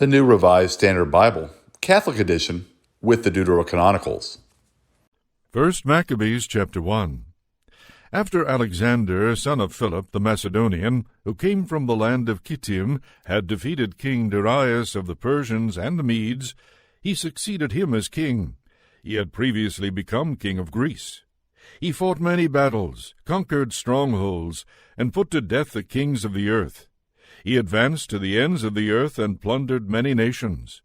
the New Revised Standard Bible, Catholic edition, with the Deuterocanonicals. 1Maccabees chapter 1. After Alexander, son of Philip the Macedonian, who came from the land of Kittim, had defeated King Darius of the Persians and the Medes, he succeeded him as king. He had previously become king of Greece. He fought many battles, conquered strongholds, and put to death the kings of the earth. He advanced to the ends of the earth and plundered many nations.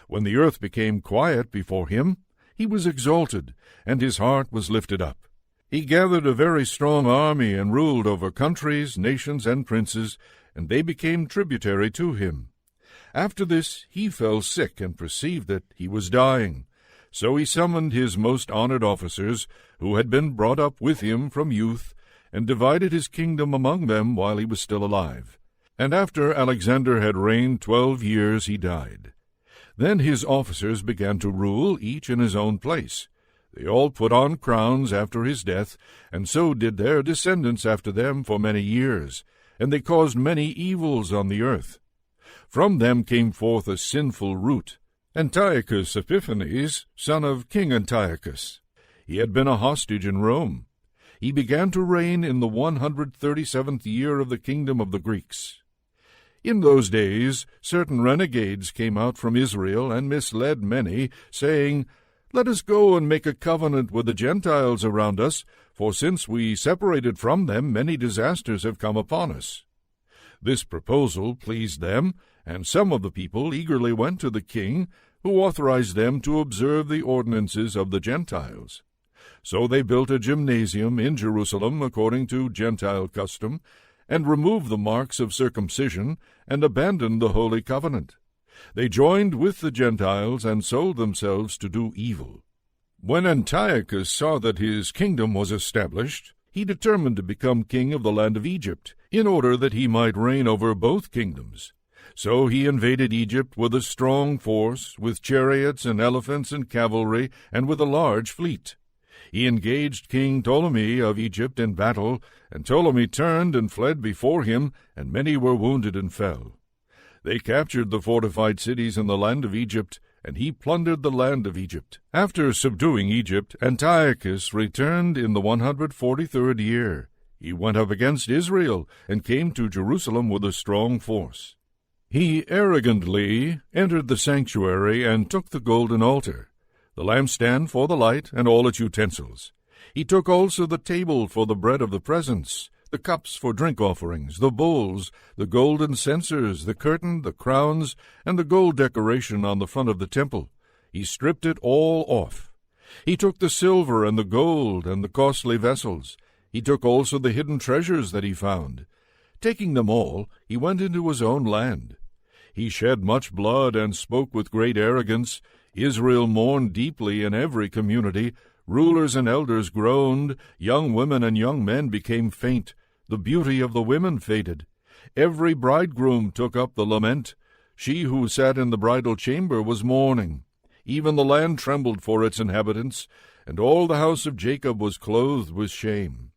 When the earth became quiet before him, he was exalted, and his heart was lifted up. He gathered a very strong army and ruled over countries, nations, and princes, and they became tributary to him. After this he fell sick and perceived that he was dying. So he summoned his most honored officers, who had been brought up with him from youth, and divided his kingdom among them while he was still alive. And after Alexander had reigned 12 years, he died. Then his officers began to rule, each in his own place. They all put on crowns after his death, and so did their descendants after them for many years, and they caused many evils on the earth. From them came forth a sinful root, Antiochus Epiphanes, son of King Antiochus. He had been a hostage in Rome. He began to reign in the 137th year of the kingdom of the Greeks. In those days certain renegades came out from Israel and misled many, saying, "Let us go and make a covenant with the Gentiles around us, for since we separated from them, many disasters have come upon us." This proposal pleased them, and some of the people eagerly went to the king, who authorized them to observe the ordinances of the Gentiles. So they built a gymnasium in Jerusalem according to Gentile custom, and removed the marks of circumcision, and abandoned the holy covenant. They joined with the Gentiles, and sold themselves to do evil. When Antiochus saw that his kingdom was established, he determined to become king of the land of Egypt, in order that he might reign over both kingdoms. So he invaded Egypt with a strong force, with chariots and elephants and cavalry, and with a large fleet. He engaged King Ptolemy of Egypt in battle, and Ptolemy turned and fled before him, and many were wounded and fell. They captured the fortified cities in the land of Egypt, and he plundered the land of Egypt. After subduing Egypt, Antiochus returned in the 143rd year. He went up against Israel, and came to Jerusalem with a strong force. He arrogantly entered the sanctuary and took the golden altar, the lampstand for the light, and all its utensils. He took also the table for the bread of the presence, the cups for drink offerings, the bowls, the golden censers, the curtain, the crowns, and the gold decoration on the front of the temple. He stripped it all off. He took the silver and the gold and the costly vessels. He took also the hidden treasures that he found. Taking them all, he went into his own land. He shed much blood and spoke with great arrogance. Israel mourned deeply in every community. Rulers and elders groaned. Young women and young men became faint. The beauty of the women faded. Every bridegroom took up the lament. She who sat in the bridal chamber was mourning. Even the land trembled for its inhabitants, and all the house of Jacob was clothed with shame.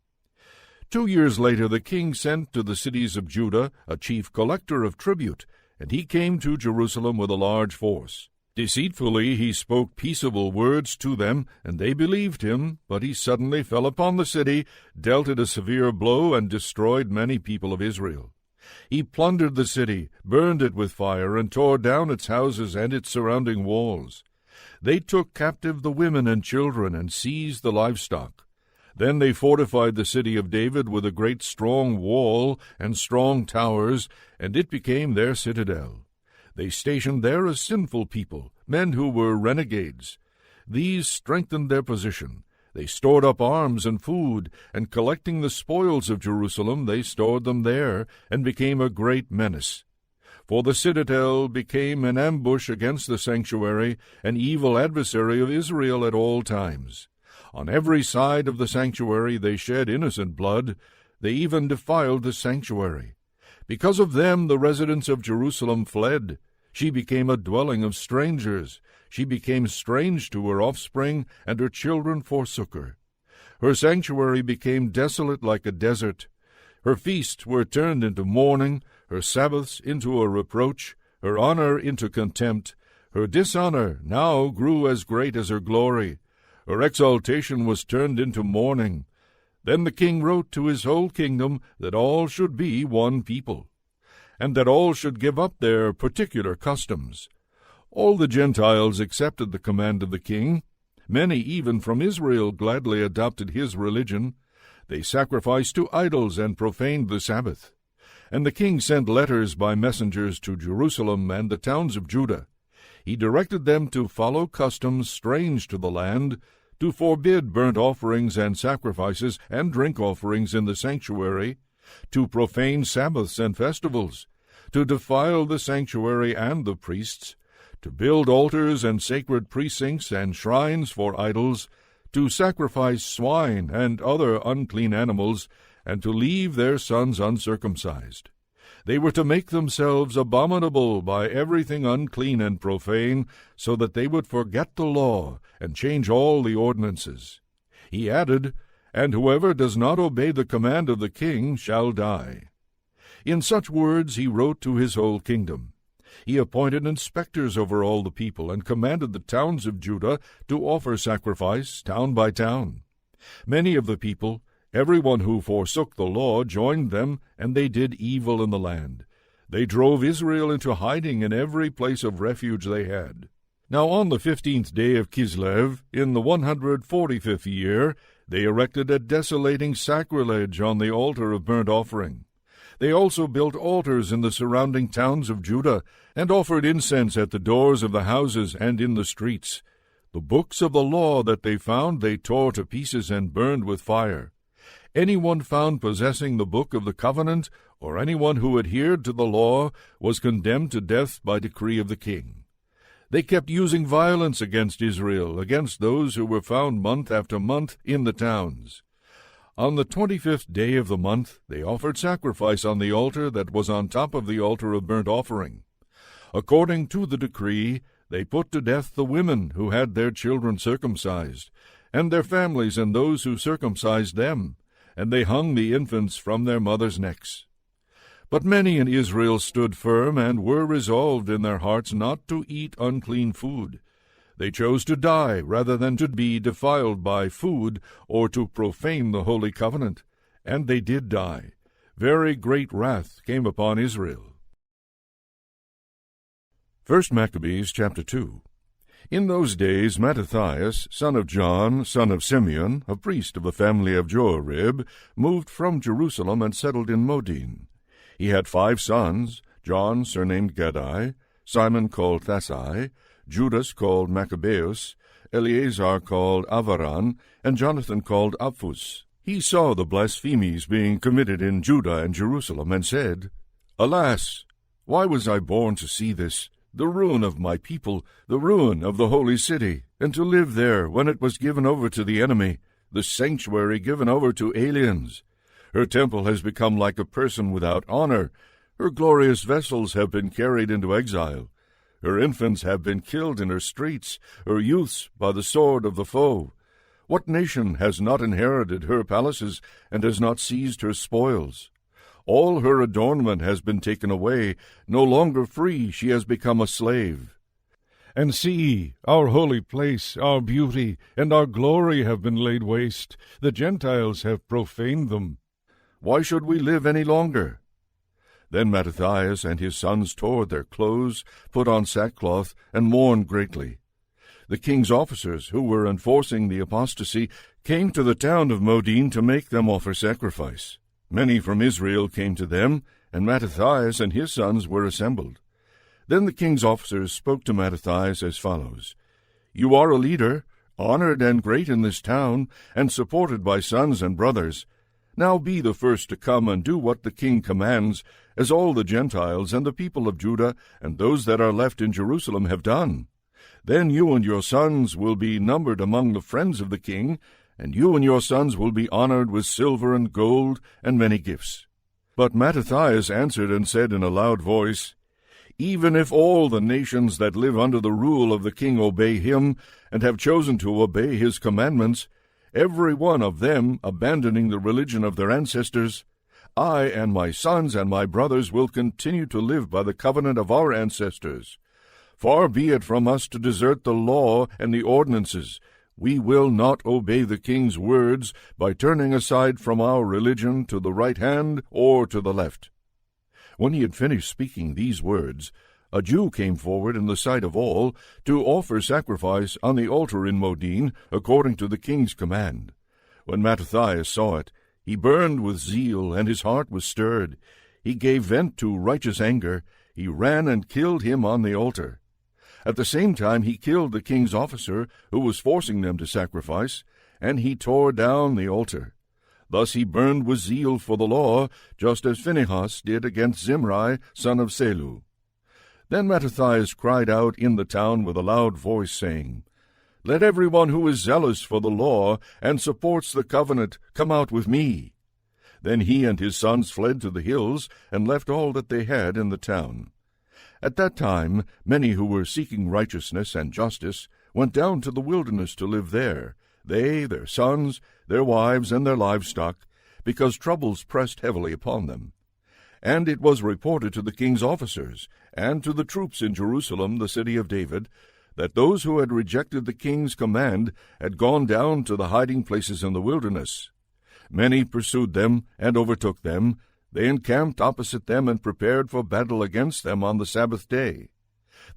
2 years later the king sent to the cities of Judah a chief collector of tribute, and he came to Jerusalem with a large force. Deceitfully he spoke peaceable words to them, and they believed him, but he suddenly fell upon the city, dealt it a severe blow, and destroyed many people of Israel. He plundered the city, burned it with fire, and tore down its houses and its surrounding walls. They took captive the women and children, and seized the livestock. Then they fortified the city of David with a great strong wall and strong towers, and it became their citadel. They stationed there a sinful people, men who were renegades. These strengthened their position. They stored up arms and food, and collecting the spoils of Jerusalem, they stored them there, and became a great menace. For the citadel became an ambush against the sanctuary, an evil adversary of Israel at all times. On every side of the sanctuary they shed innocent blood. They even defiled the sanctuary. Because of them the residents of Jerusalem fled. She became a dwelling of strangers. She became strange to her offspring, and her children forsook her. Her sanctuary became desolate like a desert. Her feasts were turned into mourning, her Sabbaths into a reproach. her honor into contempt. Her dishonor now grew as great as her glory. Her exaltation was turned into mourning. Then the king wrote to his whole kingdom that all should be one people, and that all should give up their particular customs. All the Gentiles accepted the command of the king. Many even from Israel gladly adopted his religion. They sacrificed to idols and profaned the Sabbath. And the king sent letters by messengers to Jerusalem and the towns of Judah. He directed them to follow customs strange to the land, to forbid burnt offerings and sacrifices and drink offerings in the sanctuary, to profane Sabbaths and festivals, to defile the sanctuary and the priests, to build altars and sacred precincts and shrines for idols, to sacrifice swine and other unclean animals, and to leave their sons uncircumcised. They were to make themselves abominable by everything unclean and profane, so that they would forget the law and change all the ordinances. He added, "And whoever does not obey the command of the king shall die." In such words he wrote to his whole kingdom. He appointed inspectors over all the people, and commanded the towns of Judah to offer sacrifice, town by town. Many of the people, everyone who forsook the law, joined them, and they did evil in the land. They drove Israel into hiding in every place of refuge they had. Now on the 15th day of Kislev, in the 145th year, they erected a desolating sacrilege on the altar of burnt offering. They also built altars in the surrounding towns of Judah, and offered incense at the doors of the houses and in the streets. The books of the law that they found they tore to pieces and burned with fire. Anyone found possessing the book of the covenant, or anyone who adhered to the law, was condemned to death by decree of the king. They kept using violence against Israel, against those who were found month after month in the towns. On the 25th day of the month they offered sacrifice on the altar that was on top of the altar of burnt offering. According to the decree, they put to death the women who had their children circumcised, and their families and those who circumcised them, and they hung the infants from their mothers' necks. But many in Israel stood firm and were resolved in their hearts not to eat unclean food. They chose to die rather than to be defiled by food or to profane the holy covenant, and they did die. Very great wrath came upon Israel. 1Maccabees chapter 2. In those days Mattathias, son of John, son of Simeon, a priest of the family of Joarib, moved from Jerusalem and settled in Modin. He had 5 sons, John surnamed Gaddai, Simon called Thasai, Judas called Maccabeus, Eleazar called Avaran, and Jonathan called Apphus. He saw the blasphemies being committed in Judah and Jerusalem, and said, "Alas, why was I born to see this, the ruin of my people, the ruin of the holy city, and to live there when it was given over to the enemy, the sanctuary given over to aliens? Her temple has become like a person without honor. Her glorious vessels have been carried into exile. Her infants have been killed in her streets, her youths by the sword of the foe. What nation has not inherited her palaces and has not seized her spoils? All her adornment has been taken away. No longer free, she has become a slave. And see, our holy place, our beauty, and our glory have been laid waste. The Gentiles have profaned them. Why should we live any longer?" Then Mattathias and his sons tore their clothes, put on sackcloth, and mourned greatly. The king's officers, who were enforcing the apostasy, came to the town of Modin to make them offer sacrifice. Many from Israel came to them, and Mattathias and his sons were assembled. Then the king's officers spoke to Mattathias as follows, "You are a leader, honored and great in this town, and supported by sons and brothers. Now be the first to come and do what the king commands, as all the Gentiles and the people of Judah and those that are left in Jerusalem have done. Then you and your sons will be numbered among the friends of the king, and you and your sons will be honored with silver and gold and many gifts." But Mattathias answered and said in a loud voice, "Even if all the nations that live under the rule of the king obey him, and have chosen to obey his commandments, every one of them abandoning the religion of their ancestors, I and my sons and my brothers will continue to live by the covenant of our ancestors. Far be it from us to desert the law and the ordinances. We will not obey the king's words by turning aside from our religion to the right hand or to the left." When he had finished speaking these words, a Jew came forward in the sight of all to offer sacrifice on the altar in Modin, according to the king's command. When Mattathias saw it, he burned with zeal, and his heart was stirred. He gave vent to righteous anger. He ran and killed him on the altar. At the same time he killed the king's officer, who was forcing them to sacrifice, and he tore down the altar. Thus he burned with zeal for the law, just as Phinehas did against Zimri, son of Selu. Then Mattathias cried out in the town with a loud voice, saying, "Let everyone who is zealous for the law and supports the covenant come out with me." Then he and his sons fled to the hills and left all that they had in the town. At that time many who were seeking righteousness and justice went down to the wilderness to live there, they, their sons, their wives, and their livestock, because troubles pressed heavily upon them. And it was reported to the king's officers and to the troops in Jerusalem, the city of David, that those who had rejected the king's command had gone down to the hiding places in the wilderness. Many pursued them and overtook them. They encamped opposite them and prepared for battle against them on the Sabbath day.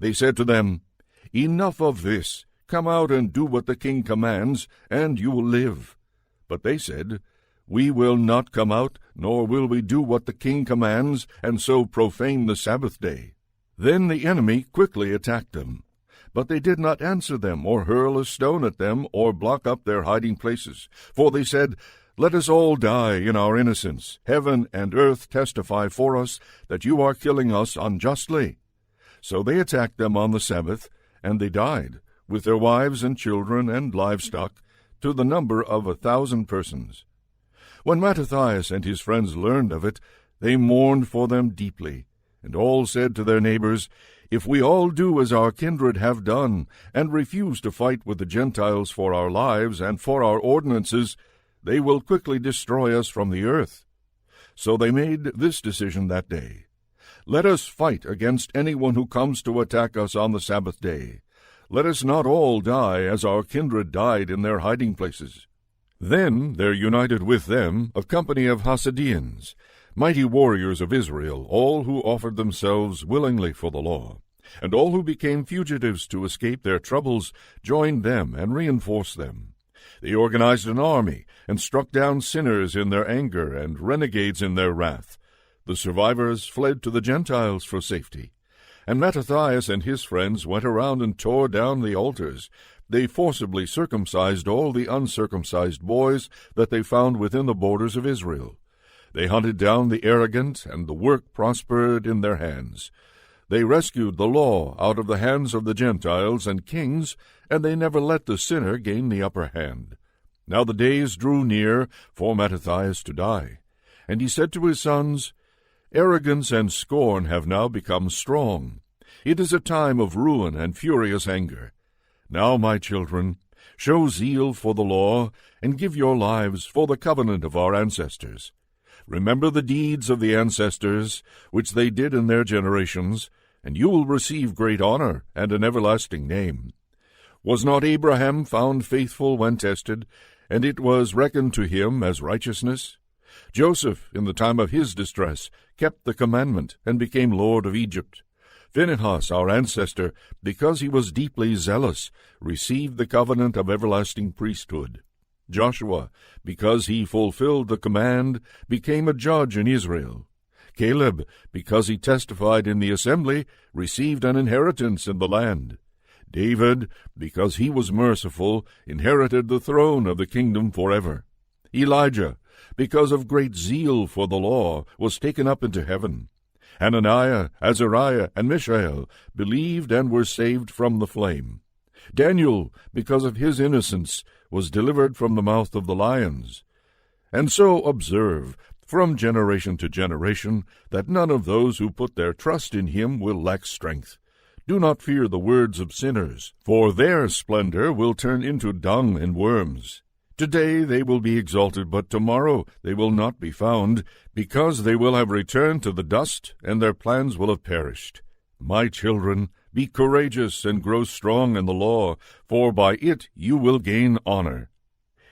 They said to them, "Enough of this. Come out and do what the king commands, and you will live." But they said, "We will not come out, nor will we do what the king commands, and so profane the Sabbath day." Then the enemy quickly attacked them. But they did not answer them, or hurl a stone at them, or block up their hiding places. For they said, "Let us all die in our innocence. Heaven and earth testify for us that you are killing us unjustly." So they attacked them on the Sabbath, and they died, with their wives and children and livestock, to the number of 1,000 persons. When Mattathias and his friends learned of it, they mourned for them deeply, and all said to their neighbors, "If we all do as our kindred have done, and refuse to fight with the Gentiles for our lives and for our ordinances, they will quickly destroy us from the earth." So they made this decision that day: "Let us fight against anyone who comes to attack us on the Sabbath day. Let us not all die as our kindred died in their hiding places." Then there united with them a company of Hasidians, mighty warriors of Israel, all who offered themselves willingly for the law. And all who became fugitives to escape their troubles joined them and reinforced them. They organized an army and struck down sinners in their anger and renegades in their wrath. The survivors fled to the Gentiles for safety. And Mattathias and his friends went around and tore down the altars. They forcibly circumcised all the uncircumcised boys that they found within the borders of Israel. They hunted down the arrogant, and the work prospered in their hands. They rescued the law out of the hands of the Gentiles and kings, and they never let the sinner gain the upper hand. Now the days drew near for Mattathias to die. And he said to his sons, "Arrogance and scorn have now become strong. It is a time of ruin and furious anger. Now, my children, show zeal for the law, and give your lives for the covenant of our ancestors. Remember the deeds of the ancestors, which they did in their generations, and you will receive great honor and an everlasting name. Was not Abraham found faithful when tested, and it was reckoned to him as righteousness? Joseph, in the time of his distress, kept the commandment and became Lord of Egypt. Phinehas, our ancestor, because he was deeply zealous, received the covenant of everlasting priesthood. Joshua, because he fulfilled the command, became a judge in Israel. Caleb, because he testified in the assembly, received an inheritance in the land. David, because he was merciful, inherited the throne of the kingdom forever. Elijah, because of great zeal for the law, was taken up into heaven. Hananiah, Azariah, and Mishael believed and were saved from the flame. Daniel, because of his innocence, was delivered from the mouth of the lions. And so observe, from generation to generation, that none of those who put their trust in him will lack strength. Do not fear the words of sinners, for their splendor will turn into dung and worms. Today they will be exalted, but tomorrow they will not be found, because they will have returned to the dust, and their plans will have perished. My children, be courageous and grow strong in the law, for by it you will gain honor.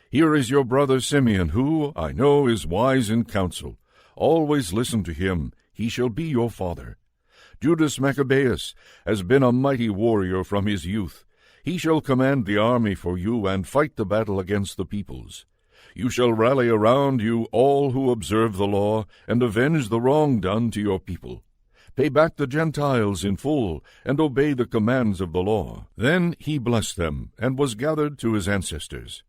Here is your brother Simeon, who, I know, is wise in counsel. Always listen to him. He shall be your father. Judas Maccabeus has been a mighty warrior from his youth. He shall command the army for you and fight the battle against the peoples. You shall rally around you all who observe the law and avenge the wrong done to your people. Pay back the Gentiles in full and obey the commands of the law. Then he blessed them and was gathered to his ancestors.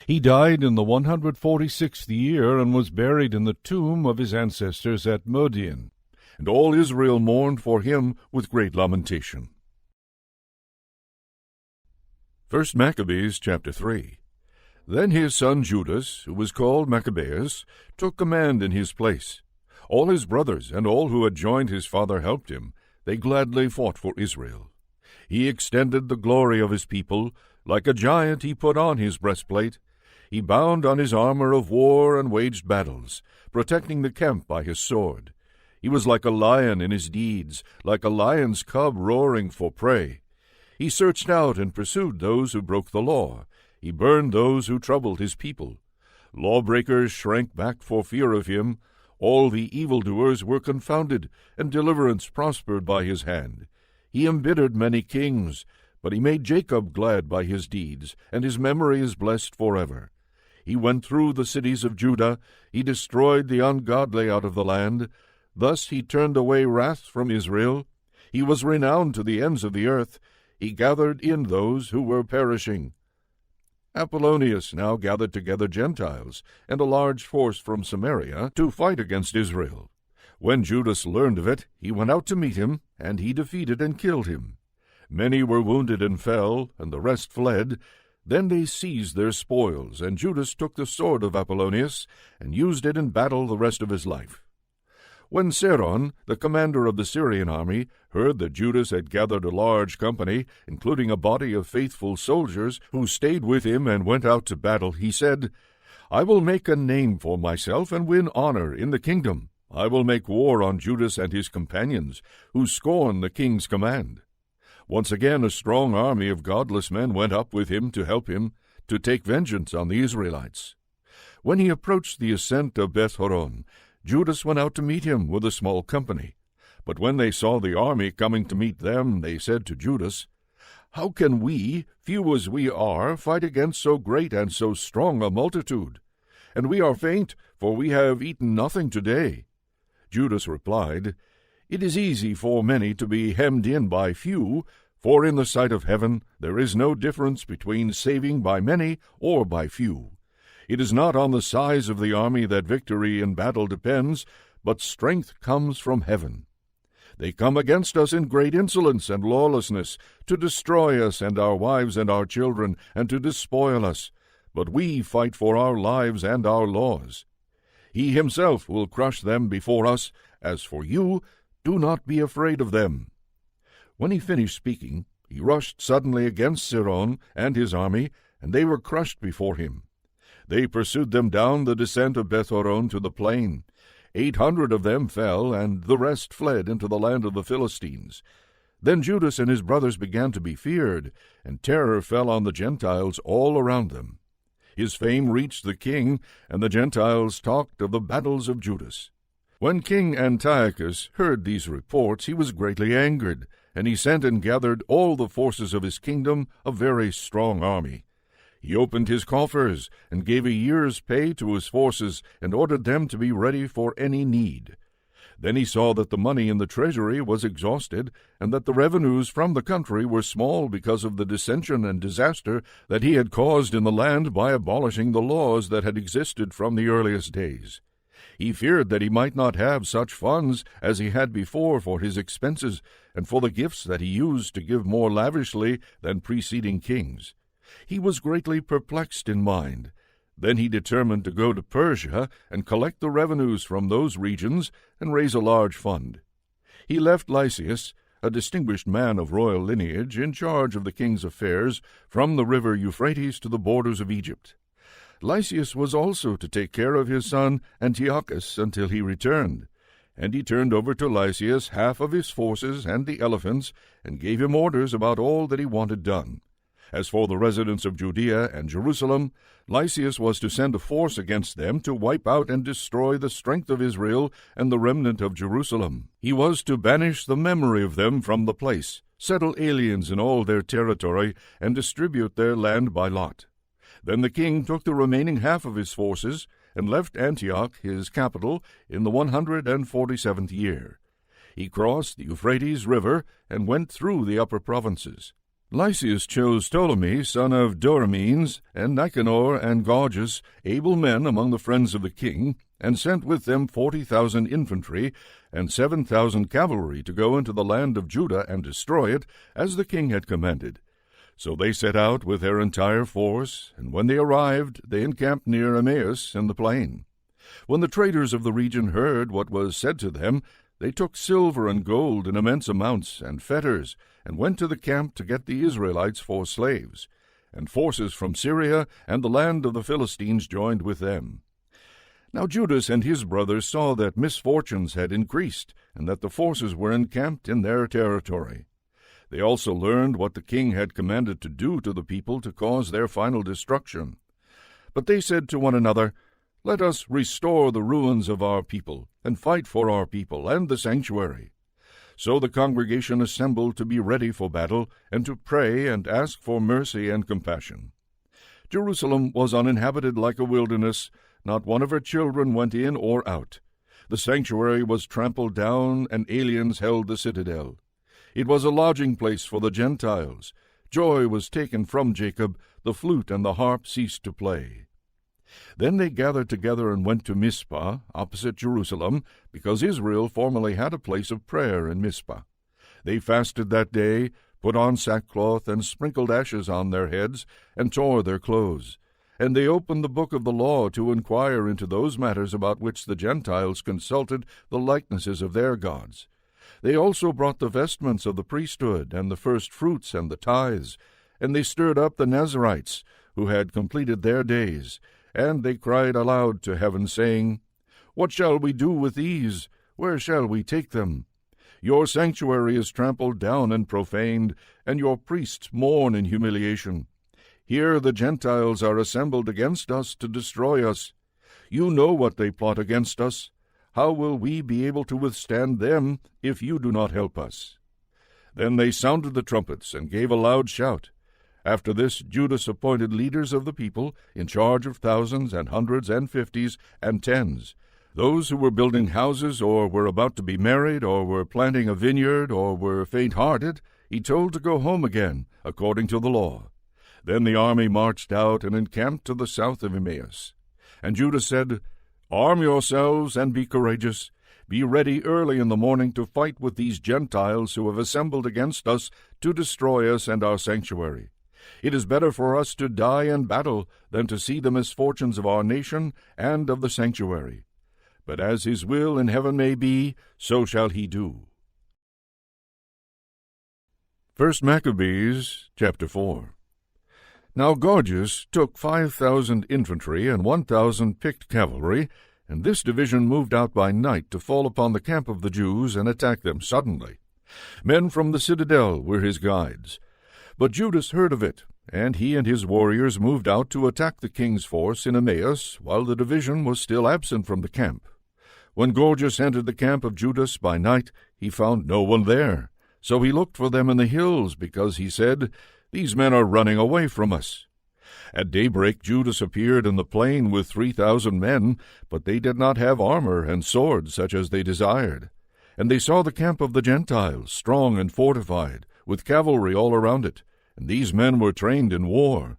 He died in the 146th year and was buried in the tomb of his ancestors at Modian. And all Israel mourned for him with great lamentation. 1Maccabees chapter 3. Then his son Judas, who was called Maccabeus, took command in his place. All his brothers and all who had joined his father helped him. They gladly fought for Israel. He extended the glory of his people. Like a giant he put on his breastplate. He bound on his armor of war and waged battles, protecting the camp by his sword. He was like a lion in his deeds, like a lion's cub roaring for prey. He searched out and pursued those who broke the law. He burned those who troubled his people. Lawbreakers shrank back for fear of him. All the evildoers were confounded, and deliverance prospered by his hand. He embittered many kings, but he made Jacob glad by his deeds, and his memory is blessed forever. He went through the cities of Judah. He destroyed the ungodly out of the land. Thus he turned away wrath from Israel. He was renowned to the ends of the earth. He gathered in those who were perishing. Apollonius now gathered together Gentiles and a large force from Samaria to fight against Israel. When Judas learned of it, he went out to meet him, and he defeated and killed him. Many were wounded and fell, and the rest fled. Then they seized their spoils, and Judas took the sword of Apollonius and used it in battle the rest of his life. When Seron, the commander of the Syrian army, heard that Judas had gathered a large company, including a body of faithful soldiers who stayed with him and went out to battle, he said, I will make a name for myself and win honor in the kingdom. I will make war on Judas and his companions, who scorn the king's command. Once again a strong army of godless men went up with him to help him, to take vengeance on the Israelites. When he approached the ascent of Beth-horon, Judas went out to meet him with a small company. But when they saw the army coming to meet them, they said to Judas, How can we, few as we are, fight against so great and so strong a multitude? And we are faint, for we have eaten nothing today. Judas replied, It is easy for many to be hemmed in by few, for in the sight of heaven there is no difference between saving by many or by few. It is not on the size of the army that victory in battle depends, but strength comes from heaven. They come against us in great insolence and lawlessness, to destroy us and our wives and our children, and to despoil us. But we fight for our lives and our laws. He himself will crush them before us. As for you, do not be afraid of them. When he finished speaking, he rushed suddenly against Seron and his army, and they were crushed before him. They pursued them down the descent of Beth-horon to the plain. 800 of them fell, and the rest fled into the land of the Philistines. Then Judas and his brothers began to be feared, and terror fell on the Gentiles all around them. His fame reached the king, and the Gentiles talked of the battles of Judas. When King Antiochus heard these reports, he was greatly angered, and he sent and gathered all the forces of his kingdom, a very strong army. He opened his coffers and gave a year's pay to his forces and ordered them to be ready for any need. Then he saw that the money in the treasury was exhausted, and that the revenues from the country were small because of the dissension and disaster that he had caused in the land by abolishing the laws that had existed from the earliest days. He feared that he might not have such funds as he had before for his expenses and for the gifts that he used to give more lavishly than preceding kings. He was greatly perplexed in mind. Then he determined to go to Persia and collect the revenues from those regions and raise a large fund. He left Lysias, a distinguished man of royal lineage, in charge of the king's affairs from the river Euphrates to the borders of Egypt. Lysias was also to take care of his son Antiochus until he returned. And he turned over to Lysias half of his forces and the elephants, and gave him orders about all that he wanted done. As for the residents of Judea and Jerusalem, Lysias was to send a force against them to wipe out and destroy the strength of Israel and the remnant of Jerusalem. He was to banish the memory of them from the place, settle aliens in all their territory, and distribute their land by lot. Then the king took the remaining half of his forces, and left Antioch, his capital, in the 147th year. He crossed the Euphrates River, and went through the upper provinces. Lysias chose Ptolemy, son of Dorymenes, and Nicanor and Gorgias, able men among the friends of the king, and sent with them 40,000 infantry, and 7,000 cavalry to go into the land of Judah and destroy it, as the king had commanded. So they set out with their entire force, and when they arrived, they encamped near Emmaus in the plain. When the traders of the region heard what was said to them, they took silver and gold in immense amounts, and fetters, and went to the camp to get the Israelites for slaves. And forces from Syria and the land of the Philistines joined with them. Now Judas and his brothers saw that misfortunes had increased, and that the forces were encamped in their territory. They also learned what the king had commanded to do to the people to cause their final destruction. But they said to one another, "Let us restore the ruins of our people, and fight for our people and the sanctuary." So the congregation assembled to be ready for battle, and to pray and ask for mercy and compassion. Jerusalem was uninhabited like a wilderness. Not one of her children went in or out. The sanctuary was trampled down, and aliens held the citadel. It was a lodging place for the Gentiles. Joy was taken from Jacob. The flute and the harp ceased to play. Then they gathered together and went to Mizpah, opposite Jerusalem, because Israel formerly had a place of prayer in Mizpah. They fasted that day, put on sackcloth, and sprinkled ashes on their heads, and tore their clothes. And they opened the book of the law to inquire into those matters about which the Gentiles consulted the likenesses of their gods. They also brought the vestments of the priesthood, and the first fruits, and the tithes. And they stirred up the Nazarites, who had completed their days. And they cried aloud to heaven, saying, "What shall we do with these? Where shall we take them? Your sanctuary is trampled down and profaned, and your priests mourn in humiliation. Here the Gentiles are assembled against us to destroy us. You know what they plot against us. How will we be able to withstand them if you do not help us?" Then they sounded the trumpets and gave a loud shout. After this, Judas appointed leaders of the people, in charge of thousands and hundreds and fifties and tens. Those who were building houses, or were about to be married, or were planting a vineyard, or were faint-hearted, he told to go home again, according to the law. Then the army marched out and encamped to the south of Emmaus. And Judas said, "Arm yourselves and be courageous. Be ready early in the morning to fight with these Gentiles who have assembled against us to destroy us and our sanctuary. It is better for us to die in battle than to see the misfortunes of our nation and of the sanctuary. But as his will in heaven may be, so shall he do." 1 Maccabees, chapter 4. Now Gorgias took 5,000 infantry and 1,000 picked cavalry, and this division moved out by night to fall upon the camp of the Jews and attack them suddenly. Men from the citadel were his guides. But Judas heard of it, and he and his warriors moved out to attack the king's force in Emmaus, while the division was still absent from the camp. When Gorgias entered the camp of Judas by night, he found no one there. So he looked for them in the hills, because he said, "These men are running away from us." At daybreak Judas appeared in the plain with 3,000 men, but they did not have armor and swords such as they desired. And they saw the camp of the Gentiles, strong and fortified, with cavalry all around it, and these men were trained in war.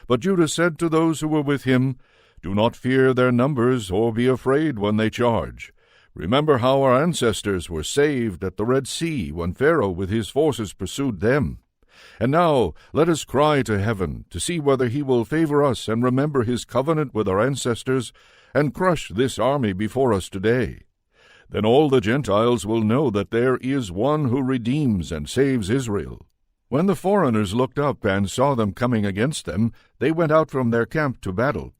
But Judas said to those who were with him, "Do not fear their numbers, or be afraid when they charge. Remember how our ancestors were saved at the Red Sea when Pharaoh with his forces pursued them. And now let us cry to heaven to see whether he will favor us and remember his covenant with our ancestors, and crush this army before us today. Then all the Gentiles will know that there is one who redeems and saves Israel." When the foreigners looked up and saw them coming against them, they went out from their camp to battle.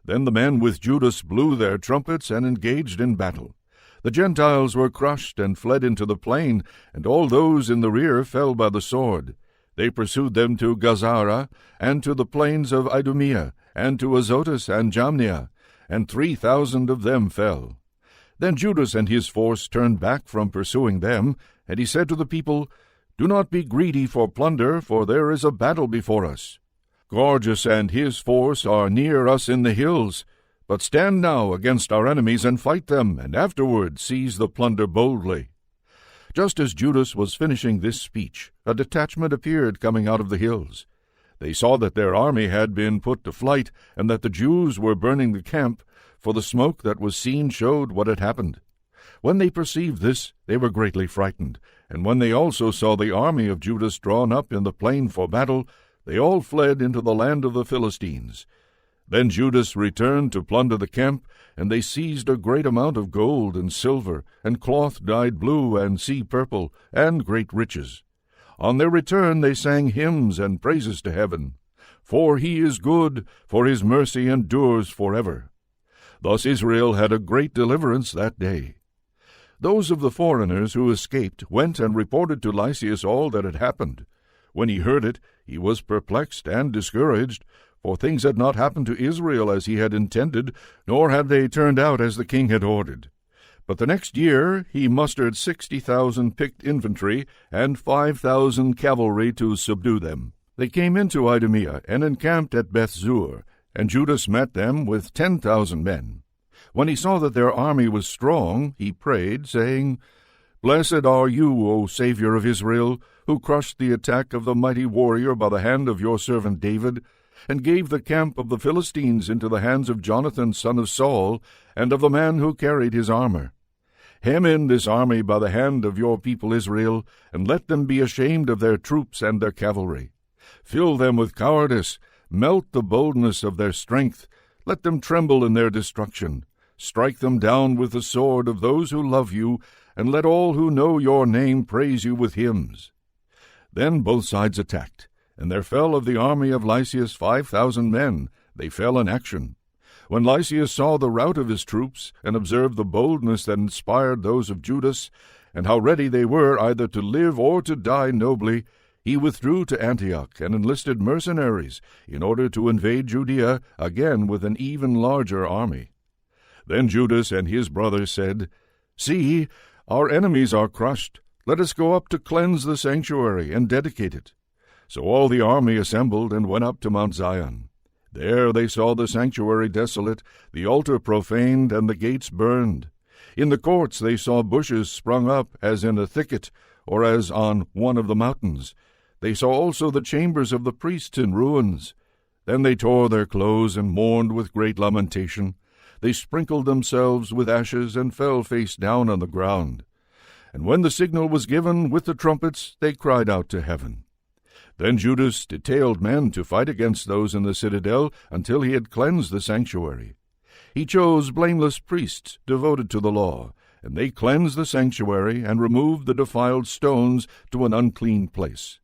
Then the men with Judas blew their trumpets and engaged in battle. The Gentiles were crushed and fled into the plain, and all those in the rear fell by the sword. They pursued them to Gazara, and to the plains of Idumea, and to Azotus and Jamnia, and 3,000 of them fell. Then Judas and his force turned back from pursuing them, and he said to the people, "Do not be greedy for plunder, for there is a battle before us. Gorgias and his force are near us in the hills. But stand now against our enemies and fight them, and afterward seize the plunder boldly." Just as Judas was finishing this speech, a detachment appeared coming out of the hills. They saw that their army had been put to flight, and that the Jews were burning the camp, for the smoke that was seen showed what had happened. When they perceived this, they were greatly frightened, and when they also saw the army of Judas drawn up in the plain for battle, they all fled into the land of the Philistines. Then Judas returned to plunder the camp, and they seized a great amount of gold and silver, and cloth dyed blue and sea purple, and great riches. On their return they sang hymns and praises to heaven. For he is good, for his mercy endures forever. Thus Israel had a great deliverance that day. Those of the foreigners who escaped went and reported to Lysias all that had happened. When he heard it, he was perplexed and discouraged, for things had not happened to Israel as he had intended, nor had they turned out as the king had ordered. But the next year he mustered 60,000 picked infantry and 5,000 cavalry to subdue them. They came into Idumea and encamped at Bethzur, and Judas met them with 10,000 men. When he saw that their army was strong, he prayed, saying, "Blessed are you, O Savior of Israel, who crushed the attack of the mighty warrior by the hand of your servant David, and gave the camp of the Philistines into the hands of Jonathan son of Saul, and of the man who carried his armor. Hem in this army by the hand of your people Israel, and let them be ashamed of their troops and their cavalry. Fill them with cowardice, melt the boldness of their strength, let them tremble in their destruction. Strike them down with the sword of those who love you, and let all who know your name praise you with hymns." Then both sides attacked, and there fell of the army of Lysias 5,000 men. They fell in action. When Lysias saw the rout of his troops, and observed the boldness that inspired those of Judas, and how ready they were either to live or to die nobly, he withdrew to Antioch and enlisted mercenaries in order to invade Judea again with an even larger army. Then Judas and his brothers said, "See, our enemies are crushed. Let us go up to cleanse the sanctuary and dedicate it." So all the army assembled and went up to Mount Zion. There they saw the sanctuary desolate, the altar profaned, and the gates burned. In the courts they saw bushes sprung up, as in a thicket, or as on one of the mountains. They saw also the chambers of the priests in ruins. Then they tore their clothes and mourned with great lamentation. They sprinkled themselves with ashes and fell face down on the ground. And when the signal was given with the trumpets, they cried out to heaven. Then Judas detailed men to fight against those in the citadel until he had cleansed the sanctuary. He chose blameless priests devoted to the law, and they cleansed the sanctuary and removed the defiled stones to an unclean place.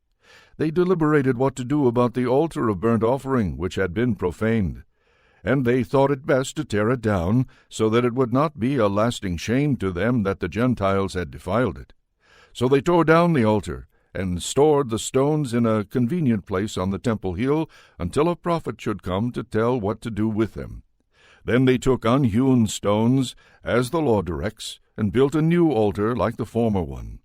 They deliberated what to do about the altar of burnt offering, which had been profaned. And they thought it best to tear it down, so that it would not be a lasting shame to them that the Gentiles had defiled it. So they tore down the altar, and stored the stones in a convenient place on the temple hill until a prophet should come to tell what to do with them. Then they took unhewn stones, as the law directs, and built a new altar like the former one.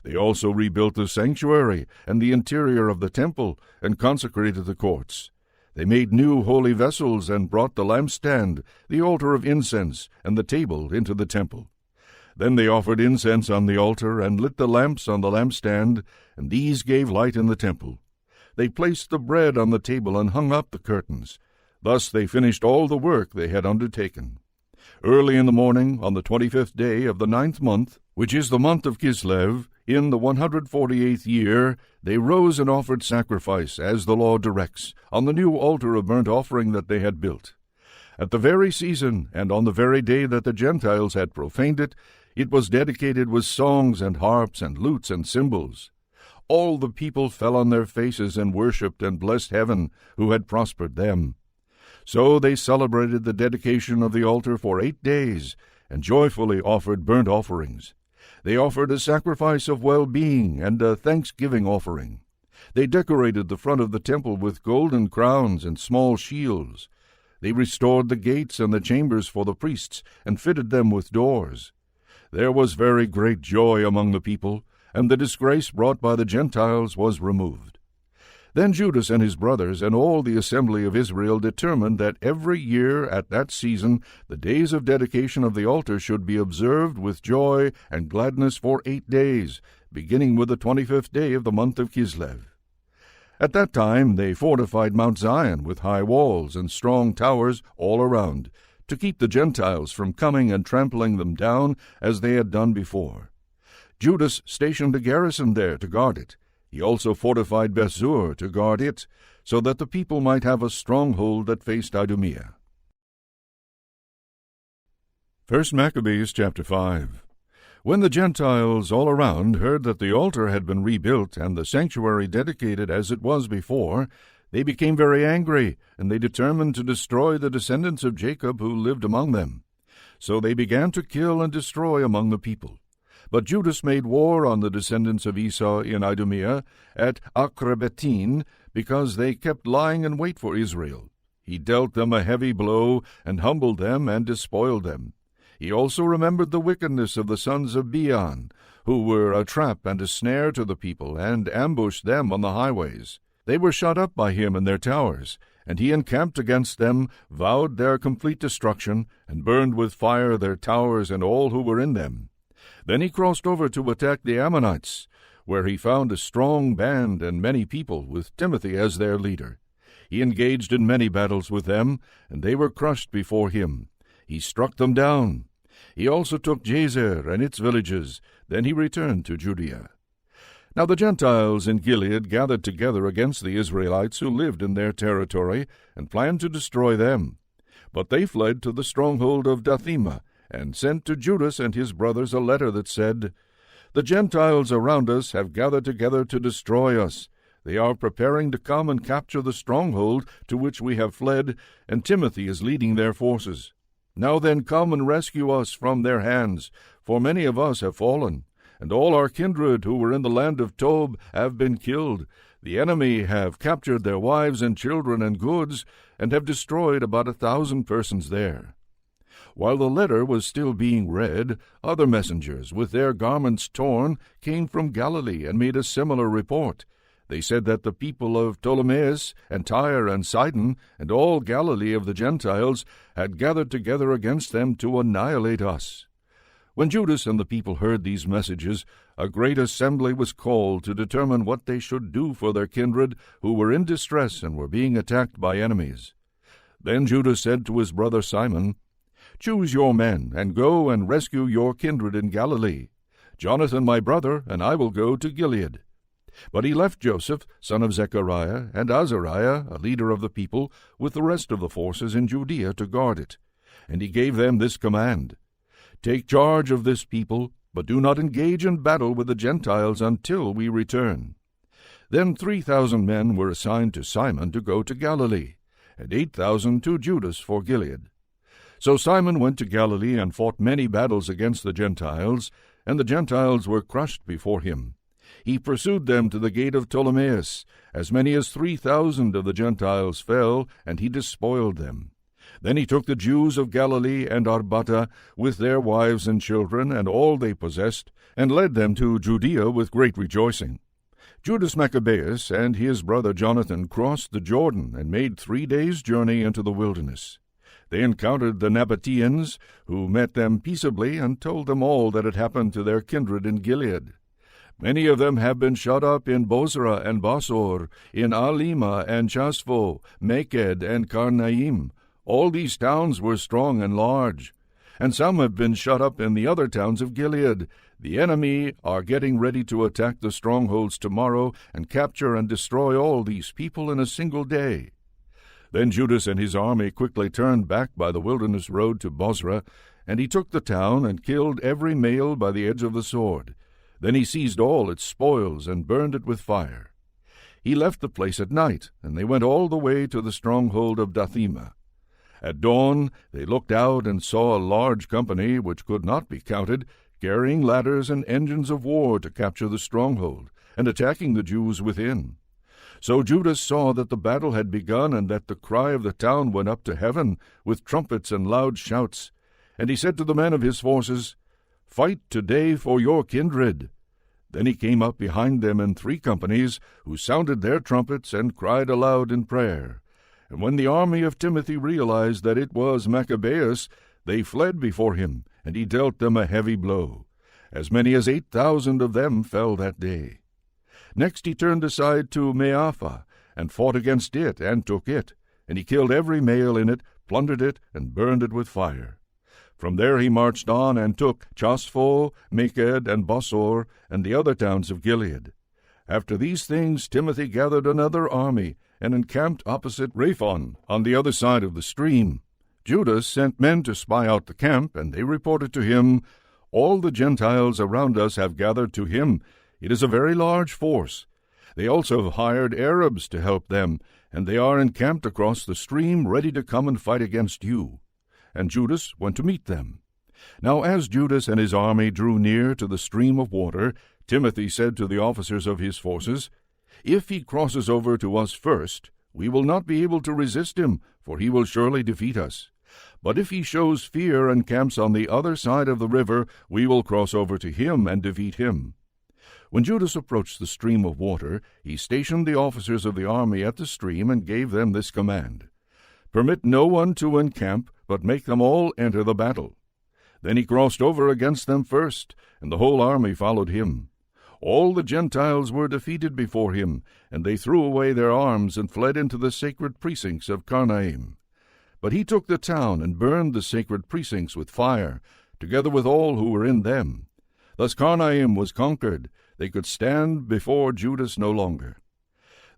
They also rebuilt the sanctuary and the interior of the temple, and consecrated the courts. They made new holy vessels and brought the lampstand, the altar of incense, and the table into the temple. Then they offered incense on the altar and lit the lamps on the lampstand, and these gave light in the temple. They placed the bread on the table and hung up the curtains. Thus they finished all the work they had undertaken. Early in the morning, on the 25th day of the 9th month, which is the month of Kislev, in the 148th year, they rose and offered sacrifice, as the law directs, on the new altar of burnt offering that they had built. At the very season, and on the very day that the Gentiles had profaned it, it was dedicated with songs and harps and lutes and cymbals. All the people fell on their faces and worshipped and blessed heaven, who had prospered them. So they celebrated the dedication of the altar for 8 days, and joyfully offered burnt offerings. They offered a sacrifice of well-being and a thanksgiving offering. They decorated the front of the temple with golden crowns and small shields. They restored the gates and the chambers for the priests, and fitted them with doors. There was very great joy among the people, and the disgrace brought by the Gentiles was removed. Then Judas and his brothers and all the assembly of Israel determined that every year at that season the days of dedication of the altar should be observed with joy and gladness for 8 days, beginning with the 25th day of the month of Kislev. At that time they fortified Mount Zion with high walls and strong towers all around, to keep the Gentiles from coming and trampling them down as they had done before. Judas stationed a garrison there to guard it. He also fortified Bethzur to guard it, so that the people might have a stronghold that faced Idumea. 1 chapter 5. When the Gentiles all around heard that the altar had been rebuilt and the sanctuary dedicated as it was before, they became very angry, and they determined to destroy the descendants of Jacob who lived among them. So they began to kill and destroy among the people. But Judas made war on the descendants of Esau in Idumea at Akrabbettin, because they kept lying in wait for Israel. He dealt them a heavy blow, and humbled them, and despoiled them. He also remembered the wickedness of the sons of Beon, who were a trap and a snare to the people, and ambushed them on the highways. They were shut up by him in their towers, and he encamped against them, vowed their complete destruction, and burned with fire their towers and all who were in them. Then he crossed over to attack the Ammonites, where he found a strong band and many people, with Timothy as their leader. He engaged in many battles with them, and they were crushed before him. He struck them down. He also took Jazer and its villages. Then he returned to Judea. Now the Gentiles in Gilead gathered together against the Israelites who lived in their territory, and planned to destroy them. But they fled to the stronghold of Dathema, and sent to Judas and his brothers a letter that said, "The Gentiles around us have gathered together to destroy us. They are preparing to come and capture the stronghold to which we have fled, and Timothy is leading their forces. Now then, come and rescue us from their hands, for many of us have fallen, and all our kindred who were in the land of Tob have been killed. The enemy have captured their wives and children and goods, and have destroyed about 1,000 persons there." While the letter was still being read, other messengers, with their garments torn, came from Galilee and made a similar report. They said that the people of Ptolemais and Tyre and Sidon, and all Galilee of the Gentiles, had gathered together against them to annihilate us. When Judas and the people heard these messages, a great assembly was called to determine what they should do for their kindred, who were in distress and were being attacked by enemies. Then Judas said to his brother Simon, "Choose your men, and go and rescue your kindred in Galilee. Jonathan my brother, and I will go to Gilead." But he left Joseph, son of Zechariah, and Azariah, a leader of the people, with the rest of the forces in Judea to guard it. And he gave them this command: "Take charge of this people, but do not engage in battle with the Gentiles until we return." Then 3,000 men were assigned to Simon to go to Galilee, and 8,000 to Judas for Gilead. So Simon went to Galilee and fought many battles against the Gentiles, and the Gentiles were crushed before him. He pursued them to the gate of Ptolemais. As many as 3,000 of the Gentiles fell, and he despoiled them. Then he took the Jews of Galilee and Arbata, with their wives and children, and all they possessed, and led them to Judea with great rejoicing. Judas Maccabeus and his brother Jonathan crossed the Jordan, and made 3 days' journey into the wilderness. They encountered the Nabateans, who met them peaceably, and told them all that had happened to their kindred in Gilead. Many of them have been shut up in Bozrah and Basor, in Alima and Chaspho, Maked and Karnaim. All these towns were strong and large. And some have been shut up in the other towns of Gilead. The enemy are getting ready to attack the strongholds tomorrow, and capture and destroy all these people in a single day. Then Judas and his army quickly turned back by the wilderness road to Bozrah, and he took the town and killed every male by the edge of the sword. Then he seized all its spoils and burned it with fire. He left the place at night, and they went all the way to the stronghold of Dathema. At dawn they looked out and saw a large company, which could not be counted, carrying ladders and engines of war to capture the stronghold, and attacking the Jews within. So Judas saw that the battle had begun, and that the cry of the town went up to heaven, with trumpets and loud shouts. And he said to the men of his forces, "Fight today for your kindred." Then he came up behind them in 3 companies, who sounded their trumpets and cried aloud in prayer. And when the army of Timothy realized that it was Maccabees, they fled before him, and he dealt them a heavy blow. As many as 8,000 of them fell that day. Next he turned aside to Meapha, and fought against it, and took it. And he killed every male in it, plundered it, and burned it with fire. From there he marched on, and took Chospho, Maked, and Bosor, and the other towns of Gilead. After these things Timothy gathered another army, and encamped opposite Raphon, on the other side of the stream. Judas sent men to spy out the camp, and they reported to him, "All the Gentiles around us have gathered to him. It is a very large force. They also have hired Arabs to help them, and they are encamped across the stream, ready to come and fight against you." And Judas went to meet them. Now as Judas and his army drew near to the stream of water, Timothy said to the officers of his forces, "If he crosses over to us first, we will not be able to resist him, for he will surely defeat us. But if he shows fear and camps on the other side of the river, we will cross over to him and defeat him." When Judas approached the stream of water, he stationed the officers of the army at the stream and gave them this command: "Permit no one to encamp, but make them all enter the battle." Then he crossed over against them first, and the whole army followed him. All the Gentiles were defeated before him, and they threw away their arms and fled into the sacred precincts of Carnaim. But he took the town and burned the sacred precincts with fire, together with all who were in them. Thus Carnaim was conquered. They could stand before Judas no longer.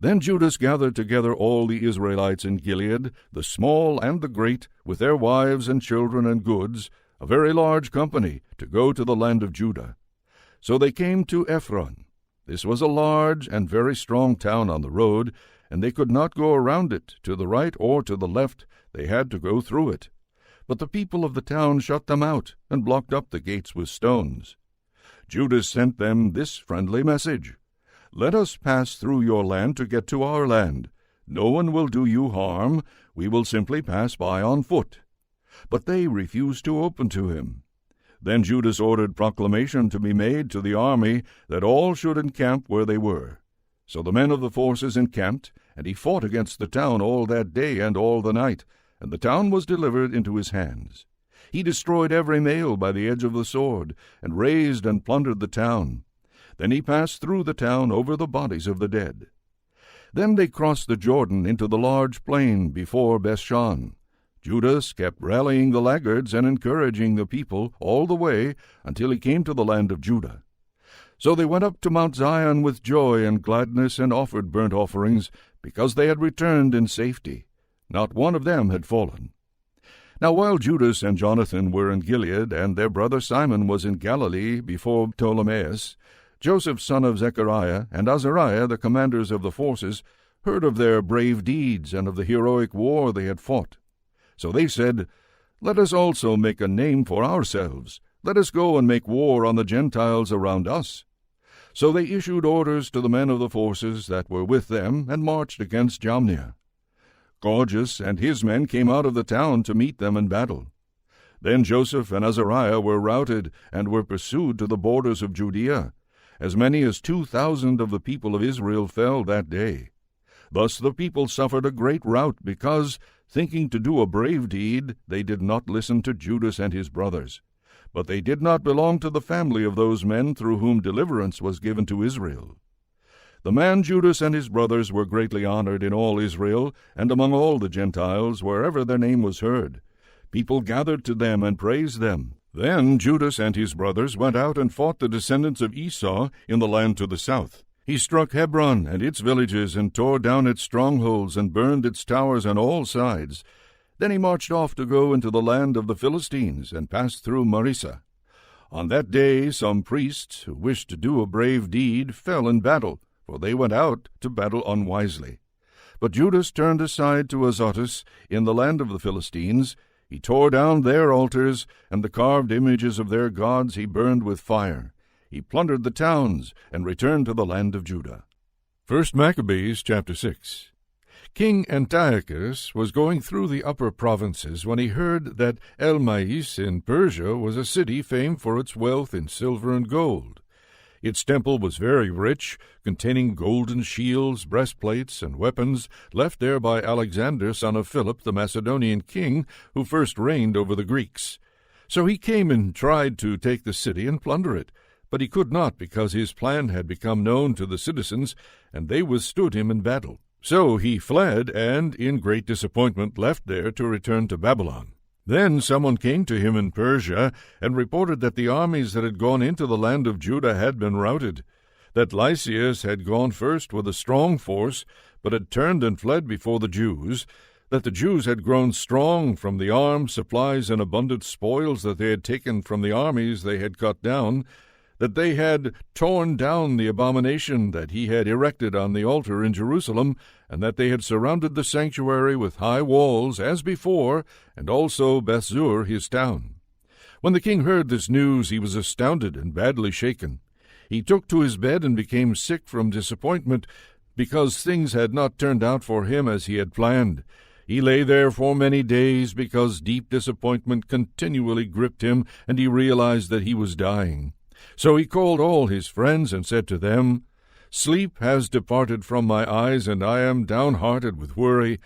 Then Judas gathered together all the Israelites in Gilead, the small and the great, with their wives and children and goods, a very large company, to go to the land of Judah. So they came to Ephron. This was a large and very strong town on the road, and they could not go around it to the right or to the left. They had to go through it. But the people of the town shut them out and blocked up the gates with stones. Judas sent them this friendly message: "Let us pass through your land to get to our land. No one will do you harm. We will simply pass by on foot." But they refused to open to him. Then Judas ordered proclamation to be made to the army that all should encamp where they were. So the men of the forces encamped, and he fought against the town all that day and all the night, and the town was delivered into his hands. He destroyed every male by the edge of the sword, and razed and plundered the town. Then he passed through the town over the bodies of the dead. Then they crossed the Jordan into the large plain before Bethshan. Judas kept rallying the laggards and encouraging the people all the way until he came to the land of Judah. So they went up to Mount Zion with joy and gladness and offered burnt offerings, because they had returned in safety. Not one of them had fallen. Now while Judas and Jonathan were in Gilead, and their brother Simon was in Galilee before Ptolemais, Joseph son of Zechariah and Azariah, the commanders of the forces, heard of their brave deeds and of the heroic war they had fought. So they said, "Let us also make a name for ourselves. Let us go and make war on the Gentiles around us." So they issued orders to the men of the forces that were with them, and marched against Jamnia. Gorgias and his men came out of the town to meet them in battle. Then Joseph and Azariah were routed, and were pursued to the borders of Judea. As many as 2,000 of the people of Israel fell that day. Thus the people suffered a great rout, because, thinking to do a brave deed, they did not listen to Judas and his brothers. But they did not belong to the family of those men through whom deliverance was given to Israel. The man Judas and his brothers were greatly honored in all Israel, and among all the Gentiles, wherever their name was heard. People gathered to them and praised them. Then Judas and his brothers went out and fought the descendants of Esau in the land to the south. He struck Hebron and its villages, and tore down its strongholds, and burned its towers on all sides. Then he marched off to go into the land of the Philistines, and passed through Marissa. On that day some priests, who wished to do a brave deed, fell in battle, for they went out to battle unwisely. But Judas turned aside to Azotus in the land of the Philistines. He tore down their altars, and the carved images of their gods he burned with fire. He plundered the towns, and returned to the land of Judah. 1 Maccabees chapter 6. King Antiochus was going through the upper provinces when he heard that Elmais in Persia was a city famed for its wealth in silver and gold. Its temple was very rich, containing golden shields, breastplates, and weapons left there by Alexander, son of Philip, the Macedonian king, who first reigned over the Greeks. So he came and tried to take the city and plunder it, but he could not, because his plan had become known to the citizens, and they withstood him in battle. So he fled, and, in great disappointment, left there to return to Babylon. Then someone came to him in Persia, and reported that the armies that had gone into the land of Judah had been routed, that Lysias had gone first with a strong force, but had turned and fled before the Jews, that the Jews had grown strong from the arms, supplies, and abundant spoils that they had taken from the armies they had cut down, that they had torn down the abomination that he had erected on the altar in Jerusalem, and that they had surrounded the sanctuary with high walls, as before, and also Bethzur his town. When the king heard this news, he was astounded and badly shaken. He took to his bed and became sick from disappointment, because things had not turned out for him as he had planned. He lay there for many days, because deep disappointment continually gripped him, and he realized that he was dying. So he called all his friends and said to them, "Sleep has departed from my eyes, and I am downhearted with worry.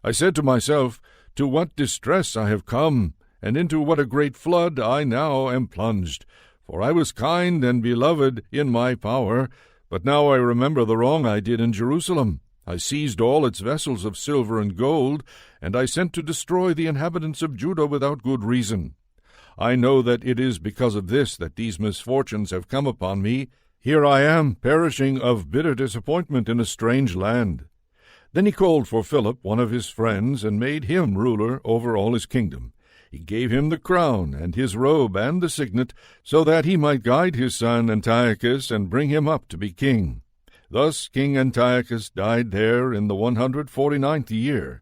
I said to myself, to what distress I have come, and into what a great flood I now am plunged. For I was kind and beloved in my power, but now I remember the wrong I did in Jerusalem. I seized all its vessels of silver and gold, and I sent to destroy the inhabitants of Judah without good reason. I know that it is because of this that these misfortunes have come upon me. Here I am, perishing of bitter disappointment in a strange land." Then he called for Philip, one of his friends, and made him ruler over all his kingdom. He gave him the crown and his robe and the signet, so that he might guide his son Antiochus and bring him up to be king. Thus King Antiochus died there in the 149th year.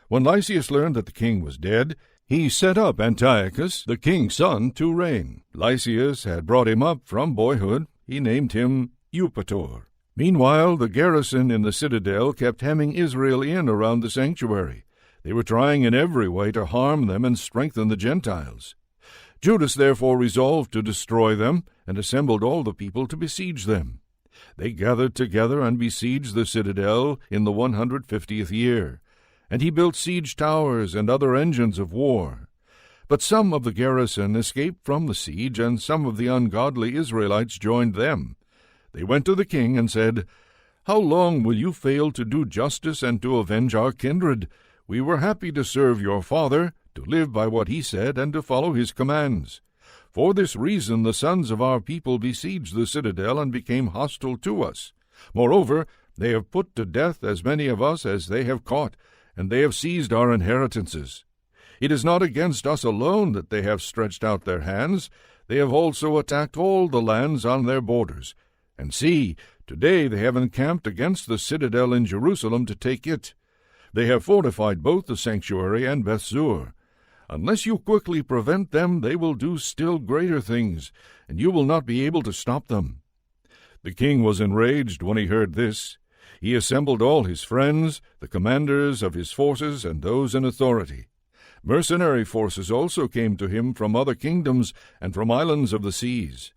When Lysias learned that the king was dead, he set up Antiochus, the king's son, to reign. Lysias had brought him up from boyhood. He named him Eupator. Meanwhile, the garrison in the citadel kept hemming Israel in around the sanctuary. They were trying in every way to harm them and strengthen the Gentiles. Judas therefore resolved to destroy them, and assembled all the people to besiege them. They gathered together and besieged the citadel in the 150th year. And he built siege towers and other engines of war. But some of the garrison escaped from the siege, and some of the ungodly Israelites joined them. They went to the king and said, "How long will you fail to do justice and to avenge our kindred? We were happy to serve your father, to live by what he said, and to follow his commands. For this reason the sons of our people besieged the citadel and became hostile to us. Moreover, they have put to death as many of us as they have caught, and they have seized our inheritances. It is not against us alone that they have stretched out their hands. They have also attacked all the lands on their borders. And see, today they have encamped against the citadel in Jerusalem to take it. They have fortified both the sanctuary and Bethzur. Unless you quickly prevent them, they will do still greater things, and you will not be able to stop them." The king was enraged when he heard this. He assembled all his friends, the commanders of his forces, and those in authority. Mercenary forces also came to him from other kingdoms and from islands of the seas.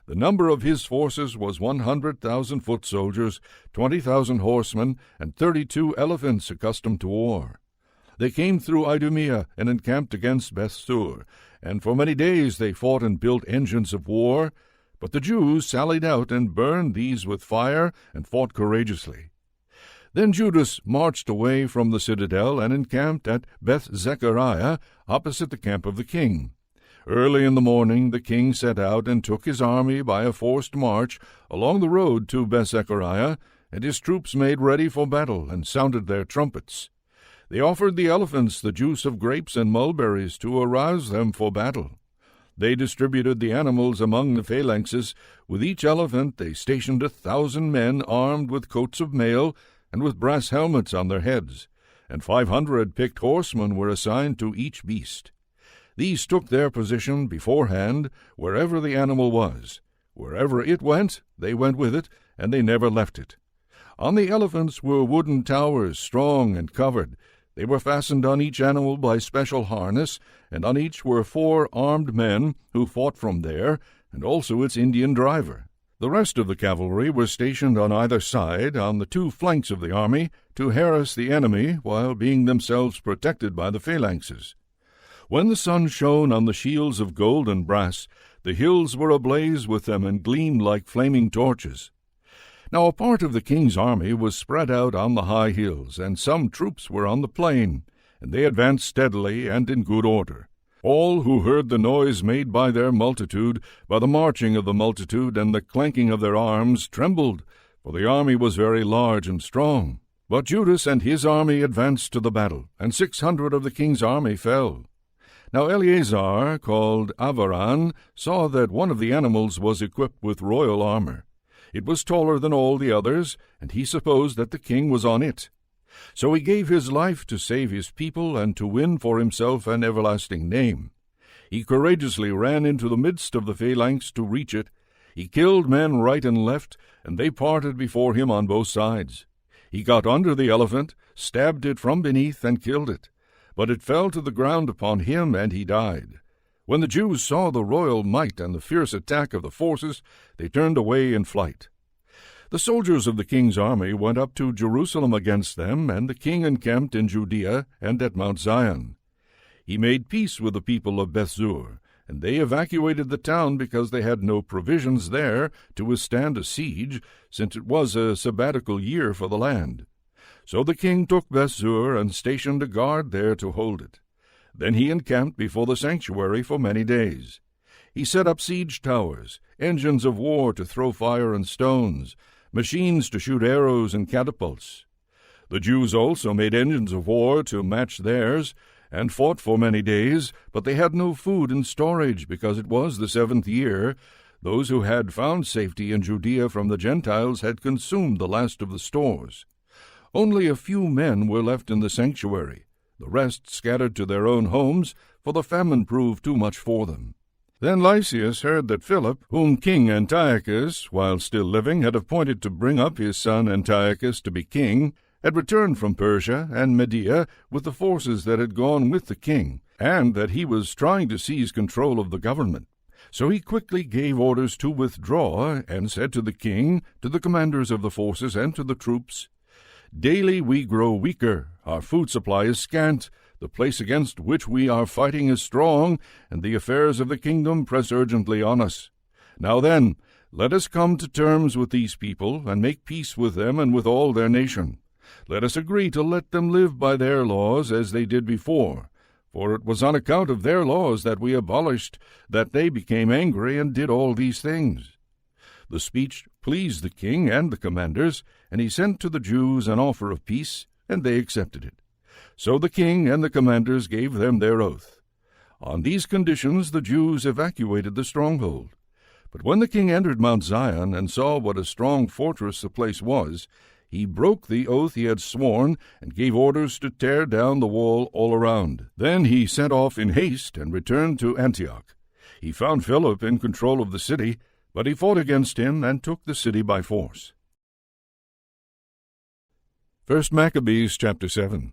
The number of his forces was 100,000 foot soldiers, 20,000 horsemen, and 32 elephants accustomed to war. They came through Idumea and encamped against Bethzur, and for many days they fought and built engines of war. But the Jews sallied out and burned these with fire and fought courageously. Then Judas marched away from the citadel and encamped at Beth-Zechariah, opposite the camp of the king. Early in the morning the king set out and took his army by a forced march along the road to Beth-Zechariah, and his troops made ready for battle and sounded their trumpets. They offered the elephants the juice of grapes and mulberries to arouse them for battle. They distributed the animals among the phalanxes. With each elephant they stationed 1,000 men armed with coats of mail, and with brass helmets on their heads, and 500 picked horsemen were assigned to each beast. These took their position beforehand wherever the animal was. Wherever it went, they went with it, and they never left it. On the elephants were wooden towers, strong and covered. They were fastened on each animal by special harness, and on each were 4 armed men who fought from there, and also its Indian driver. The rest of the cavalry were stationed on either side, on the 2 flanks of the army, to harass the enemy, while being themselves protected by the phalanxes. When the sun shone on the shields of gold and brass, the hills were ablaze with them and gleamed like flaming torches. Now a part of the king's army was spread out on the high hills, and some troops were on the plain, and they advanced steadily and in good order. All who heard the noise made by their multitude, by the marching of the multitude and the clanking of their arms, trembled, for the army was very large and strong. But Judas and his army advanced to the battle, and 600 of the king's army fell. Now Eleazar, called Avaran, saw that one of the animals was equipped with royal armor. It was taller than all the others, and he supposed that the king was on it. So he gave his life to save his people and to win for himself an everlasting name. He courageously ran into the midst of the phalanx to reach it. He killed men right and left, and they parted before him on both sides. He got under the elephant, stabbed it from beneath, and killed it. But it fell to the ground upon him, and he died. When the Jews saw the royal might and the fierce attack of the forces, they turned away in flight. The soldiers of the king's army went up to Jerusalem against them, and the king encamped in Judea and at Mount Zion. He made peace with the people of Bethzur, and they evacuated the town because they had no provisions there to withstand a siege, since it was a sabbatical year for the land. So the king took Bethzur and stationed a guard there to hold it. Then he encamped before the sanctuary for many days. He set up siege towers, engines of war to throw fire and stones, machines to shoot arrows and catapults. The Jews also made engines of war to match theirs, and fought for many days, but they had no food in storage, because it was the 7th year. Those who had found safety in Judea from the Gentiles had consumed the last of the stores. Only a few men were left in the sanctuary. The rest scattered to their own homes, for the famine proved too much for them. Then Lysias heard that Philip, whom King Antiochus, while still living, had appointed to bring up his son Antiochus to be king, had returned from Persia and Media with the forces that had gone with the king, and that he was trying to seize control of the government. So he quickly gave orders to withdraw, and said to the king, to the commanders of the forces, and to the troops, "Daily we grow weaker, our food supply is scant, the place against which we are fighting is strong, and the affairs of the kingdom press urgently on us. Now then, let us come to terms with these people, and make peace with them and with all their nation. Let us agree to let them live by their laws as they did before, for it was on account of their laws that we abolished, that they became angry and did all these things." The speech pleased the king and the commanders, and he sent to the Jews an offer of peace, and they accepted it. So the king and the commanders gave them their oath. On these conditions the Jews evacuated the stronghold. But when the king entered Mount Zion and saw what a strong fortress the place was, he broke the oath he had sworn and gave orders to tear down the wall all around. Then he set off in haste and returned to Antioch. He found Philip in control of the city, but he fought against him and took the city by force. 1 chapter 7.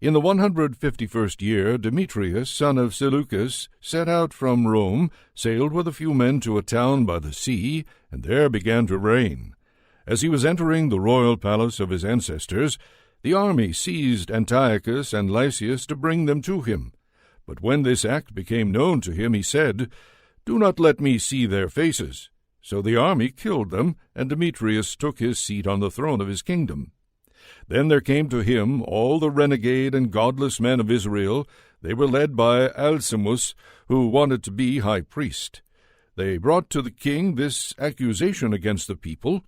In the 151st year, Demetrius, son of Seleucus, set out from Rome, sailed with a few men to a town by the sea, and there began to reign. As he was entering the royal palace of his ancestors, the army seized Antiochus and Lysias to bring them to him. But when this act became known to him, he said, "Do not let me see their faces." So the army killed them, and Demetrius took his seat on the throne of his kingdom. Then there came to him all the renegade and godless men of Israel. They were led by Alcimus, who wanted to be high priest. They brought to the king this accusation against the people: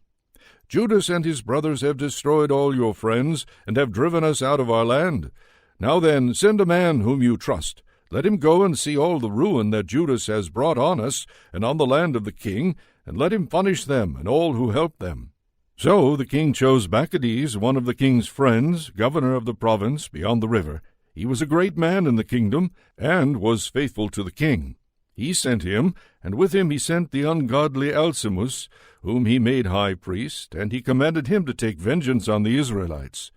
"Judas and his brothers have destroyed all your friends, and have driven us out of our land. Now then, send a man whom you trust. Let him go and see all the ruin that Judas has brought on us and on the land of the king, and let him punish them and all who help them." So the king chose Maccabees, one of the king's friends, governor of the province beyond the river. He was a great man in the kingdom, and was faithful to the king. He sent him, and with him he sent the ungodly Alcimus, whom he made high priest, and he commanded him to take vengeance on the Israelites.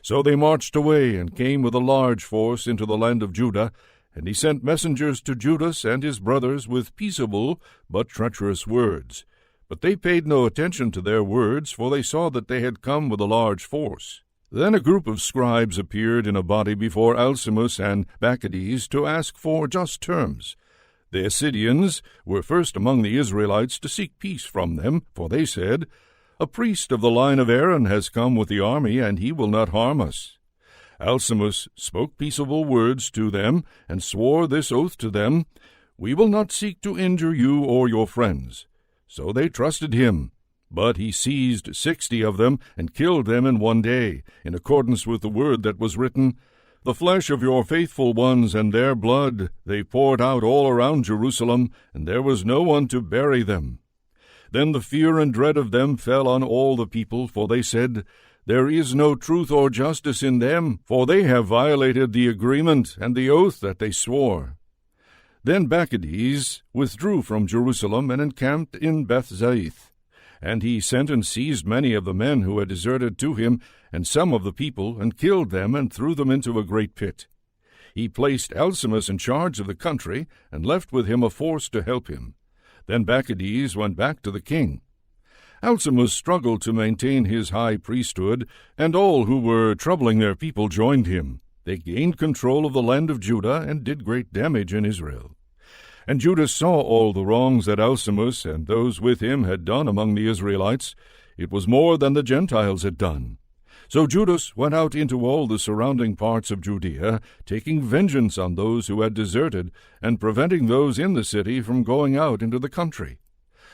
So they marched away, and came with a large force into the land of Judah, and he sent messengers to Judas and his brothers with peaceable but treacherous words. But they paid no attention to their words, for they saw that they had come with a large force. Then a group of scribes appeared in a body before Alcimus and Maccabees to ask for just terms. The Assyrians were first among the Israelites to seek peace from them, for they said, "A priest of the line of Aaron has come with the army, and he will not harm us." Alcimus spoke peaceable words to them, and swore this oath to them, "We will not seek to injure you or your friends." So they trusted him. But he seized 60 of them, and killed them in one day, in accordance with the word that was written, "The flesh of your faithful ones and their blood they poured out all around Jerusalem, and there was no one to bury them." Then the fear and dread of them fell on all the people, for they said, "There is no truth or justice in them, for they have violated the agreement and the oath that they swore." Then Maccabees withdrew from Jerusalem and encamped in Bethzaith. And he sent and seized many of the men who had deserted to him, and some of the people, and killed them and threw them into a great pit. He placed Alcimus in charge of the country, and left with him a force to help him. Then Maccabees went back to the king. Alcimus struggled to maintain his high priesthood, and all who were troubling their people joined him. They gained control of the land of Judah, and did great damage in Israel. And Judah saw all the wrongs that Alcimus and those with him had done among the Israelites. It was more than the Gentiles had done. So Judas went out into all the surrounding parts of Judea, taking vengeance on those who had deserted, and preventing those in the city from going out into the country.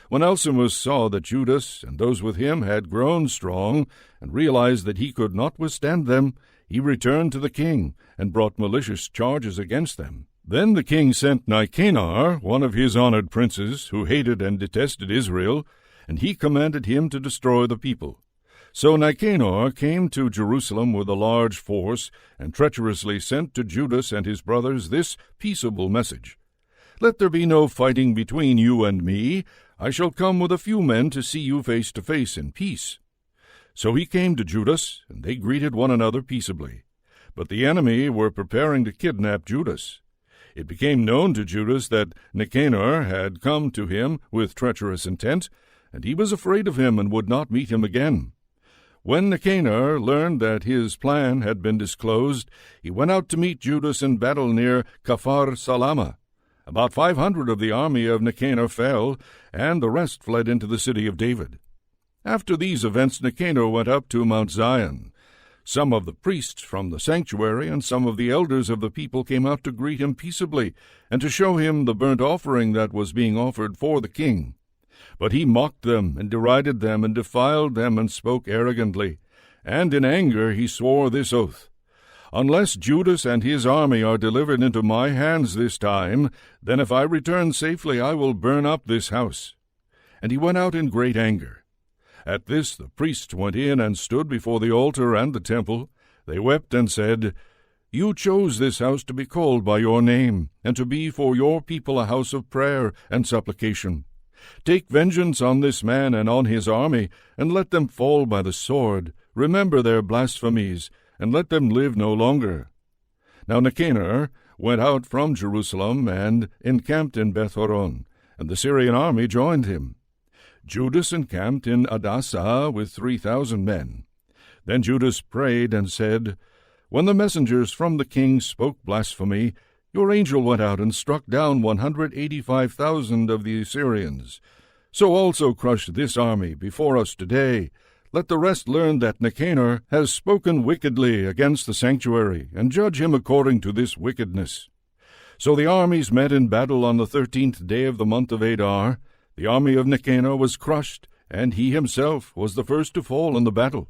When Alcimus saw that Judas and those with him had grown strong, and realized that he could not withstand them, he returned to the king, and brought malicious charges against them. Then the king sent Nicanor, one of his honored princes, who hated and detested Israel, and he commanded him to destroy the people. So Nicanor came to Jerusalem with a large force, and treacherously sent to Judas and his brothers this peaceable message: "Let there be no fighting between you and me. I shall come with a few men to see you face to face in peace." So he came to Judas, and they greeted one another peaceably. But the enemy were preparing to kidnap Judas. It became known to Judas that Nicanor had come to him with treacherous intent, and he was afraid of him and would not meet him again. When Nicanor learned that his plan had been disclosed, he went out to meet Judas in battle near Kafar Salama. About 500 of the army of Nicanor fell, and the rest fled into the city of David. After these events, Nicanor went up to Mount Zion. Some of the priests from the sanctuary and some of the elders of the people came out to greet him peaceably, and to show him the burnt offering that was being offered for the king. But he mocked them, and derided them, and defiled them, and spoke arrogantly. And in anger he swore this oath: "Unless Judas and his army are delivered into my hands this time, then if I return safely I will burn up this house." And he went out in great anger. At this the priests went in and stood before the altar and the temple. They wept and said, "You chose this house to be called by your name, and to be for your people a house of prayer and supplication. Take vengeance on this man and on his army, and let them fall by the sword. Remember their blasphemies, and let them live no longer." Now Nicanor went out from Jerusalem and encamped in Beth-horon, and the Syrian army joined him. Judas encamped in Adasa with 3,000 men. Then Judas prayed and said, "When the messengers from the king spoke blasphemy, your angel went out and struck down 185,000 of the Assyrians. So also crush this army before us today. Let the rest learn that Nicanor has spoken wickedly against the sanctuary, and judge him according to this wickedness." So the armies met in battle on the 13th day of the month of Adar. The army of Nicanor was crushed, and he himself was the first to fall in the battle.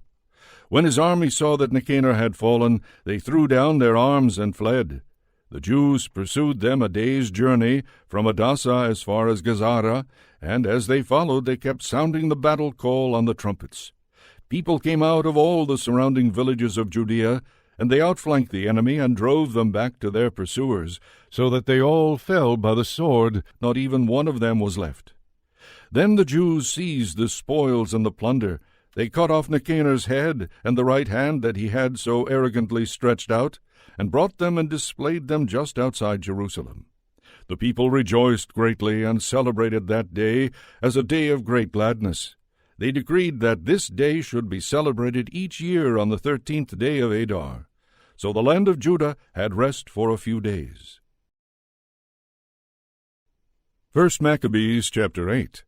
When his army saw that Nicanor had fallen, they threw down their arms and fled. The Jews pursued them a day's journey from Adasa as far as Gazara, and as they followed they kept sounding the battle call on the trumpets. People came out of all the surrounding villages of Judea, and they outflanked the enemy and drove them back to their pursuers, so that they all fell by the sword, not even one of them was left. Then the Jews seized the spoils and the plunder. They cut off Nicanor's head and the right hand that he had so arrogantly stretched out, and brought them and displayed them just outside Jerusalem. The people rejoiced greatly and celebrated that day as a day of great gladness. They decreed that this day should be celebrated each year on the 13th day of Adar. So the land of Judah had rest for a few days. 1 Maccabees chapter 8.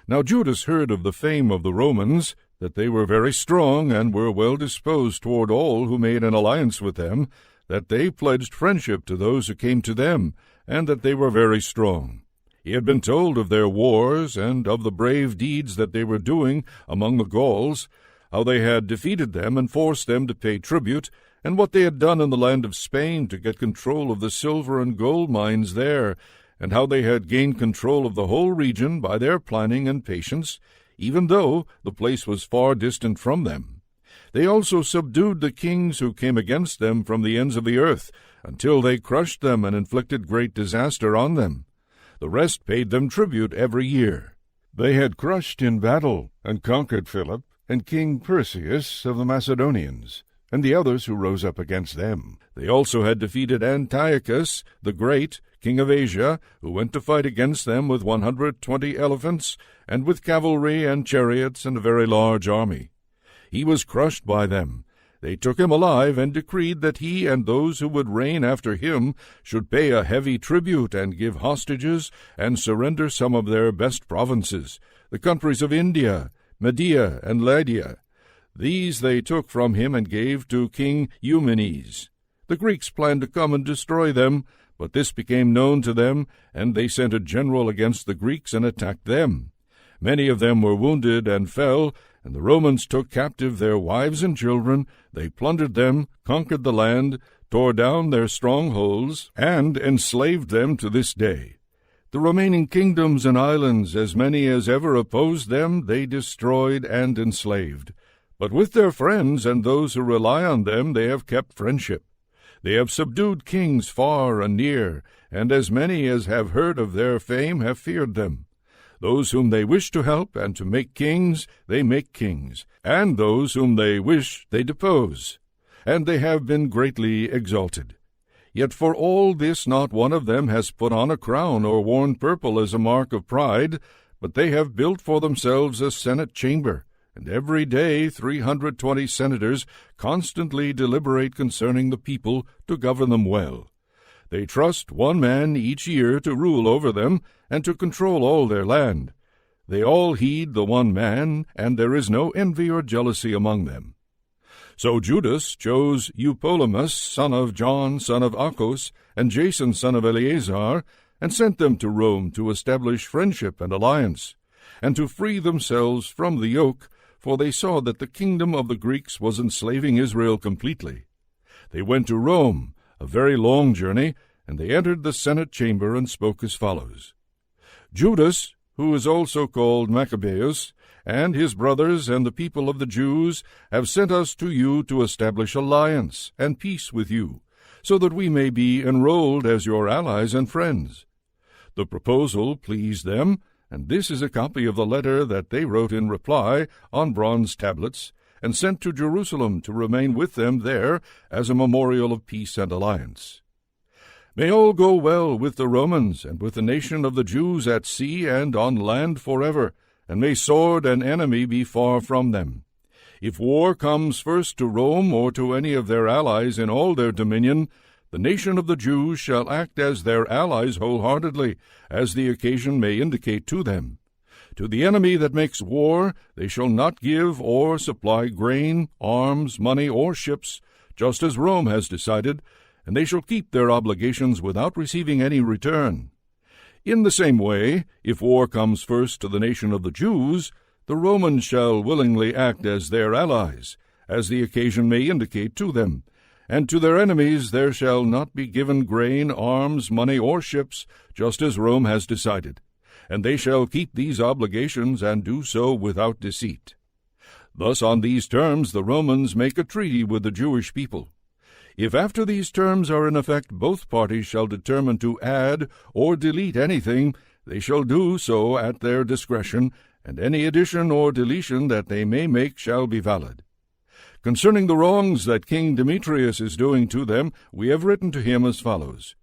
Now Judas heard of the fame of the Romans, that they were very strong and were well disposed toward all who made an alliance with them, that they pledged friendship to those who came to them, and that they were very strong. He had been told of their wars and of the brave deeds that they were doing among the Gauls, how they had defeated them and forced them to pay tribute, and what they had done in the land of Spain to get control of the silver and gold mines there, and how they had gained control of the whole region by their planning and patience, even though the place was far distant from them. They also subdued the kings who came against them from the ends of the earth, until they crushed them and inflicted great disaster on them. The rest paid them tribute every year. They had crushed in battle and conquered Philip and King Perseus of the Macedonians, and the others who rose up against them. They also had defeated Antiochus the Great, king of Asia, who went to fight against them with 120 elephants, and with cavalry and chariots and a very large army. He was crushed by them. They took him alive and decreed that he and those who would reign after him should pay a heavy tribute and give hostages and surrender some of their best provinces, the countries of India, Media, and Lydia. These they took from him and gave to King Eumenes. The Greeks planned to come and destroy them, but this became known to them, and they sent a general against the Greeks and attacked them. Many of them were wounded and fell, and the Romans took captive their wives and children. They plundered them, conquered the land, tore down their strongholds, and enslaved them to this day. The remaining kingdoms and islands, as many as ever opposed them, they destroyed and enslaved. But with their friends and those who rely on them they have kept friendship. They have subdued kings far and near, and as many as have heard of their fame have feared them. Those whom they wish to help and to make kings, they make kings, and those whom they wish they depose. And they have been greatly exalted. Yet for all this not one of them has put on a crown or worn purple as a mark of pride, but they have built for themselves a senate chamber, and every day 320 senators constantly deliberate concerning the people to govern them well. They trust one man each year to rule over them and to control all their land. They all heed the one man, and there is no envy or jealousy among them. So Judas chose Eupolemus, son of John, son of Achos, and Jason, son of Eleazar, and sent them to Rome to establish friendship and alliance, and to free themselves from the yoke, for they saw that the kingdom of the Greeks was enslaving Israel completely. They went to Rome, a very long journey, and they entered the Senate chamber and spoke as follows. Judas, who is also called Maccabeus, and his brothers and the people of the Jews have sent us to you to establish alliance and peace with you, so that we may be enrolled as your allies and friends. The proposal pleased them, and this is a copy of the letter that they wrote in reply on bronze tablets, and sent to Jerusalem to remain with them there as a memorial of peace and alliance. May all go well with the Romans and with the nation of the Jews at sea and on land forever, and may sword and enemy be far from them. If war comes first to Rome or to any of their allies in all their dominion, the nation of the Jews shall act as their allies wholeheartedly, as the occasion may indicate to them. To the enemy that makes war they shall not give or supply grain, arms, money, or ships, just as Rome has decided, and they shall keep their obligations without receiving any return. In the same way, if war comes first to the nation of the Jews, the Romans shall willingly act as their allies, as the occasion may indicate to them, and to their enemies there shall not be given grain, arms, money, or ships, just as Rome has decided, and they shall keep these obligations and do so without deceit. Thus on these terms the Romans make a treaty with the Jewish people. If after these terms are in effect both parties shall determine to add or delete anything, they shall do so at their discretion, and any addition or deletion that they may make shall be valid. Concerning the wrongs that King Demetrius is doing to them, we have written to him as follows.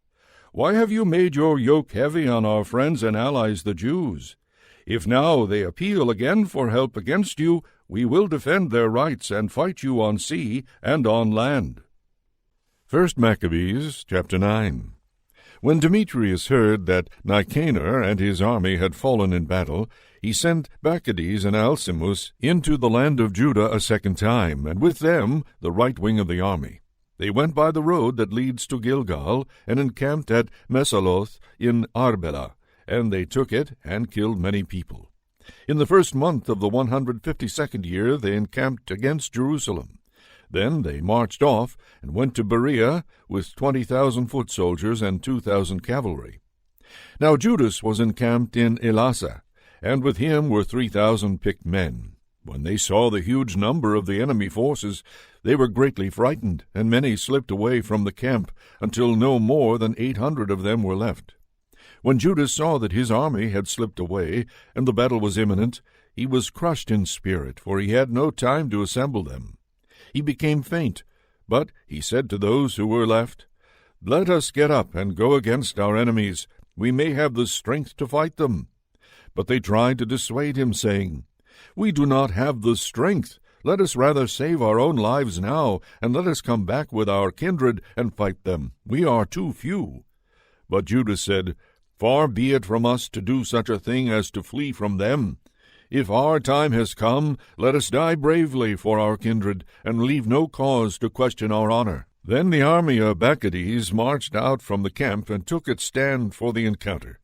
Why have you made your yoke heavy on our friends and allies the Jews? If now they appeal again for help against you, we will defend their rights and fight you on sea and on land. 1 Maccabees, chapter 9. When Demetrius heard that Nicanor and his army had fallen in battle, he sent Bacchides and Alcimus into the land of Judah a second time, and with them the right wing of the army. They went by the road that leads to Gilgal, and encamped at Mesaloth in Arbela, and they took it, and killed many people. In the first month of the 152nd year they encamped against Jerusalem. Then they marched off, and went to Berea with 20,000 foot soldiers and 2,000 cavalry. Now Judas was encamped in Elasa, and with him were 3,000 picked men. When they saw the huge number of the enemy forces, they were greatly frightened, and many slipped away from the camp, until no more than 800 of them were left. When Judas saw that his army had slipped away, and the battle was imminent, he was crushed in spirit, for he had no time to assemble them. He became faint, but he said to those who were left, Let us get up and go against our enemies. We may have the strength to fight them. But they tried to dissuade him, saying, We do not have the strength. Let us rather save our own lives now, and let us come back with our kindred and fight them. We are too few. But Judas said, Far be it from us to do such a thing as to flee from them. If our time has come, let us die bravely for our kindred, and leave no cause to question our honor. Then the army of Bacchides marched out from the camp, and took its stand for the encounter.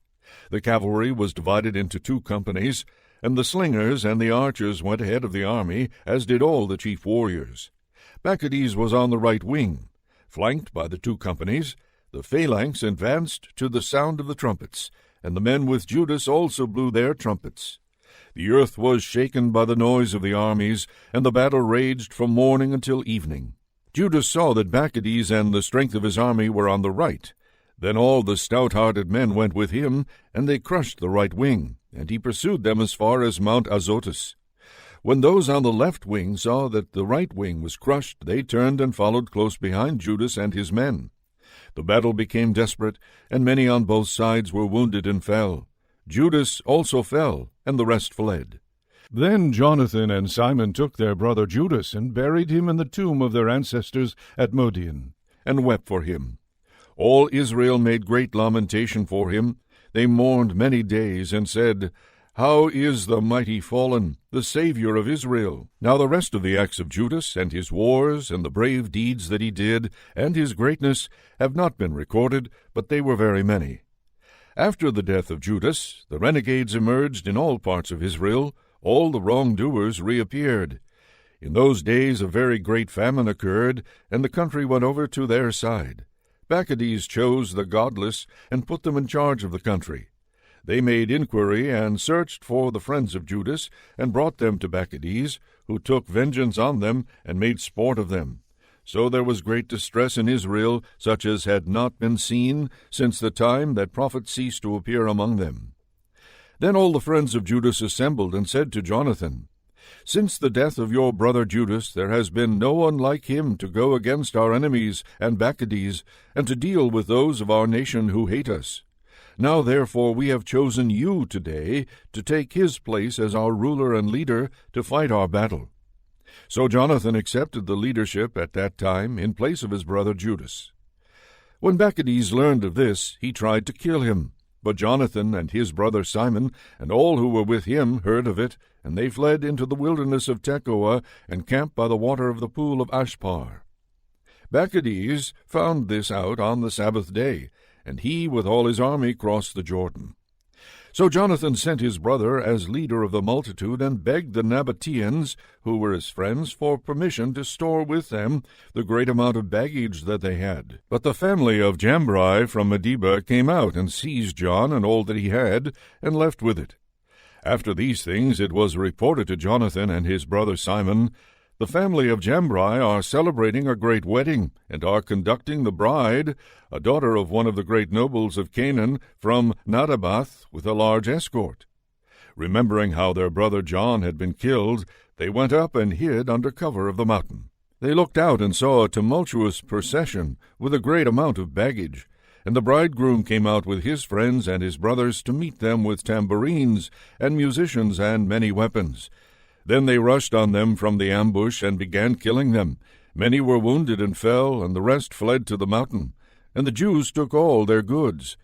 The cavalry was divided into 2 companies, and the slingers and the archers went ahead of the army, as did all the chief warriors. Bacchides was on the right wing. Flanked by the 2 companies, the phalanx advanced to the sound of the trumpets, and the men with Judas also blew their trumpets. The earth was shaken by the noise of the armies, and the battle raged from morning until evening. Judas saw that Bacchides and the strength of his army were on the right. Then all the stout-hearted men went with him, and they crushed the right wing, and he pursued them as far as Mount Azotus. When those on the left wing saw that the right wing was crushed, they turned and followed close behind Judas and his men. The battle became desperate, and many on both sides were wounded and fell. Judas also fell, and the rest fled. Then Jonathan and Simon took their brother Judas, and buried him in the tomb of their ancestors at Modian, and wept for him. All Israel made great lamentation for him. They mourned many days, and said, How is the mighty fallen, the Savior of Israel? Now the rest of the acts of Judas, and his wars, and the brave deeds that he did, and his greatness, have not been recorded, but they were very many. After the death of Judas, the renegades emerged in all parts of Israel. All the wrongdoers reappeared. In those days a very great famine occurred, and the country went over to their side. Bacchides chose the godless, and put them in charge of the country. They made inquiry, and searched for the friends of Judas, and brought them to Bacchides, who took vengeance on them, and made sport of them. So there was great distress in Israel, such as had not been seen since the time that prophet ceased to appear among them. Then all the friends of Judas assembled, and said to Jonathan, Since the death of your brother Judas, there has been no one like him to go against our enemies and Bacchides, and to deal with those of our nation who hate us. Now therefore we have chosen you today to take his place as our ruler and leader to fight our battle. So Jonathan accepted the leadership at that time in place of his brother Judas. When Bacchides learned of this, he tried to kill him. But Jonathan and his brother Simon and all who were with him heard of it, and they fled into the wilderness of Tekoa, and camped by the water of the pool of Ashpar. Bacchides found this out on the Sabbath day, and he with all his army crossed the Jordan. So Jonathan sent his brother as leader of the multitude, and begged the Nabateans, who were his friends, for permission to store with them the great amount of baggage that they had. But the family of Jambri from Medeba came out, and seized John and all that he had, and left with it. After these things it was reported to Jonathan and his brother Simon, "The family of Jambri are celebrating a great wedding, and are conducting the bride, a daughter of one of the great nobles of Canaan, from Nadabath, with a large escort." Remembering how their brother John had been killed, they went up and hid under cover of the mountain. They looked out and saw a tumultuous procession with a great amount of baggage, and the bridegroom came out with his friends and his brothers to meet them with tambourines and musicians and many weapons. Then they rushed on them from the ambush and began killing them. Many were wounded and fell, and the rest fled to the mountain, and the Jews took all their goods.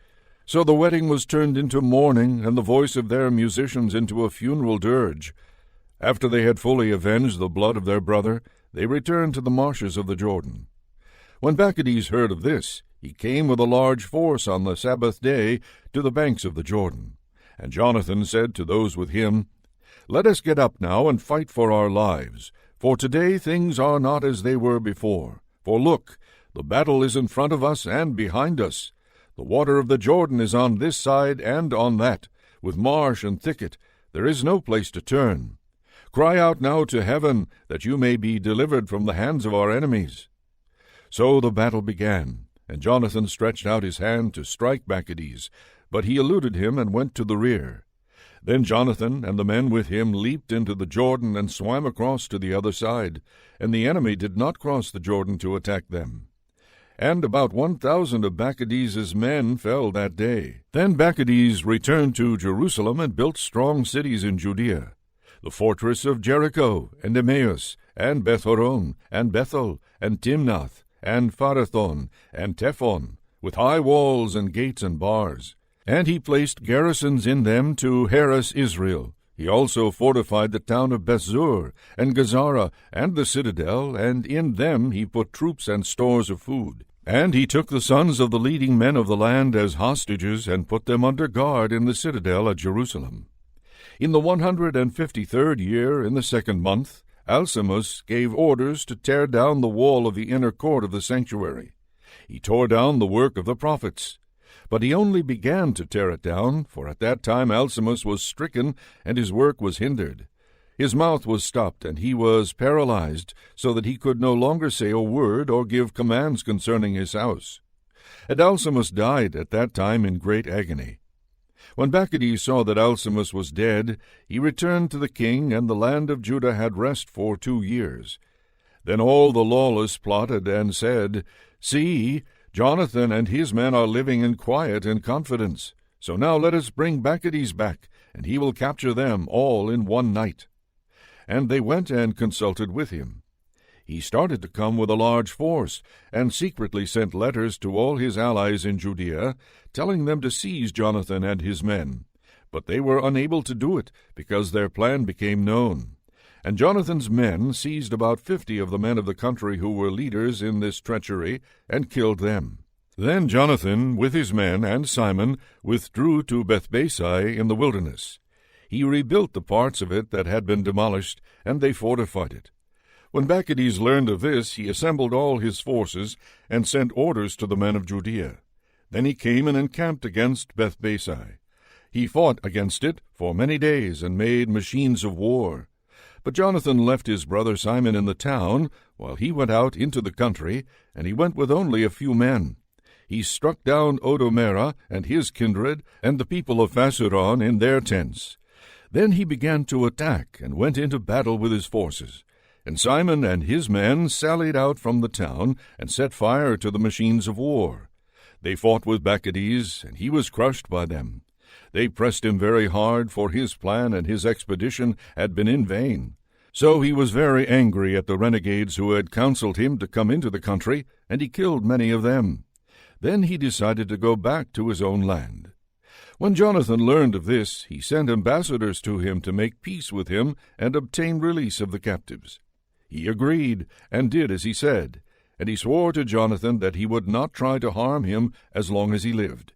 So the wedding was turned into mourning, and the voice of their musicians into a funeral dirge. After they had fully avenged the blood of their brother, they returned to the marshes of the Jordan. When Bacchides heard of this, he came with a large force on the Sabbath day to the banks of the Jordan. And Jonathan said to those with him, "Let us get up now and fight for our lives, for today things are not as they were before. For look, the battle is in front of us and behind us. The water of the Jordan is on this side and on that, with marsh and thicket. There is no place to turn. Cry out now to heaven, that you may be delivered from the hands of our enemies." So the battle began, and Jonathan stretched out his hand to strike Bacchides, but he eluded him and went to the rear. Then Jonathan and the men with him leaped into the Jordan and swam across to the other side, and the enemy did not cross the Jordan to attack them. And about 1,000 of Bacchides's men fell that day. Then Bacchides returned to Jerusalem and built strong cities in Judea, the fortress of Jericho, and Emmaus, and Bethhoron, and Bethel, and Timnath, and Pharathon, and Tephon, with high walls and gates and bars. And he placed garrisons in them to harass Israel. He also fortified the town of Bethzur, and Gazara, and the citadel, and in them he put troops and stores of food. And he took the sons of the leading men of the land as hostages, and put them under guard in the citadel at Jerusalem. In the 153rd year, in the 2nd month, Alcimus gave orders to tear down the wall of the inner court of the sanctuary. He tore down the work of the prophets. But he only began to tear it down, for at that time Alcimus was stricken, and his work was hindered. His mouth was stopped, and he was paralyzed, so that he could no longer say a word or give commands concerning his house. And Alcimus died at that time in great agony. When Bacchides saw that Alcimus was dead, he returned to the king, and the land of Judah had rest for 2 years. Then all the lawless plotted and said, "See, Jonathan and his men are living in quiet and confidence. So now let us bring Bacchides back, and he will capture them all in one night." And they went and consulted with him. He started to come with a large force, and secretly sent letters to all his allies in Judea, telling them to seize Jonathan and his men. But they were unable to do it, because their plan became known. And Jonathan's men seized about 50 of the men of the country who were leaders in this treachery, and killed them. Then Jonathan, with his men, and Simon, withdrew to Bethbasi in the wilderness. He rebuilt the parts of it that had been demolished, and they fortified it. When Bacchides learned of this, he assembled all his forces, and sent orders to the men of Judea. Then he came and encamped against Bethbasi. He fought against it for many days, and made machines of war. But Jonathan left his brother Simon in the town, while he went out into the country, and he went with only a few men. He struck down Odomera and his kindred, and the people of Phaseron in their tents. Then he began to attack, and went into battle with his forces. And Simon and his men sallied out from the town, and set fire to the machines of war. They fought with Bacchides, and he was crushed by them. They pressed him very hard, for his plan and his expedition had been in vain. So he was very angry at the renegades who had counseled him to come into the country, and he killed many of them. Then he decided to go back to his own land. When Jonathan learned of this, he sent ambassadors to him to make peace with him and obtain release of the captives. He agreed, and did as he said, and he swore to Jonathan that he would not try to harm him as long as he lived.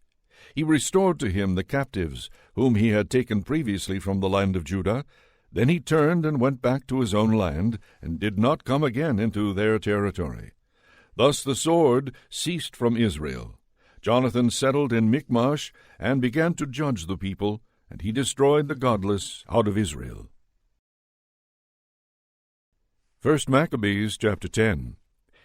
He restored to him the captives, whom he had taken previously from the land of Judah. Then he turned and went back to his own land, and did not come again into their territory. Thus the sword ceased from Israel. Jonathan settled in Michmash, and began to judge the people, and he destroyed the godless out of Israel. 1 chapter 10.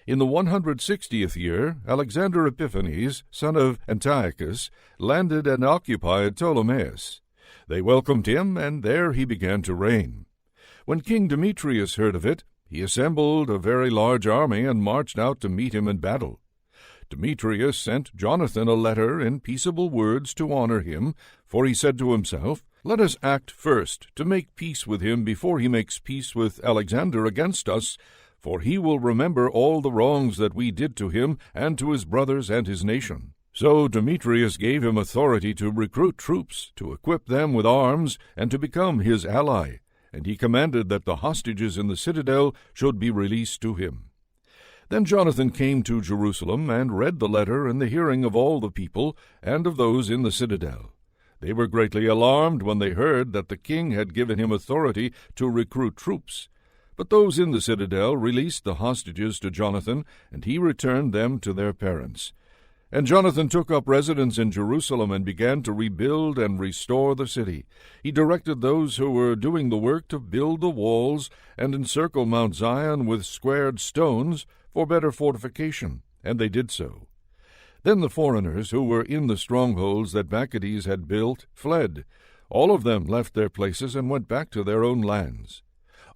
In the 160th year, Alexander Epiphanes, son of Antiochus, landed and occupied Ptolemais. They welcomed him, and there he began to reign. When King Demetrius heard of it, he assembled a very large army and marched out to meet him in battle. Demetrius sent Jonathan a letter in peaceable words to honor him, for he said to himself, "Let us act first to make peace with him before he makes peace with Alexander against us, for he will remember all the wrongs that we did to him and to his brothers and his nation." So Demetrius gave him authority to recruit troops, to equip them with arms, and to become his ally, and he commanded that the hostages in the citadel should be released to him. Then Jonathan came to Jerusalem and read the letter in the hearing of all the people and of those in the citadel. They were greatly alarmed when they heard that the king had given him authority to recruit troops. But those in the citadel released the hostages to Jonathan, and he returned them to their parents. And Jonathan took up residence in Jerusalem and began to rebuild and restore the city. He directed those who were doing the work to build the walls and encircle Mount Zion with squared stones for better fortification, and they did so. Then the foreigners who were in the strongholds that Maccabees had built fled. All of them left their places and went back to their own lands.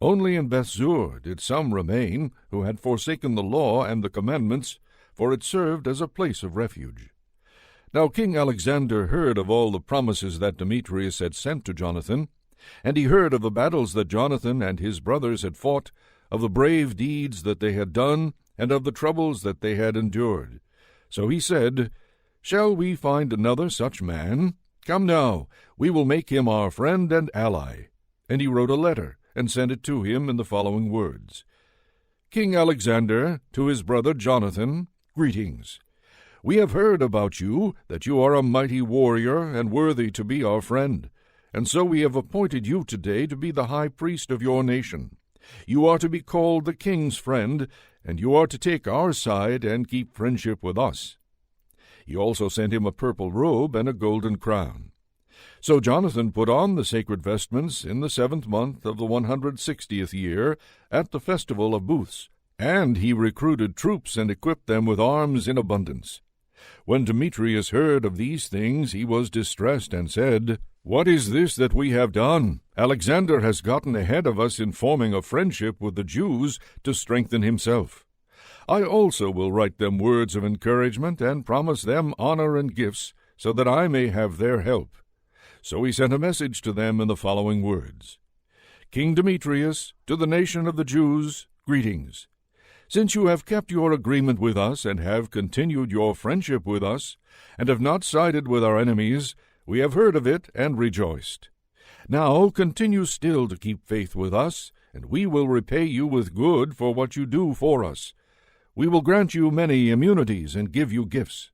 Only in Bethzur did some remain who had forsaken the law and the commandments, for it served as a place of refuge. Now King Alexander heard of all the promises that Demetrius had sent to Jonathan, and he heard of the battles that Jonathan and his brothers had fought, of the brave deeds that they had done, and of the troubles that they had endured. So he said, "Shall we find another such man? Come now, we will make him our friend and ally." And he wrote a letter, and sent it to him in the following words: King Alexander, to his brother Jonathan, greetings. We have heard about you, that you are a mighty warrior and worthy to be our friend, and so we have appointed you today to be the high priest of your nation. You are to be called the king's friend, and you are to take our side and keep friendship with us. He also sent him a purple robe and a golden crown. So Jonathan put on the sacred vestments in the 7th month of the 160th year, at the festival of booths, and he recruited troops and equipped them with arms in abundance. When Demetrius heard of these things, he was distressed and said, "What is this that we have done? Alexander has gotten ahead of us in forming a friendship with the Jews to strengthen himself. I also will write them words of encouragement and promise them honor and gifts, so that I may have their help." So he sent a message to them in the following words: King Demetrius, to the nation of the Jews, greetings. Since you have kept your agreement with us and have continued your friendship with us, and have not sided with our enemies, we have heard of it and rejoiced. Now continue still to keep faith with us, and we will repay you with good for what you do for us. We will grant you many immunities and give you gifts.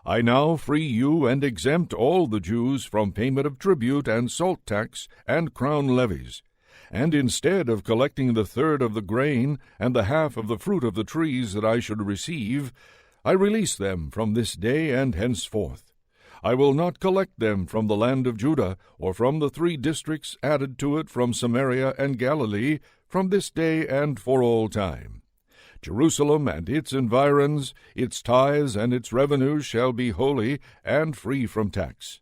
I now free you and exempt all the Jews from payment of tribute and salt tax and crown levies. And instead of collecting the third of the grain and the half of the fruit of the trees that I should receive, I release them from this day and henceforth. I will not collect them from the land of Judah, or from the 3 districts added to it from Samaria and Galilee, from this day and for all time. Jerusalem and its environs, its tithes and its revenues shall be holy and free from tax.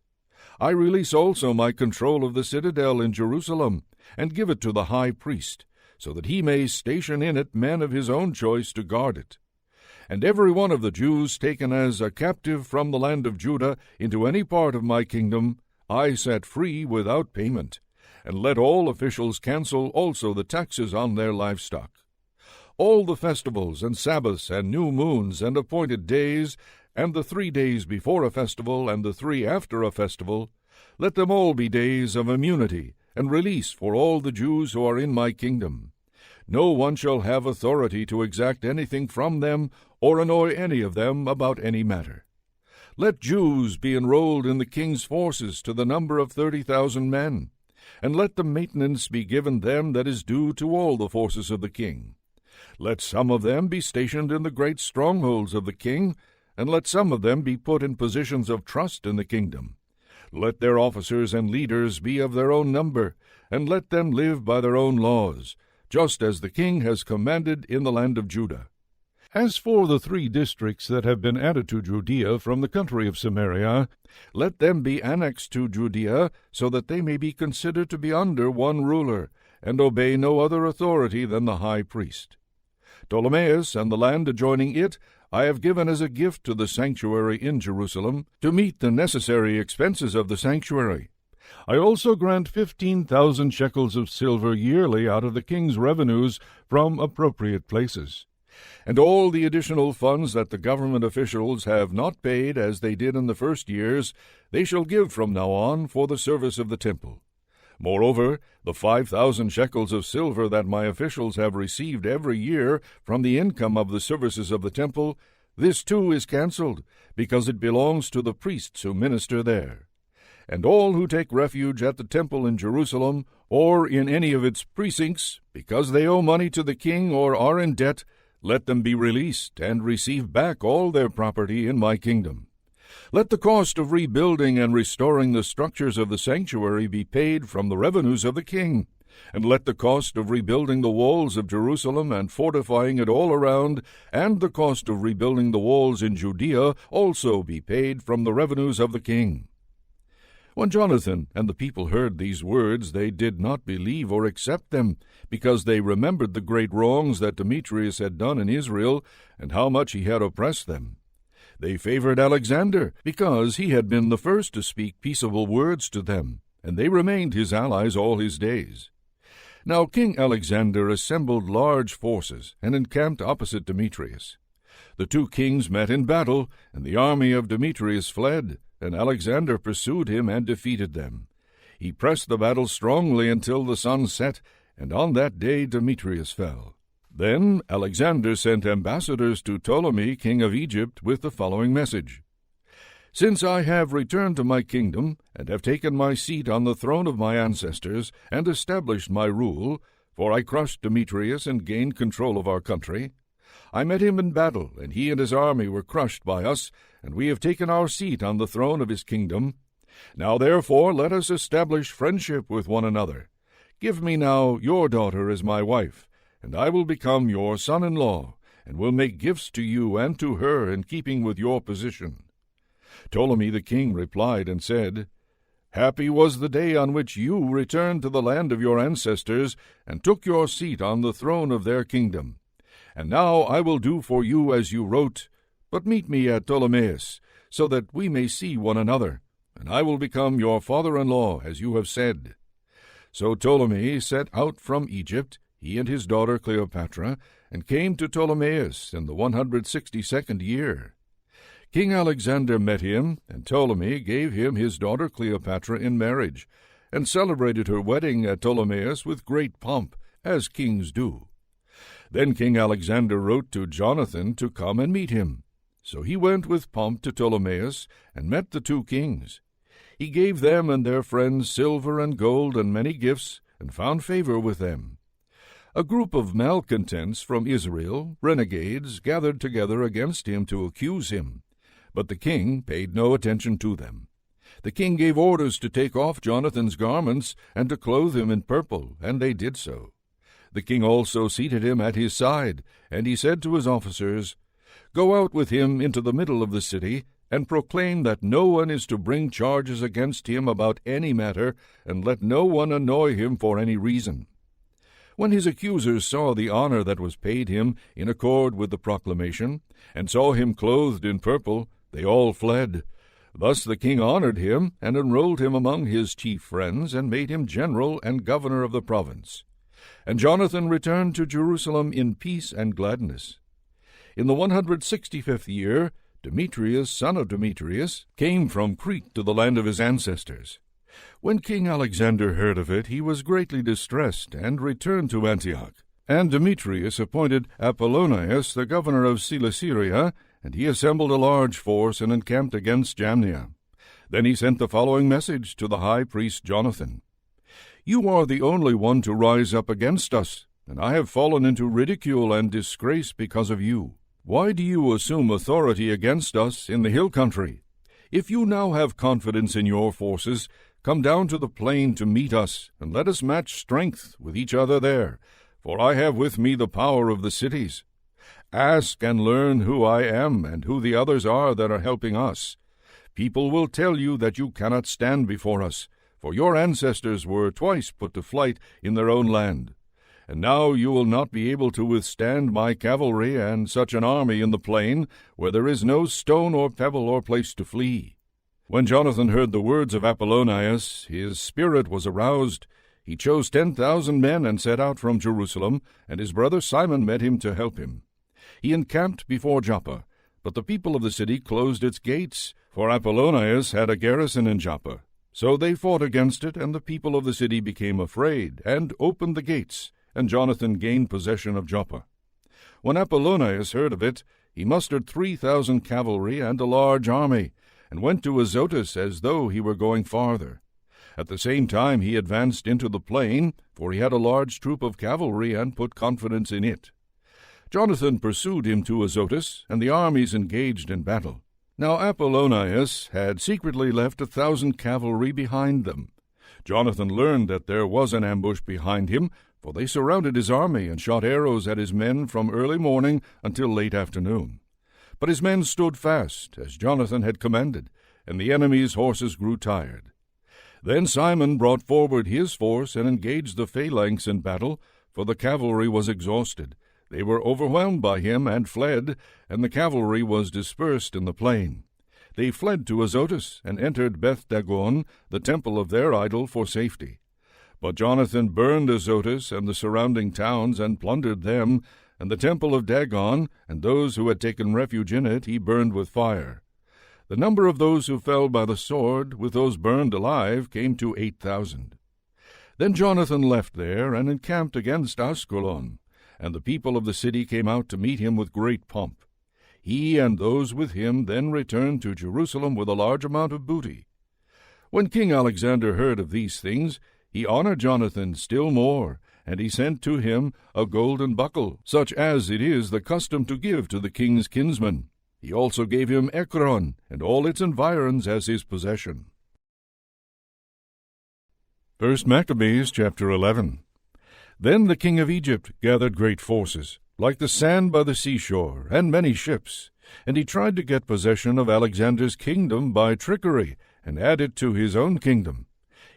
I release also my control of the citadel in Jerusalem, and give it to the high priest, so that he may station in it men of his own choice to guard it. And every one of the Jews taken as a captive from the land of Judah into any part of my kingdom, I set free without payment, and let all officials cancel also the taxes on their livestock. All the festivals and Sabbaths and new moons and appointed days, and the 3 days before a festival and the 3 after a festival, let them all be days of immunity and release for all the Jews who are in my kingdom. No one shall have authority to exact anything from them or annoy any of them about any matter. Let Jews be enrolled in the king's forces to the number of 30,000 men, and let the maintenance be given them that is due to all the forces of the king. Let some of them be stationed in the great strongholds of the king, and let some of them be put in positions of trust in the kingdom. Let their officers and leaders be of their own number, and let them live by their own laws, just as the king has commanded in the land of Judah. As for the 3 districts that have been added to Judea from the country of Samaria, let them be annexed to Judea, so that they may be considered to be under one ruler, and obey no other authority than the high priest. Ptolemais and the land adjoining it I have given as a gift to the sanctuary in Jerusalem, to meet the necessary expenses of the sanctuary. I also grant 15,000 shekels of silver yearly out of the king's revenues from appropriate places. And all the additional funds that the government officials have not paid as they did in the first years, they shall give from now on for the service of the temple. Moreover, the 5,000 shekels of silver that my officials have received every year from the income of the services of the temple, this too is cancelled, because it belongs to the priests who minister there. And all who take refuge at the temple in Jerusalem, or in any of its precincts, because they owe money to the king or are in debt, let them be released and receive back all their property in my kingdom. Let the cost of rebuilding and restoring the structures of the sanctuary be paid from the revenues of the king, and let the cost of rebuilding the walls of Jerusalem and fortifying it all around, and the cost of rebuilding the walls in Judea also be paid from the revenues of the king. When Jonathan and the people heard these words, they did not believe or accept them, because they remembered the great wrongs that Demetrius had done in Israel, and how much he had oppressed them. They favored Alexander, because he had been the first to speak peaceable words to them, and they remained his allies all his days. Now King Alexander assembled large forces, and encamped opposite Demetrius. The 2 kings met in battle, and the army of Demetrius fled, and Alexander pursued him and defeated them. He pressed the battle strongly until the sun set, and on that day Demetrius fell. Then Alexander sent ambassadors to Ptolemy, king of Egypt, with the following message: Since I have returned to my kingdom, and have taken my seat on the throne of my ancestors, and established my rule, for I crushed Demetrius and gained control of our country, I met him in battle, and he and his army were crushed by us, and we have taken our seat on the throne of his kingdom. Now therefore let us establish friendship with one another. Give me now your daughter as my wife, and I will become your son-in-law, and will make gifts to you and to her in keeping with your position. Ptolemy the king replied and said, Happy was the day on which you returned to the land of your ancestors, and took your seat on the throne of their kingdom. And now I will do for you as you wrote, but meet me at Ptolemais, so that we may see one another, and I will become your father-in-law, as you have said. So Ptolemy set out from Egypt, he and his daughter Cleopatra, and came to Ptolemais in the 162nd year. King Alexander met him, and Ptolemy gave him his daughter Cleopatra in marriage, and celebrated her wedding at Ptolemais with great pomp, as kings do. Then King Alexander wrote to Jonathan to come and meet him. So he went with pomp to Ptolemais, and met the 2 kings. He gave them and their friends silver and gold and many gifts, and found favor with them. A group of malcontents from Israel, renegades, gathered together against him to accuse him, but the king paid no attention to them. The king gave orders to take off Jonathan's garments and to clothe him in purple, and they did so. The king also seated him at his side, and he said to his officers, Go out with him into the middle of the city, and proclaim that no one is to bring charges against him about any matter, and let no one annoy him for any reason. When his accusers saw the honor that was paid him in accord with the proclamation, and saw him clothed in purple, they all fled. Thus the king honored him, and enrolled him among his chief friends, and made him general and governor of the province. And Jonathan returned to Jerusalem in peace and gladness. In the 165th year, Demetrius, son of Demetrius, came from Crete to the land of his ancestors. When King Alexander heard of it, he was greatly distressed, and returned to Antioch. And Demetrius appointed Apollonius the governor of Cilicia, and he assembled a large force and encamped against Jamnia. Then he sent the following message to the high priest Jonathan: You are the only one to rise up against us, and I have fallen into ridicule and disgrace because of you. Why do you assume authority against us in the hill country? If you now have confidence in your forces, come down to the plain to meet us, and let us match strength with each other there, for I have with me the power of the cities. Ask and learn who I am and who the others are that are helping us. People will tell you that you cannot stand before us, for your ancestors were twice put to flight in their own land. And now you will not be able to withstand my cavalry and such an army in the plain, where there is no stone or pebble or place to flee. When Jonathan heard the words of Apollonius, his spirit was aroused. He chose 10,000 men and set out from Jerusalem, and his brother Simon met him to help him. He encamped before Joppa, but the people of the city closed its gates, for Apollonius had a garrison in Joppa. So they fought against it, and the people of the city became afraid, and opened the gates, and Jonathan gained possession of Joppa. When Apollonius heard of it, he mustered 3,000 cavalry and a large army, and went to Azotus as though he were going farther. At the same time he advanced into the plain, for he had a large troop of cavalry, and put confidence in it. Jonathan pursued him to Azotus, and the armies engaged in battle. Now Apollonius had secretly left 1,000 cavalry behind them. Jonathan learned that there was an ambush behind him, for they surrounded his army and shot arrows at his men from early morning until late afternoon. But his men stood fast, as Jonathan had commanded, and the enemy's horses grew tired. Then Simon brought forward his force and engaged the phalanx in battle, for the cavalry was exhausted. They were overwhelmed by him and fled, and the cavalry was dispersed in the plain. They fled to Azotus and entered Beth-dagon, the temple of their idol, for safety. But Jonathan burned Azotus and the surrounding towns and plundered them, and the temple of Dagon and those who had taken refuge in it he burned with fire. The number of those who fell by the sword, with those burned alive, came to 8,000. Then Jonathan left there and encamped against Askelon, and the people of the city came out to meet him with great pomp. He and those with him then returned to Jerusalem with a large amount of booty. When King Alexander heard of these things, he honored Jonathan still more, and he sent to him a golden buckle, such as it is the custom to give to the king's kinsman. He also gave him Ekron and all its environs as his possession. 1 chapter 11. Then the king of Egypt gathered great forces, like the sand by the seashore, and many ships, and he tried to get possession of Alexander's kingdom by trickery, and add it to his own kingdom.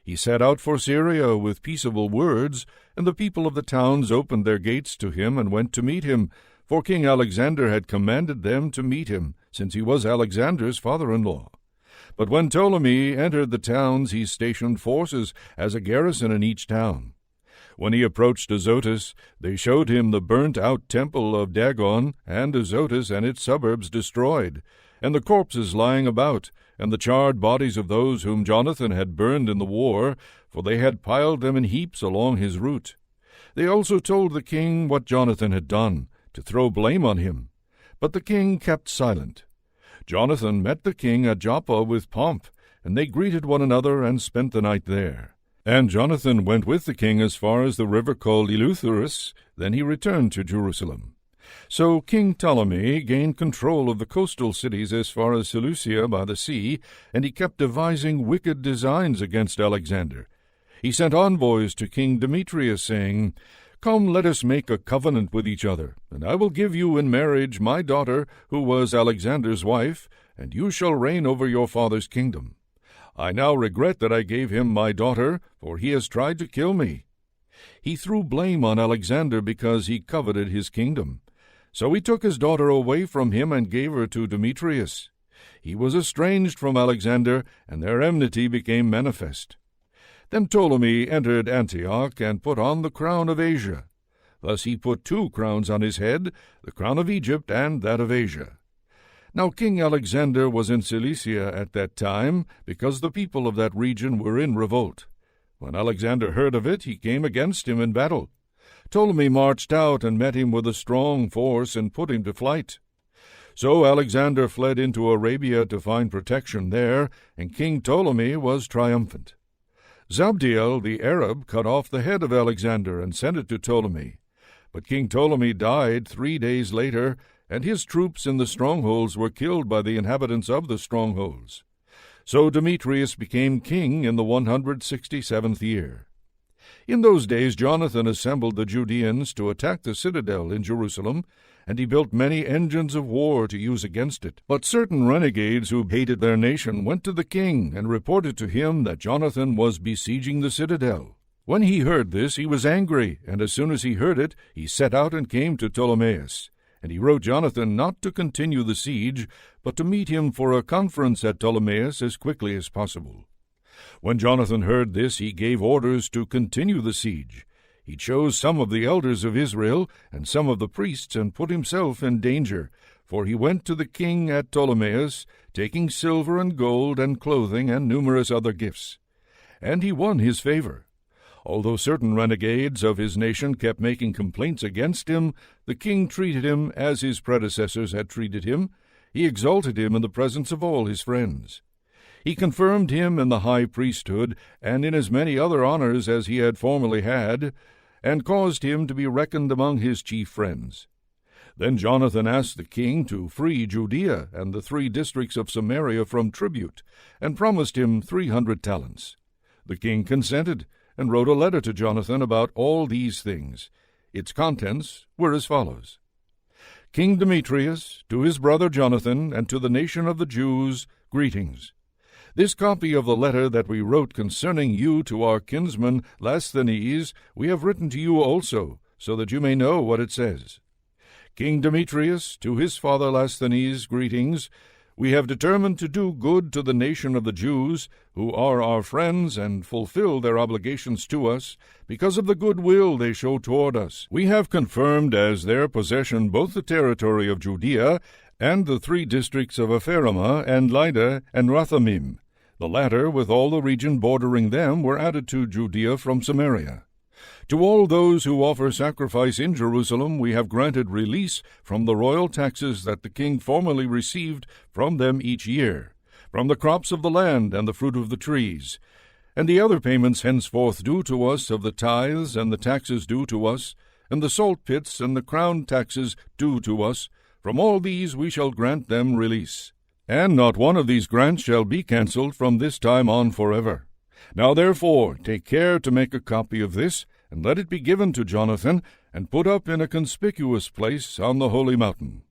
He set out for Syria with peaceable words, and the people of the towns opened their gates to him and went to meet him, for King Alexander had commanded them to meet him, since he was Alexander's father-in-law. But when Ptolemy entered the towns, he stationed forces as a garrison in each town. When he approached Azotus, they showed him the burnt-out temple of Dagon, and Azotus and its suburbs destroyed, and the corpses lying about, and the charred bodies of those whom Jonathan had burned in the war, for they had piled them in heaps along his route. They also told the king what Jonathan had done, to throw blame on him. But the king kept silent. Jonathan met the king at Joppa with pomp, and they greeted one another and spent the night there. And Jonathan went with the king as far as the river called Eleutherus. Then he returned to Jerusalem. So King Ptolemy gained control of the coastal cities as far as Seleucia by the sea, and he kept devising wicked designs against Alexander. He sent envoys to King Demetrius, saying, "Come, let us make a covenant with each other, and I will give you in marriage my daughter, who was Alexander's wife, and you shall reign over your father's kingdom. I now regret that I gave him my daughter, for he has tried to kill me." He threw blame on Alexander because he coveted his kingdom. So he took his daughter away from him and gave her to Demetrius. He was estranged from Alexander, and their enmity became manifest. Then Ptolemy entered Antioch and put on the crown of Asia. Thus he put 2 crowns on his head, the crown of Egypt and that of Asia. Now King Alexander was in Cilicia at that time, because the people of that region were in revolt. When Alexander heard of it, he came against him in battle. Ptolemy marched out and met him with a strong force and put him to flight. So Alexander fled into Arabia to find protection there, and King Ptolemy was triumphant. Zabdiel the Arab cut off the head of Alexander and sent it to Ptolemy. But King Ptolemy died 3 days later, and his troops in the strongholds were killed by the inhabitants of the strongholds. So Demetrius became king in the 167th year. In those days Jonathan assembled the Judeans to attack the citadel in Jerusalem, and he built many engines of war to use against it. But certain renegades who hated their nation went to the king and reported to him that Jonathan was besieging the citadel. When he heard this, he was angry, and as soon as he heard it, he set out and came to Ptolemais. And he wrote Jonathan not to continue the siege, but to meet him for a conference at Ptolemais as quickly as possible. When Jonathan heard this, he gave orders to continue the siege. He chose some of the elders of Israel and some of the priests and put himself in danger, for he went to the king at Ptolemais, taking silver and gold and clothing and numerous other gifts. And he won his favor. Although certain renegades of his nation kept making complaints against him, the king treated him as his predecessors had treated him. He exalted him in the presence of all his friends. He confirmed him in the high priesthood and in as many other honors as he had formerly had, and caused him to be reckoned among his chief friends. Then Jonathan asked the king to free Judea and the 3 districts of Samaria from tribute, and promised him 300 talents. The king consented, and wrote a letter to Jonathan about all these things. Its contents were as follows: King Demetrius, to his brother Jonathan, and to the nation of the Jews, greetings. This copy of the letter that we wrote concerning you to our kinsman Lasthenes we have written to you also, so that you may know what it says. King Demetrius, to his father Lasthenes, greetings. We have determined to do good to the nation of the Jews, who are our friends, and fulfill their obligations to us, because of the good will they show toward us. We have confirmed as their possession both the territory of Judea and the 3 districts of Ephrama and Lydda and Rathamim. The latter, with all the region bordering them, were added to Judea from Samaria. To all those who offer sacrifice in Jerusalem we have granted release from the royal taxes that the king formerly received from them each year, from the crops of the land and the fruit of the trees, and the other payments henceforth due to us of the tithes and the taxes due to us, and the salt pits and the crown taxes due to us. From all these we shall grant them release. And not one of these grants shall be cancelled from this time on forever. Now therefore take care to make a copy of this, and let it be given to Jonathan, and put up in a conspicuous place on the holy mountain.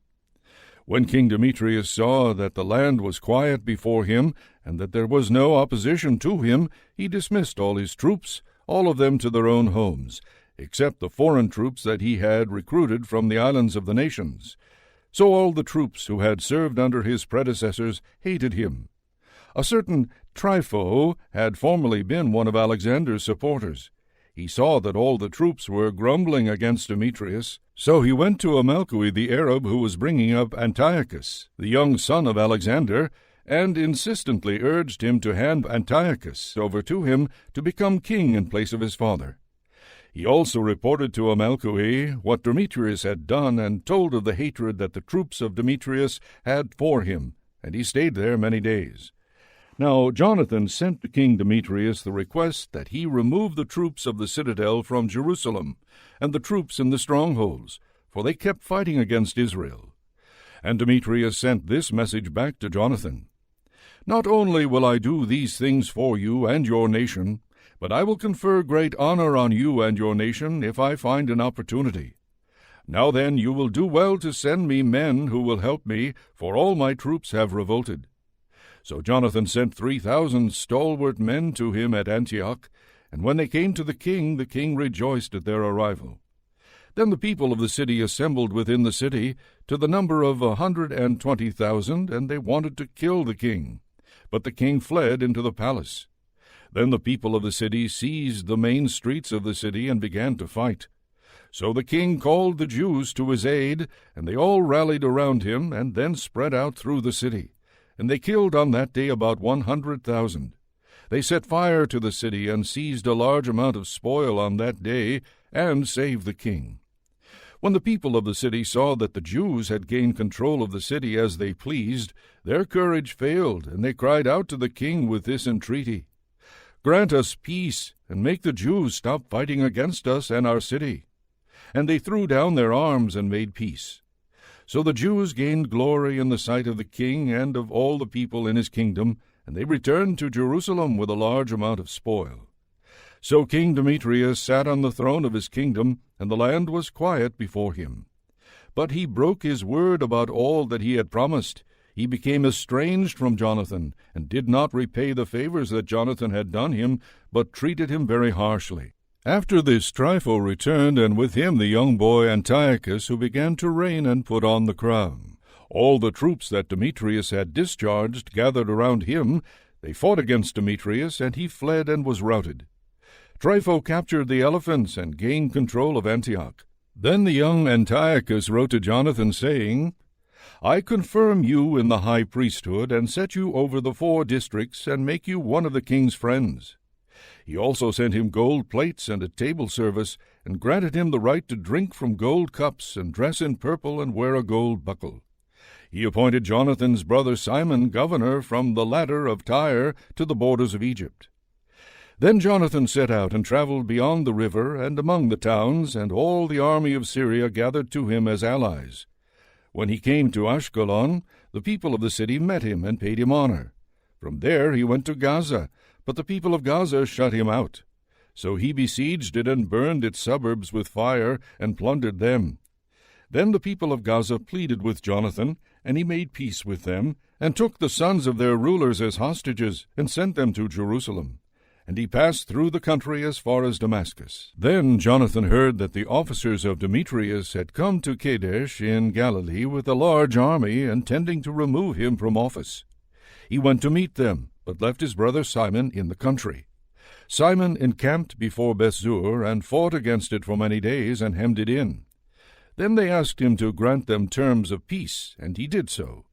When King Demetrius saw that the land was quiet before him, and that there was no opposition to him, he dismissed all his troops, all of them to their own homes, except the foreign troops that he had recruited from the islands of the nations. So all the troops who had served under his predecessors hated him. A certain Trypho had formerly been one of Alexander's supporters. He saw that all the troops were grumbling against Demetrius, so he went to Amalcui the Arab who was bringing up Antiochus, the young son of Alexander, and insistently urged him to hand Antiochus over to him to become king in place of his father. He also reported to Amalcui what Demetrius had done, and told of the hatred that the troops of Demetrius had for him, and he stayed there many days. Now Jonathan sent to King Demetrius the request that he remove the troops of the citadel from Jerusalem, and the troops in the strongholds, for they kept fighting against Israel. And Demetrius sent this message back to Jonathan: Not only will I do these things for you and your nation, but I will confer great honor on you and your nation if I find an opportunity. Now then, you will do well to send me men who will help me, for all my troops have revolted. So Jonathan sent 3,000 stalwart men to him at Antioch, and when they came to the king rejoiced at their arrival. Then the people of the city assembled within the city, to the number of 120,000, and they wanted to kill the king. But the king fled into the palace. Then the people of the city seized the main streets of the city and began to fight. So the king called the Jews to his aid, and they all rallied around him, and then spread out through the city. And they killed on that day about 100,000. They set fire to the city and seized a large amount of spoil on that day, and saved the king. When the people of the city saw that the Jews had gained control of the city as they pleased, their courage failed, and they cried out to the king with this entreaty: Grant us peace, and make the Jews stop fighting against us and our city. And they threw down their arms and made peace. So the Jews gained glory in the sight of the king and of all the people in his kingdom, and they returned to Jerusalem with a large amount of spoil. So King Demetrius sat on the throne of his kingdom, and the land was quiet before him. But he broke his word about all that he had promised. He became estranged from Jonathan, and did not repay the favors that Jonathan had done him, but treated him very harshly. After this Trypho returned, and with him the young boy Antiochus, who began to reign and put on the crown. All the troops that Demetrius had discharged gathered around him. They fought against Demetrius, and he fled and was routed. Trypho captured the elephants and gained control of Antioch. Then the young Antiochus wrote to Jonathan, saying, I confirm you in the high priesthood, and set you over the 4 districts, and make you one of the king's friends. He also sent him gold plates and a table service, and granted him the right to drink from gold cups, and dress in purple, and wear a gold buckle. He appointed Jonathan's brother Simon governor from the ladder of Tyre to the borders of Egypt. Then Jonathan set out and traveled beyond the river and among the towns, and all the army of Syria gathered to him as allies. When he came to Ashkelon, the people of the city met him and paid him honor. From there he went to Gaza, but the people of Gaza shut him out. So he besieged it and burned its suburbs with fire and plundered them. Then the people of Gaza pleaded with Jonathan, and he made peace with them, and took the sons of their rulers as hostages, and sent them to Jerusalem. And he passed through the country as far as Damascus. Then Jonathan heard that the officers of Demetrius had come to Kadesh in Galilee with a large army, intending to remove him from office. He went to meet them, but left his brother Simon in the country. Simon encamped before Bethzur, and fought against it for many days, and hemmed it in. Then they asked him to grant them terms of peace, and he did so.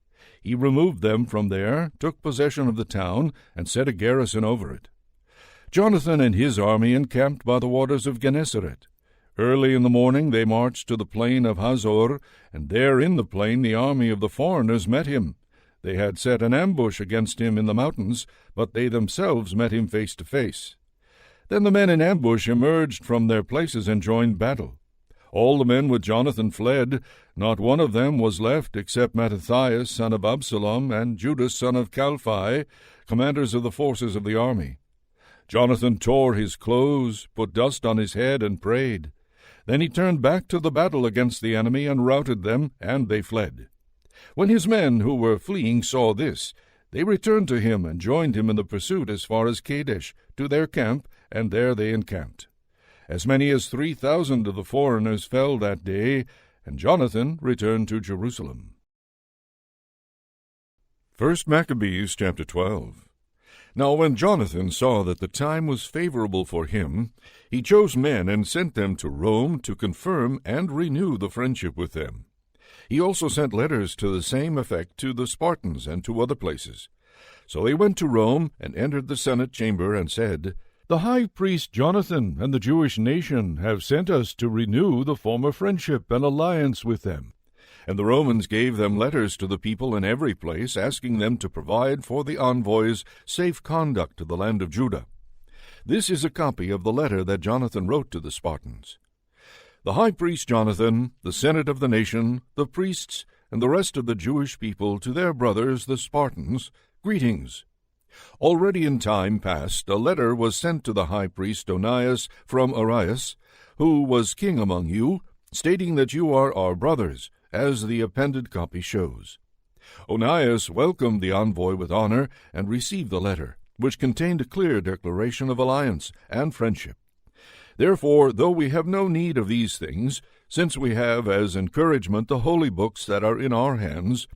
He removed them from there, took possession of the town, and set a garrison over it. Jonathan and his army encamped by the waters of Gennesaret. Early in the morning they marched to the plain of Hazor, and there in the plain the army of the foreigners met him. They had set an ambush against him in the mountains, but they themselves met him face to face. Then the men in ambush emerged from their places and joined battle. All the men with Jonathan fled. Not one of them was left except Mattathias, son of Absalom, and Judas, son of Chalphi, commanders of the forces of the army. Jonathan tore his clothes, put dust on his head, and prayed. Then he turned back to the battle against the enemy and routed them, and they fled. When his men who were fleeing saw this, they returned to him and joined him in the pursuit as far as Kadesh, to their camp, and there they encamped. As many as 3,000 of the foreigners fell that day, and Jonathan returned to Jerusalem. 1 chapter 12. Now when Jonathan saw that the time was favorable for him, he chose men and sent them to Rome to confirm and renew the friendship with them. He also sent letters to the same effect to the Spartans and to other places. So they went to Rome and entered the Senate chamber and said, The high priest Jonathan and the Jewish nation have sent us to renew the former friendship and alliance with them. And the Romans gave them letters to the people in every place, asking them to provide for the envoys safe conduct to the land of Judah. This is a copy of the letter that Jonathan wrote to the Spartans. The high priest Jonathan, the senate of the nation, the priests, and the rest of the Jewish people, to their brothers the Spartans, greetings. Already in time past a letter was sent to the high priest Onias from Arias, who was king among you, stating that you are our brothers, as the appended copy shows. Onias welcomed the envoy with honor and received the letter, which contained a clear declaration of alliance and friendship. Therefore, though we have no need of these things, since we have as encouragement the holy books that are in our hands,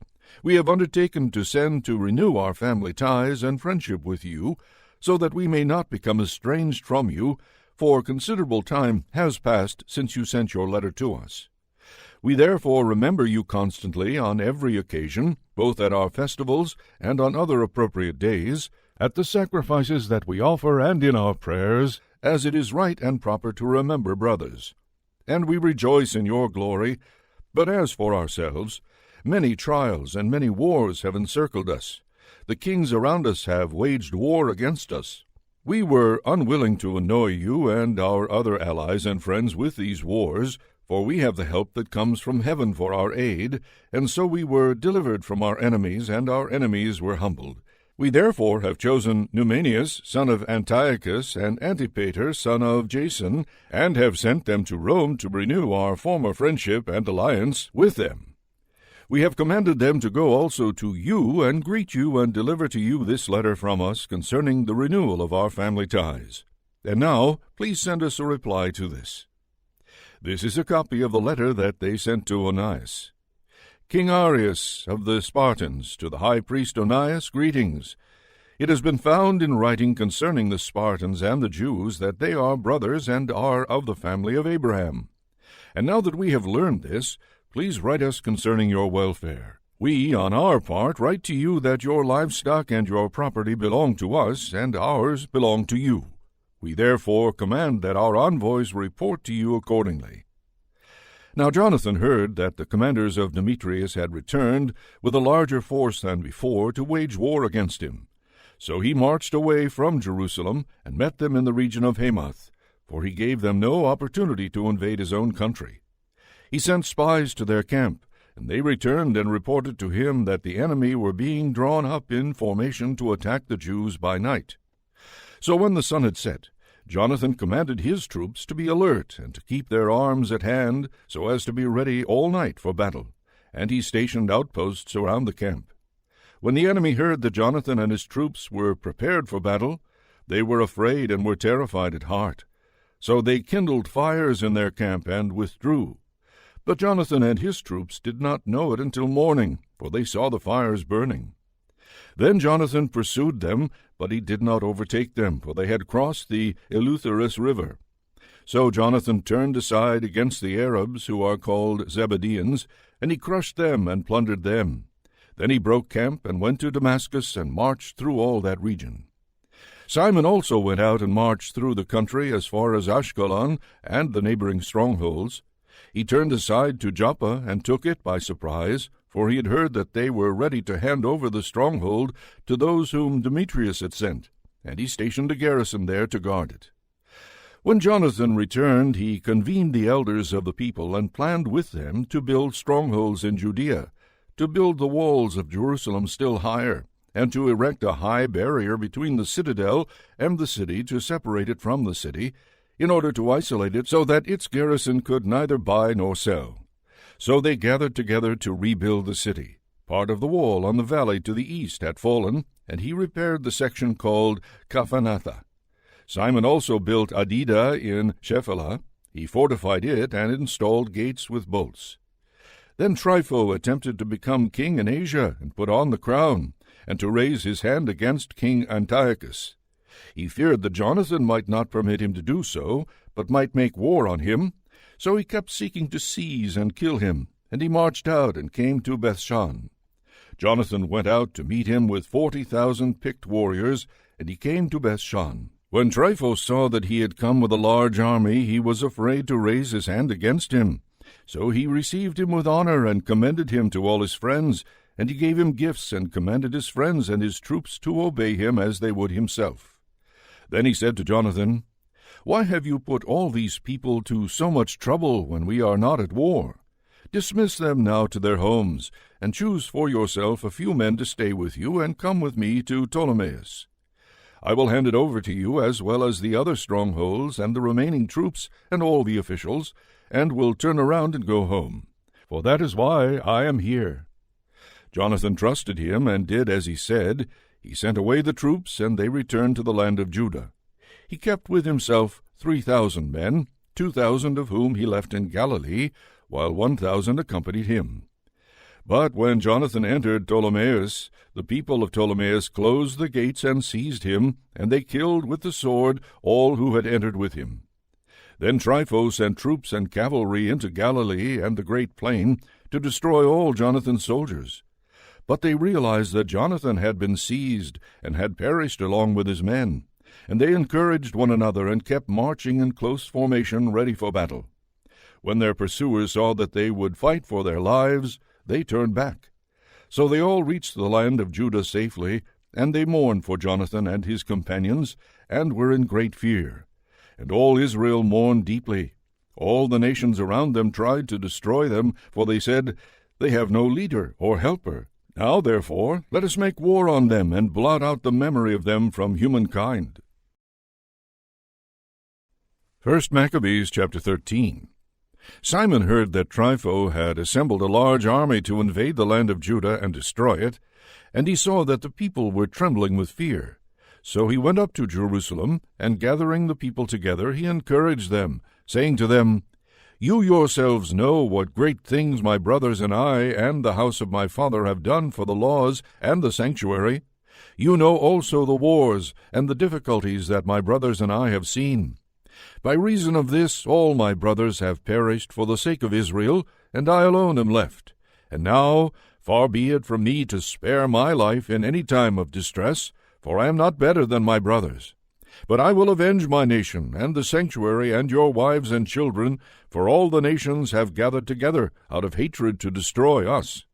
we have undertaken to send to renew our family ties and friendship with you, so that we may not become estranged from you, for considerable time has passed since you sent your letter to us. We therefore remember you constantly on every occasion, both at our festivals and on other appropriate days, at the sacrifices that we offer and in our prayers, as it is right and proper to remember brothers. And we rejoice in your glory. But as for ourselves, many trials and many wars have encircled us. The kings around us have waged war against us. We were unwilling to annoy you and our other allies and friends with these wars, for we have the help that comes from heaven for our aid, and so we were delivered from our enemies, and our enemies were humbled. We therefore have chosen Numenius, son of Antiochus, and Antipater, son of Jason, and have sent them to Rome to renew our former friendship and alliance with them. We have commanded them to go also to you and greet you and deliver to you this letter from us concerning the renewal of our family ties. And now, please send us a reply to this. This is a copy of the letter that they sent to Onias. King Arius of the Spartans, to the high priest Onias, greetings. It has been found in writing concerning the Spartans and the Jews that they are brothers and are of the family of Abraham. And now that we have learned this, please write us concerning your welfare. We, on our part, write to you that your livestock and your property belong to us, and ours belong to you. We therefore command that our envoys report to you accordingly. Now Jonathan heard that the commanders of Demetrius had returned with a larger force than before to wage war against him. So he marched away from Jerusalem and met them in the region of Hamath, for he gave them no opportunity to invade his own country. He sent spies to their camp, and they returned and reported to him that the enemy were being drawn up in formation to attack the Jews by night. So when the sun had set, Jonathan commanded his troops to be alert and to keep their arms at hand so as to be ready all night for battle, and he stationed outposts around the camp. When the enemy heard that Jonathan and his troops were prepared for battle, they were afraid and were terrified at heart. So they kindled fires in their camp and withdrew. But Jonathan and his troops did not know it until morning, for they saw the fires burning. Then Jonathan pursued them, but he did not overtake them, for they had crossed the Eleutherus river. So Jonathan turned aside against the Arabs, who are called Zebudeans, and he crushed them and plundered them. Then he broke camp and went to Damascus and marched through all that region. Simon also went out and marched through the country as far as Ashkelon and the neighboring strongholds. He turned aside to Joppa and took it by surprise, for he had heard that they were ready to hand over the stronghold to those whom Demetrius had sent, and he stationed a garrison there to guard it. When Jonathan returned, he convened the elders of the people and planned with them to build strongholds in Judea, to build the walls of Jerusalem still higher, and to erect a high barrier between the citadel and the city to separate it from the city, in order to isolate it so that its garrison could neither buy nor sell. So they gathered together to rebuild the city. Part of the wall on the valley to the east had fallen, and he repaired the section called Kaphanatha. Simon also built Adida in Shephelah. He fortified it and installed gates with bolts. Then Trypho attempted to become king in Asia and put on the crown, and to raise his hand against King Antiochus. He feared that Jonathan might not permit him to do so, but might make war on him. So he kept seeking to seize and kill him, and he marched out and came to Bethshan. Jonathan went out to meet him with 40,000 picked warriors, and he came to Bethshan. When Trypho saw that he had come with a large army, he was afraid to raise his hand against him. So he received him with honor and commended him to all his friends, and he gave him gifts and commanded his friends and his troops to obey him as they would himself. Then he said to Jonathan, "Why have you put all these people to so much trouble when we are not at war? Dismiss them now to their homes, and choose for yourself a few men to stay with you, and come with me to Ptolemais. I will hand it over to you, as well as the other strongholds and the remaining troops and all the officials, and will turn around and go home. For that is why I am here." Jonathan trusted him and did as he said. He sent away the troops, and they returned to the land of Judah. He kept with himself 3,000 men, 2,000 of whom he left in Galilee, while 1,000 accompanied him. But when Jonathan entered Ptolemais, the people of Ptolemais closed the gates and seized him, and they killed with the sword all who had entered with him. Then Trypho sent troops and cavalry into Galilee and the great plain to destroy all Jonathan's soldiers. But they realized that Jonathan had been seized and had perished along with his men, and they encouraged one another and kept marching in close formation ready for battle. When their pursuers saw that they would fight for their lives, they turned back. So they all reached the land of Judah safely, and they mourned for Jonathan and his companions, and were in great fear. And all Israel mourned deeply. All the nations around them tried to destroy them, for they said, "They have no leader or helper. Now, therefore, let us make war on them, and blot out the memory of them from humankind. 1 Maccabees chapter 13. Simon heard that Trypho had assembled a large army to invade the land of Judah and destroy it, and he saw that the people were trembling with fear. So he went up to Jerusalem, and gathering the people together, he encouraged them, saying to them, You yourselves know what great things my brothers and I and the house of my father have done for the laws and the sanctuary. You know also the wars and the difficulties that my brothers and I have seen. By reason of this all my brothers have perished for the sake of Israel, and I alone am left. And now, far be it from me to spare my life in any time of distress, for I am not better than my brothers. But I will avenge my nation, and the sanctuary, and your wives and children, for all the nations have gathered together out of hatred to destroy us.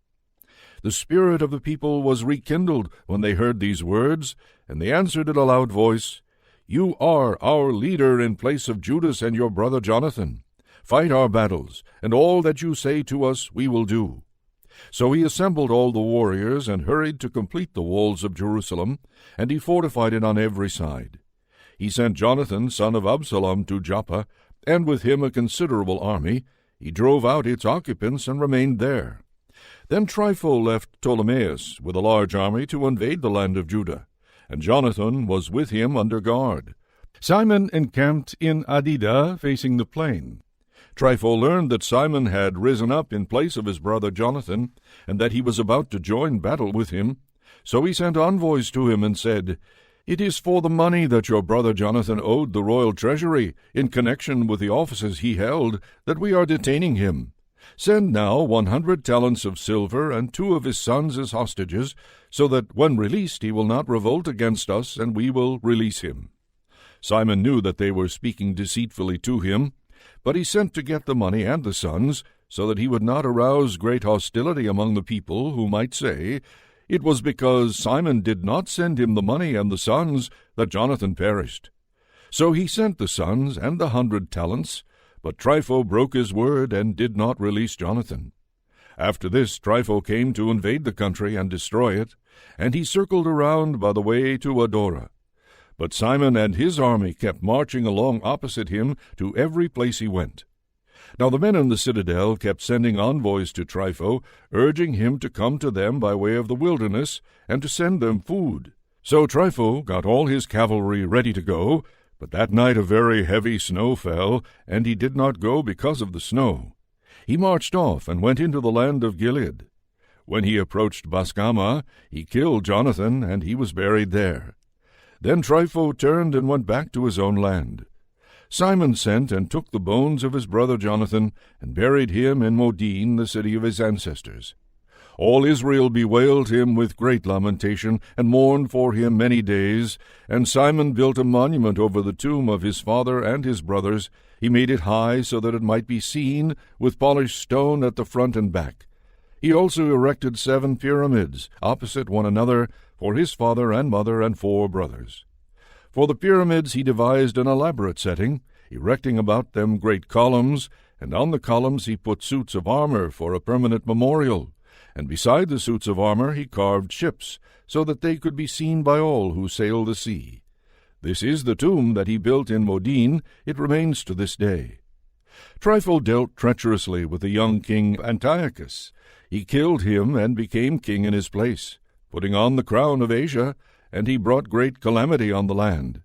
The spirit of the people was rekindled when they heard these words, and they answered in a loud voice, You are our leader in place of Judas and your brother Jonathan. Fight our battles, and all that you say to us we will do. So he assembled all the warriors and hurried to complete the walls of Jerusalem, and he fortified it on every side. He sent Jonathan, son of Absalom, to Joppa, and with him a considerable army. He drove out its occupants and remained there. Then Trypho left Ptolemais with a large army to invade the land of Judah, and Jonathan was with him under guard. Simon encamped in Adida, facing the plain. Trypho learned that Simon had risen up in place of his brother Jonathan, and that he was about to join battle with him. So he sent envoys to him and said, It is for the money that your brother Jonathan owed the royal treasury, in connection with the offices he held, that we are detaining him. Send now 100 talents of silver and 2 of his sons as hostages, so that when released he will not revolt against us, and we will release him. Simon knew that they were speaking deceitfully to him, but he sent to get the money and the sons, so that he would not arouse great hostility among the people, who might say, It was because Simon did not send him the money and the sons that Jonathan perished. So he sent the sons and the 100 talents, but Trypho broke his word and did not release Jonathan. After this Trypho came to invade the country and destroy it, and he circled around by the way to Adora. But Simon and his army kept marching along opposite him to every place he went. Now the men in the citadel kept sending envoys to Trypho, urging him to come to them by way of the wilderness, and to send them food. So Trypho got all his cavalry ready to go, but that night a very heavy snow fell, and he did not go because of the snow. He marched off and went into the land of Gilead. When he approached Basgamah, he killed Jonathan, and he was buried there. Then Trypho turned and went back to his own land. Simon sent and took the bones of his brother Jonathan, and buried him in Modin, the city of his ancestors. All Israel bewailed him with great lamentation, and mourned for him many days. And Simon built a monument over the tomb of his father and his brothers. He made it high so that it might be seen, with polished stone at the front and back. He also erected 7 pyramids, opposite one another, for his father and mother and 4 brothers. For the pyramids he devised an elaborate setting, erecting about them great columns, and on the columns he put suits of armor for a permanent memorial. And beside the suits of armor he carved ships, so that they could be seen by all who sail the sea. This is the tomb that he built in Modin. It remains to this day. Trypho dealt treacherously with the young king Antiochus. He killed him and became king in his place, putting on the crown of Asia, and he brought great calamity on the land.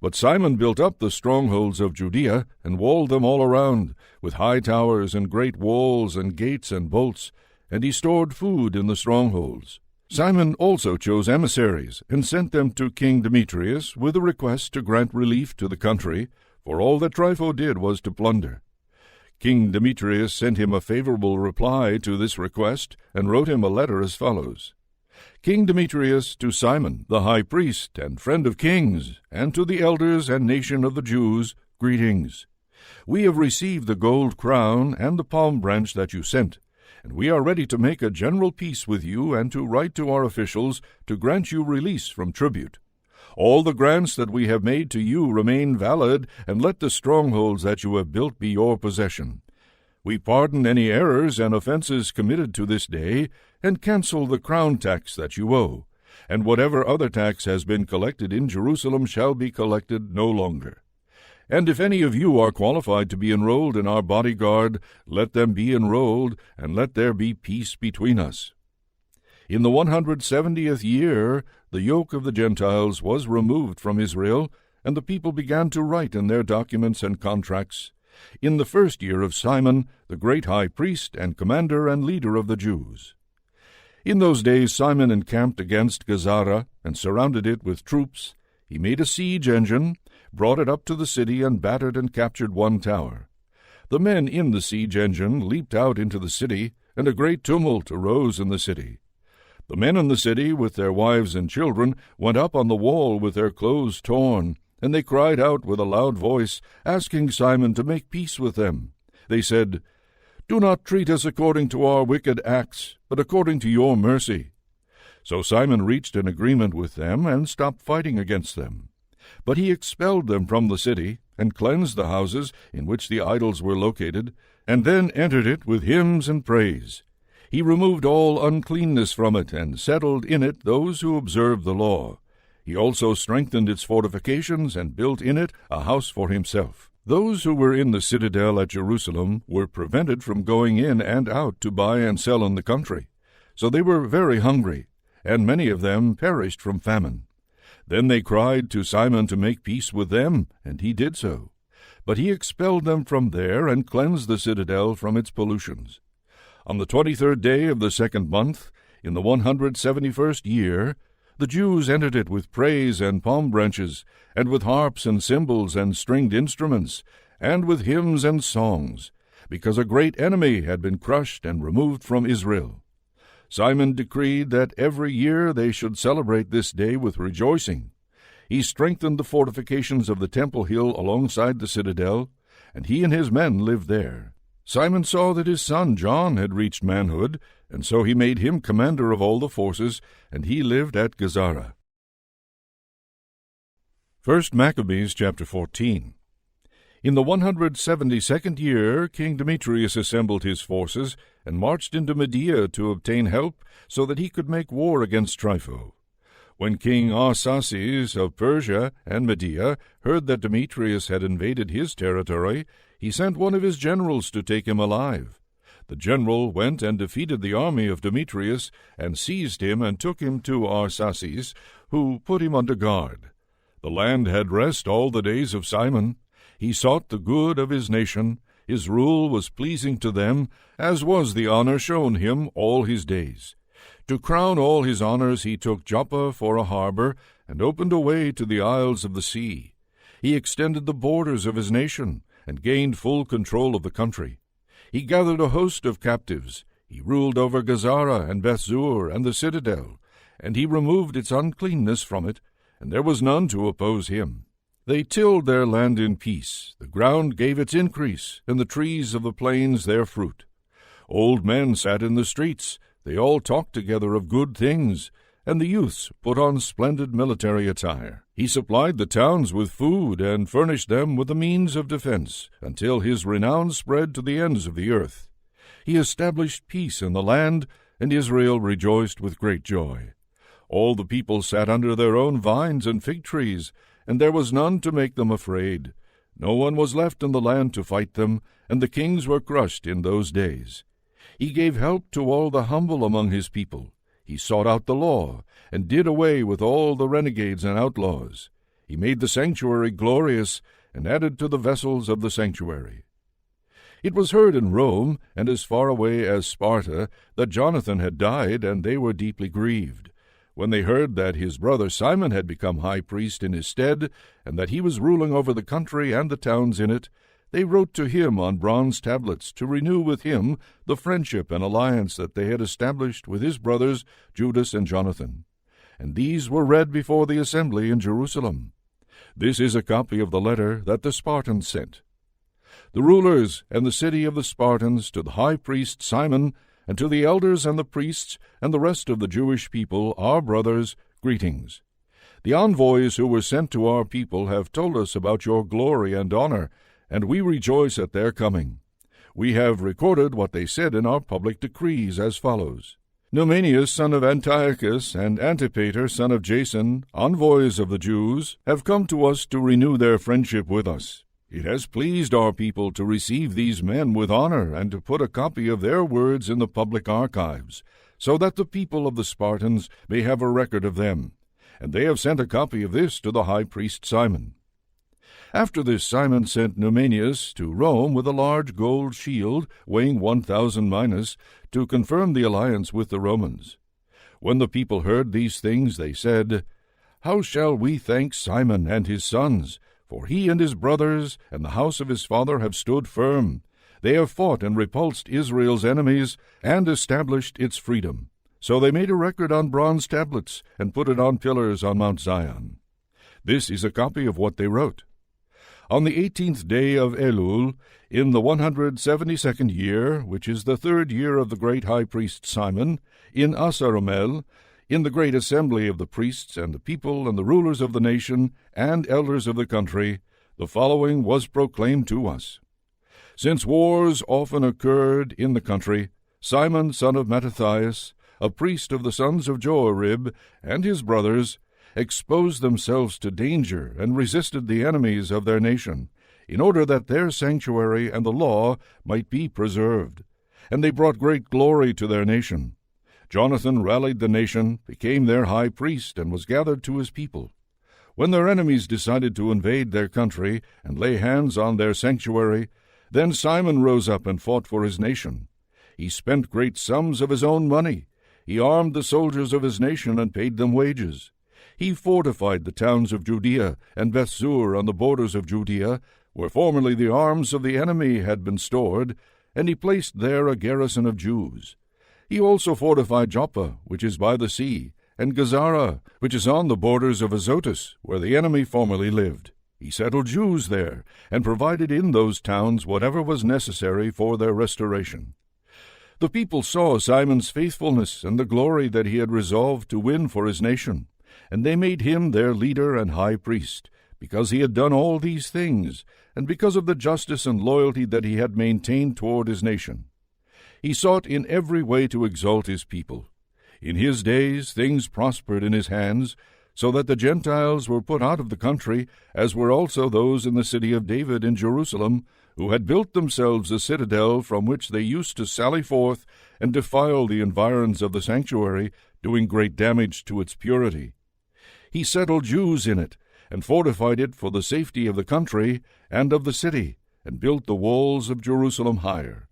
But Simon built up the strongholds of Judea, and walled them all around, with high towers and great walls and gates and bolts, and he stored food in the strongholds. Simon also chose emissaries, and sent them to King Demetrius, with a request to grant relief to the country, for all that Trypho did was to plunder. King Demetrius sent him a favorable reply to this request, and wrote him a letter as follows. King Demetrius, to Simon, the high priest and friend of kings, and to the elders and nation of the Jews, greetings. We have received the gold crown and the palm branch that you sent, and we are ready to make a general peace with you and to write to our officials to grant you release from tribute. All the grants that we have made to you remain valid, and let the strongholds that you have built be your possession. We pardon any errors and offenses committed to this day, and cancel the crown tax that you owe, and whatever other tax has been collected in Jerusalem shall be collected no longer. And if any of you are qualified to be enrolled in our bodyguard, let them be enrolled, and let there be peace between us. In the 170th year, the yoke of the Gentiles was removed from Israel, and the people began to write in their documents and contracts, in the first year of Simon, the great high priest and commander and leader of the Jews. In those days Simon encamped against Gazara and surrounded it with troops. He made a siege engine, brought it up to the city, and battered and captured one tower. The men in the siege engine leaped out into the city, and a great tumult arose in the city. The men in the city, with their wives and children, went up on the wall with their clothes torn, and they cried out with a loud voice, asking Simon to make peace with them. They said, "Do not treat us according to our wicked acts, but according to your mercy." So Simon reached an agreement with them and stopped fighting against them. But he expelled them from the city, and cleansed the houses in which the idols were located, and then entered it with hymns and praise. He removed all uncleanness from it, and settled in it those who observed the law. He also strengthened its fortifications, and built in it a house for himself. Those who were in the citadel at Jerusalem were prevented from going in and out to buy and sell in the country. So they were very hungry, and many of them perished from famine. Then they cried to Simon to make peace with them, and he did so. But he expelled them from there, and cleansed the citadel from its pollutions. On the 23rd day of the second month, in the 171st year, the Jews entered it with praise and palm branches, and with harps and cymbals and stringed instruments, and with hymns and songs, because a great enemy had been crushed and removed from Israel. Simon decreed that every year they should celebrate this day with rejoicing. He strengthened the fortifications of the temple hill alongside the citadel, and he and his men lived there. Simon saw that his son John had reached manhood, and so he made him commander of all the forces, and he lived at Gazara. 1Maccabees chapter 14. In the 172nd year, King Demetrius assembled his forces, and marched into Media to obtain help, so that he could make war against Trypho. When King Arsaces of Persia and Media heard that Demetrius had invaded his territory, he sent one of his generals to take him alive. The general went and defeated the army of Demetrius, and seized him and took him to Arsaces, who put him under guard. The land had rest all the days of Simon. He sought the good of his nation. His rule was pleasing to them, as was the honor shown him all his days. To crown all his honors he took Joppa for a harbor, and opened a way to the isles of the sea. He extended the borders of his nation, and gained full control of the country. He gathered a host of captives. He ruled over Gazara and Bethzur and the citadel, and he removed its uncleanness from it, and there was none to oppose him. They tilled their land in peace. The ground gave its increase, and the trees of the plains their fruit. Old men sat in the streets. They all talked together of good things, and the youths put on splendid military attire. He supplied the towns with food, and furnished them with the means of defense, until his renown spread to the ends of the earth. He established peace in the land, and Israel rejoiced with great joy. All the people sat under their own vines and fig trees, and there was none to make them afraid. No one was left in the land to fight them, and the kings were crushed in those days. He gave help to all the humble among his people. He sought out the law, and did away with all the renegades and outlaws. He made the sanctuary glorious, and added to the vessels of the sanctuary. It was heard in Rome, and as far away as Sparta, that Jonathan had died, and they were deeply grieved. When they heard that his brother Simon had become high priest in his stead, and that he was ruling over the country and the towns in it, they wrote to him on bronze tablets to renew with him the friendship and alliance that they had established with his brothers Judas and Jonathan. And these were read before the assembly in Jerusalem. This is a copy of the letter that the Spartans sent. The rulers and the city of the Spartans, to the high priest Simon, and to the elders and the priests and the rest of the Jewish people, our brothers, greetings. The envoys who were sent to our people have told us about your glory and honor, and we rejoice at their coming. We have recorded what they said in our public decrees as follows. Numenius, son of Antiochus, and Antipater, son of Jason, envoys of the Jews, have come to us to renew their friendship with us. It has pleased our people to receive these men with honor and to put a copy of their words in the public archives, so that the people of the Spartans may have a record of them. And they have sent a copy of this to the high priest Simon. After this, Simon sent Numenius to Rome with a large gold shield weighing 1,000 minas to confirm the alliance with the Romans. When the people heard these things, they said, "How shall we thank Simon and his sons? For he and his brothers and the house of his father have stood firm. They have fought and repulsed Israel's enemies and established its freedom." So they made a record on bronze tablets and put it on pillars on Mount Zion. This is a copy of what they wrote. On the 18th day of Elul, in the 172nd year, which is the 3rd year of the great high priest Simon, in Asaromel, in the great assembly of the priests and the people and the rulers of the nation and elders of the country, the following was proclaimed to us. Since wars often occurred in the country, Simon, son of Mattathias, a priest of the sons of Joarib, and his brothers, exposed themselves to danger and resisted the enemies of their nation, in order that their sanctuary and the law might be preserved. And they brought great glory to their nation. Jonathan rallied the nation, became their high priest, and was gathered to his people. When their enemies decided to invade their country and lay hands on their sanctuary, then Simon rose up and fought for his nation. He spent great sums of his own money. He armed the soldiers of his nation and paid them wages. He fortified the towns of Judea and Bethsur on the borders of Judea, where formerly the arms of the enemy had been stored, and he placed there a garrison of Jews. He also fortified Joppa, which is by the sea, and Gazara, which is on the borders of Azotus, where the enemy formerly lived. He settled Jews there, and provided in those towns whatever was necessary for their restoration. The people saw Simon's faithfulness and the glory that he had resolved to win for his nation, and they made him their leader and high priest, because he had done all these things, and because of the justice and loyalty that he had maintained toward his nation. He sought in every way to exalt his people. In his days things prospered in his hands, so that the Gentiles were put out of the country, as were also those in the city of David in Jerusalem, who had built themselves a citadel from which they used to sally forth and defile the environs of the sanctuary, doing great damage to its purity. He settled Jews in it, and fortified it for the safety of the country and of the city, and built the walls of Jerusalem higher.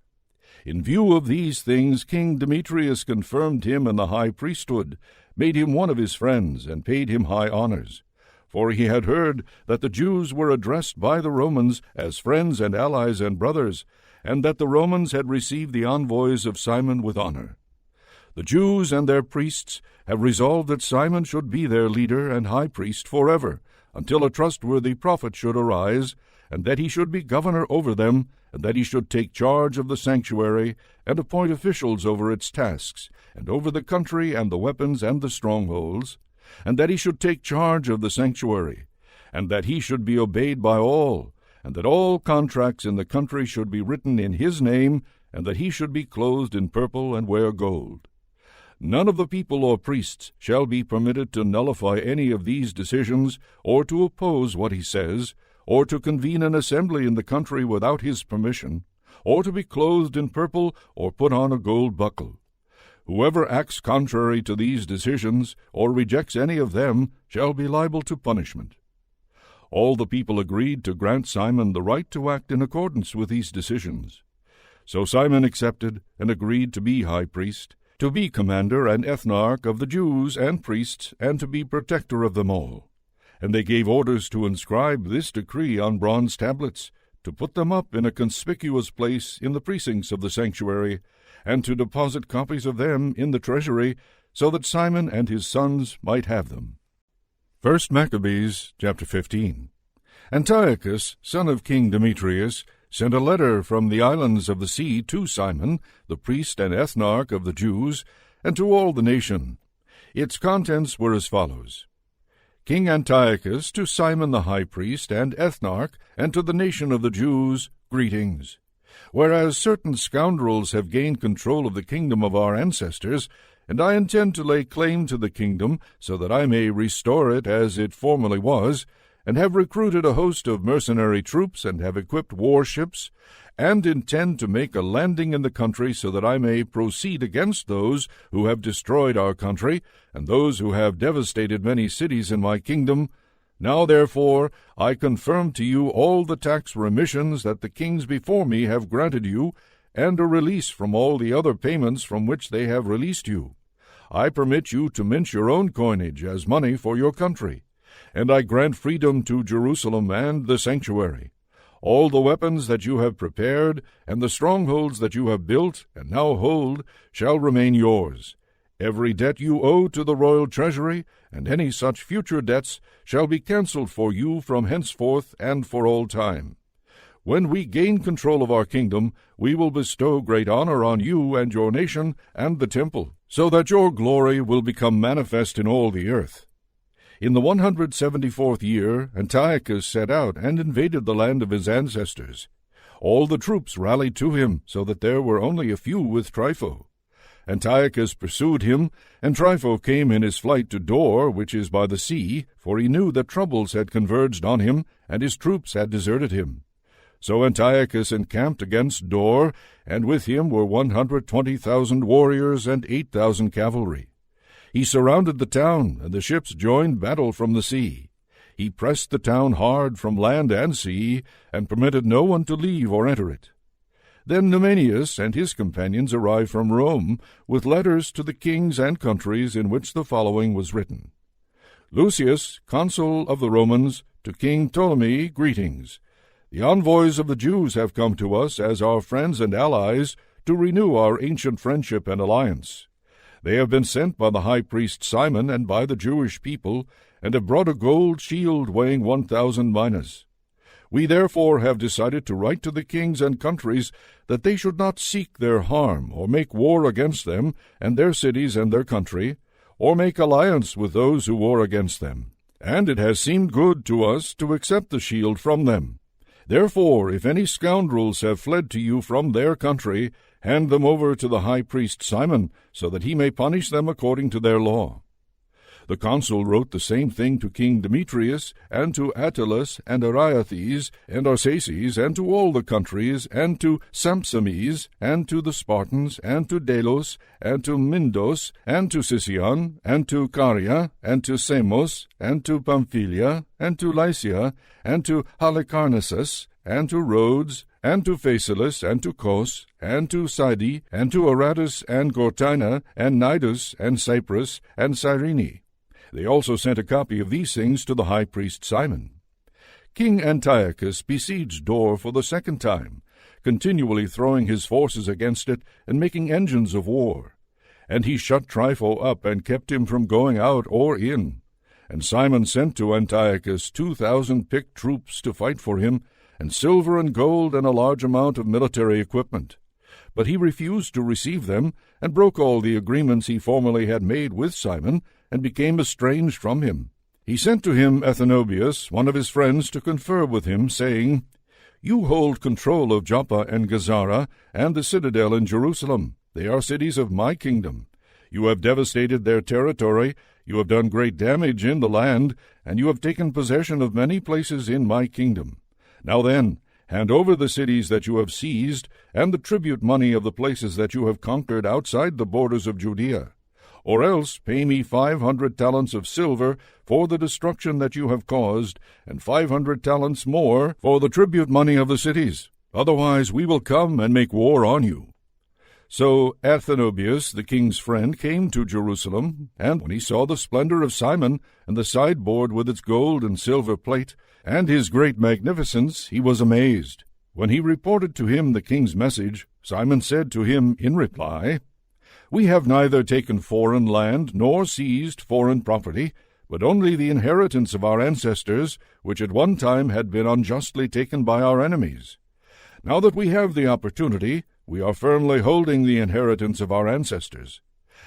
In view of these things, King Demetrius confirmed him in the high priesthood, made him one of his friends, and paid him high honors. For he had heard that the Jews were addressed by the Romans as friends and allies and brothers, and that the Romans had received the envoys of Simon with honor. The Jews and their priests have resolved that Simon should be their leader and high priest forever, until a trustworthy prophet should arise, and that he should be governor over them, and that he should take charge of the sanctuary, and appoint officials over its tasks, and over the country and the weapons and the strongholds, and that he should take charge of the sanctuary, and that he should be obeyed by all, and that all contracts in the country should be written in his name, and that he should be clothed in purple and wear gold. None of the people or priests shall be permitted to nullify any of these decisions, or to oppose what he says, or to convene an assembly in the country without his permission, or to be clothed in purple, or put on a gold buckle. Whoever acts contrary to these decisions, or rejects any of them, shall be liable to punishment. All the people agreed to grant Simon the right to act in accordance with these decisions. So Simon accepted and agreed to be high priest, to be commander and ethnarch of the Jews and priests, and to be protector of them all. And they gave orders to inscribe this decree on bronze tablets, to put them up in a conspicuous place in the precincts of the sanctuary, and to deposit copies of them in the treasury, so that Simon and his sons might have them. 1Maccabees, chapter 15. Antiochus, son of King Demetrius, sent a letter from the islands of the sea to Simon, the priest and ethnarch of the Jews, and to all the nation. Its contents were as follows. King Antiochus, to Simon the high priest and ethnarch, and to the nation of the Jews, greetings. Whereas certain scoundrels have gained control of the kingdom of our ancestors, and I intend to lay claim to the kingdom, so that I may restore it as it formerly was, and have recruited a host of mercenary troops, and have equipped warships, and intend to make a landing in the country, so that I may proceed against those who have destroyed our country, and those who have devastated many cities in my kingdom. Now, therefore, I confirm to you all the tax remissions that the kings before me have granted you, and a release from all the other payments from which they have released you. I permit you to mint your own coinage as money for your country, and I grant freedom to Jerusalem and the sanctuary. All the weapons that you have prepared, and the strongholds that you have built and now hold, shall remain yours. Every debt you owe to the royal treasury, and any such future debts, shall be cancelled for you from henceforth and for all time. When we gain control of our kingdom, we will bestow great honor on you and your nation and the temple, so that your glory will become manifest in all the earth. In the 174th year, Antiochus set out and invaded the land of his ancestors. All the troops rallied to him, so that there were only a few with Trypho. Antiochus pursued him, and Trypho came in his flight to Dor, which is by the sea, for he knew that troubles had converged on him, and his troops had deserted him. So Antiochus encamped against Dor, and with him were 120,000 warriors and 8,000 cavalry. He surrounded the town, and the ships joined battle from the sea. He pressed the town hard from land and sea, and permitted no one to leave or enter it. Then Numenius and his companions arrived from Rome, with letters to the kings and countries, in which the following was written. Lucius, consul of the Romans, to King Ptolemy, greetings. The envoys of the Jews have come to us as our friends and allies to renew our ancient friendship and alliance. They have been sent by the high priest Simon and by the Jewish people, and have brought a gold shield weighing 1,000 minas. We therefore have decided to write to the kings and countries that they should not seek their harm, or make war against them and their cities and their country, or make alliance with those who war against them. And it has seemed good to us to accept the shield from them. Therefore, if any scoundrels have fled to you from their country, hand them over to the high priest Simon, so that he may punish them according to their law. The consul wrote the same thing to King Demetrius, and to Attalus, and Ariathes, and Arsaces, and to all the countries, and to Sampsames, and to the Spartans, and to Delos, and to Mindos, and to Sicyon, and to Caria, and to Samos, and to Pamphylia, and to Lycia, and to Halicarnassus, and to Rhodes, and to Phasaelus, and to Cos, and to Sidon, and to Aradus, and Gortyna, and Nidus, and Cyprus, and Cyrene. They also sent a copy of these things to the high priest Simon. King Antiochus besieged Dor for the second time, continually throwing his forces against it and making engines of war. And he shut Trypho up and kept him from going out or in. And Simon sent to Antiochus 2,000 picked troops to fight for him, and silver and gold and a large amount of military equipment. But he refused to receive them, and broke all the agreements he formerly had made with Simon, and became estranged from him. He sent to him Athenobius, one of his friends, to confer with him, saying, You hold control of Joppa and Gazara, and the citadel in Jerusalem. They are cities of my kingdom. You have devastated their territory, you have done great damage in the land, and you have taken possession of many places in my kingdom. Now then, hand over the cities that you have seized, and the tribute money of the places that you have conquered outside the borders of Judea. Or else pay me 500 talents of silver for the destruction that you have caused, and 500 talents more for the tribute money of the cities. Otherwise we will come and make war on you. So Athenobius, the king's friend, came to Jerusalem, and when he saw the splendor of Simon, and the sideboard with its gold and silver plate, and his great magnificence, he was amazed. When he reported to him the king's message, Simon said to him in reply, We have neither taken foreign land nor seized foreign property, but only the inheritance of our ancestors, which at one time had been unjustly taken by our enemies. Now that we have the opportunity, we are firmly holding the inheritance of our ancestors.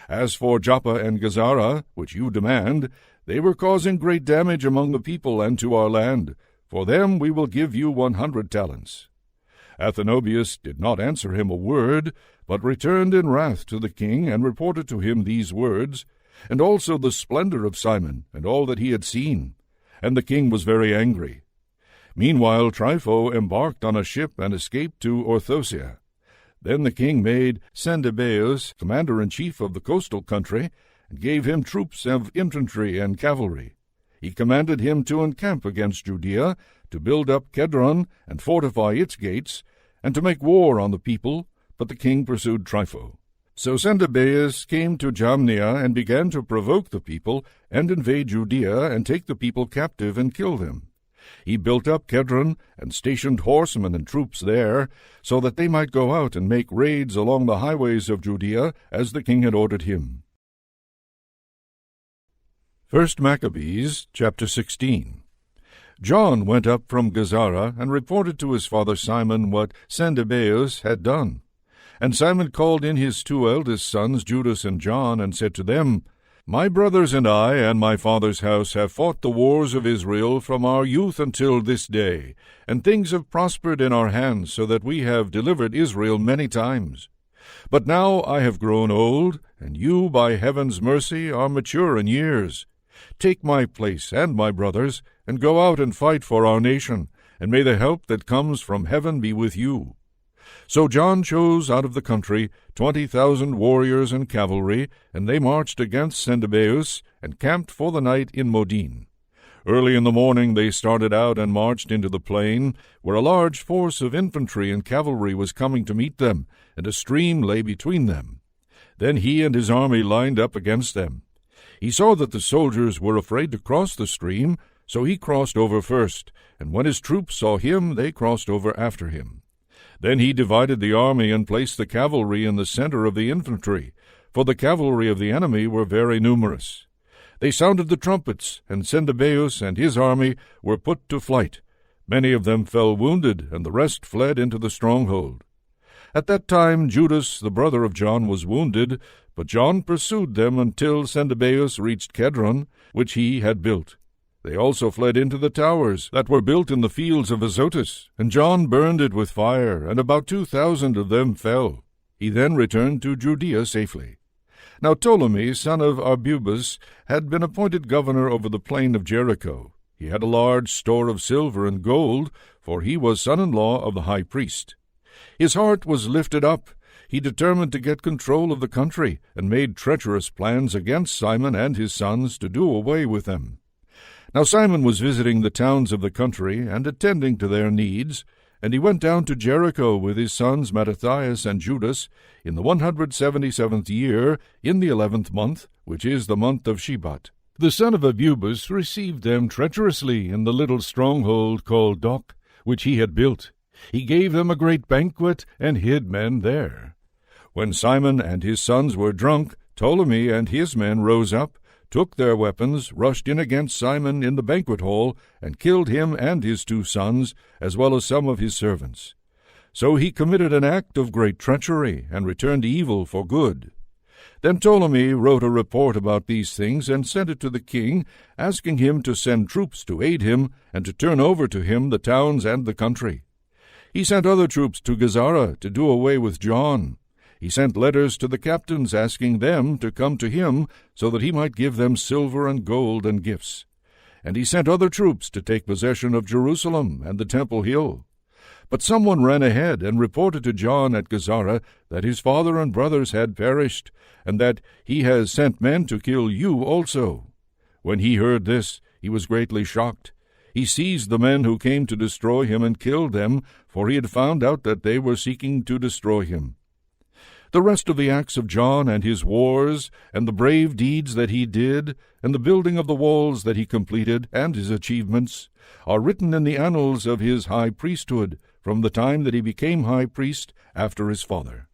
As for Joppa and Gazara, which you demand, they were causing great damage among the people and to our land. For them we will give you 100 talents. Athenobius did not answer him a word, but returned in wrath to the king, and reported to him these words, and also the splendor of Simon, and all that he had seen. And the king was very angry. Meanwhile Trypho embarked on a ship, and escaped to Orthosia. Then the king made Cendebeus commander-in-chief of the coastal country, and gave him troops of infantry and cavalry. He commanded him to encamp against Judea, to build up Kedron, and fortify its gates, and to make war on the people, but the king pursued Trypho. So Cendebeus came to Jamnia, and began to provoke the people, and invade Judea, and take the people captive, and kill them. He built up Kedron, and stationed horsemen and troops there, so that they might go out and make raids along the highways of Judea, as the king had ordered him. 1Maccabees, chapter 16. John went up from Gazara, and reported to his father Simon what Cendebeus had done. And Simon called in his 2 eldest sons, Judas and John, and said to them, My brothers and I and my father's house have fought the wars of Israel from our youth until this day, and things have prospered in our hands, so that we have delivered Israel many times. But now I have grown old, and you, by heaven's mercy, are mature in years. Take my place and my brothers, and go out and fight for our nation, and may the help that comes from heaven be with you. So John chose out of the country 20,000 warriors and cavalry, and they marched against Cendebeus, and camped for the night in Modin. Early in the morning they started out and marched into the plain, where a large force of infantry and cavalry was coming to meet them, and a stream lay between them. Then he and his army lined up against them. He saw that the soldiers were afraid to cross the stream, so he crossed over first, and when his troops saw him, they crossed over after him. Then he divided the army and placed the cavalry in the center of the infantry, for the cavalry of the enemy were very numerous. They sounded the trumpets, and Cendebeus and his army were put to flight. Many of them fell wounded, and the rest fled into the stronghold. At that time Judas, the brother of John, was wounded, but John pursued them until Cendebeus reached Kedron, which he had built. They also fled into the towers that were built in the fields of Azotus, and John burned it with fire, and about 2,000 of them fell. He then returned to Judea safely. Now Ptolemy, son of Arbuebus, had been appointed governor over the plain of Jericho. He had a large store of silver and gold, for he was son-in-law of the high priest. His heart was lifted up. He determined to get control of the country, and made treacherous plans against Simon and his sons to do away with them. Now Simon was visiting the towns of the country, and attending to their needs, and he went down to Jericho with his sons Mattathias and Judas, in the 177th year, in the 11th month, which is the month of Shebat. The son of Arbuebus received them treacherously in the little stronghold called Doc, which he had built. He gave them a great banquet, and hid men there. When Simon and his sons were drunk, Ptolemy and his men rose up, took their weapons, rushed in against Simon in the banquet hall, and killed him and his 2 sons, as well as some of his servants. So he committed an act of great treachery, and returned evil for good. Then Ptolemy wrote a report about these things, and sent it to the king, asking him to send troops to aid him, and to turn over to him the towns and the country. He sent other troops to Gazara to do away with John. He sent letters to the captains asking them to come to him, so that he might give them silver and gold and gifts. And he sent other troops to take possession of Jerusalem and the Temple Hill. But someone ran ahead and reported to John at Gazara that his father and brothers had perished, and that he has sent men to kill you also. When he heard this, he was greatly shocked. He seized the men who came to destroy him and killed them, for he had found out that they were seeking to destroy him. The rest of the acts of John and his wars, and the brave deeds that he did, and the building of the walls that he completed, and his achievements, are written in the annals of his high priesthood, from the time that he became high priest after his father.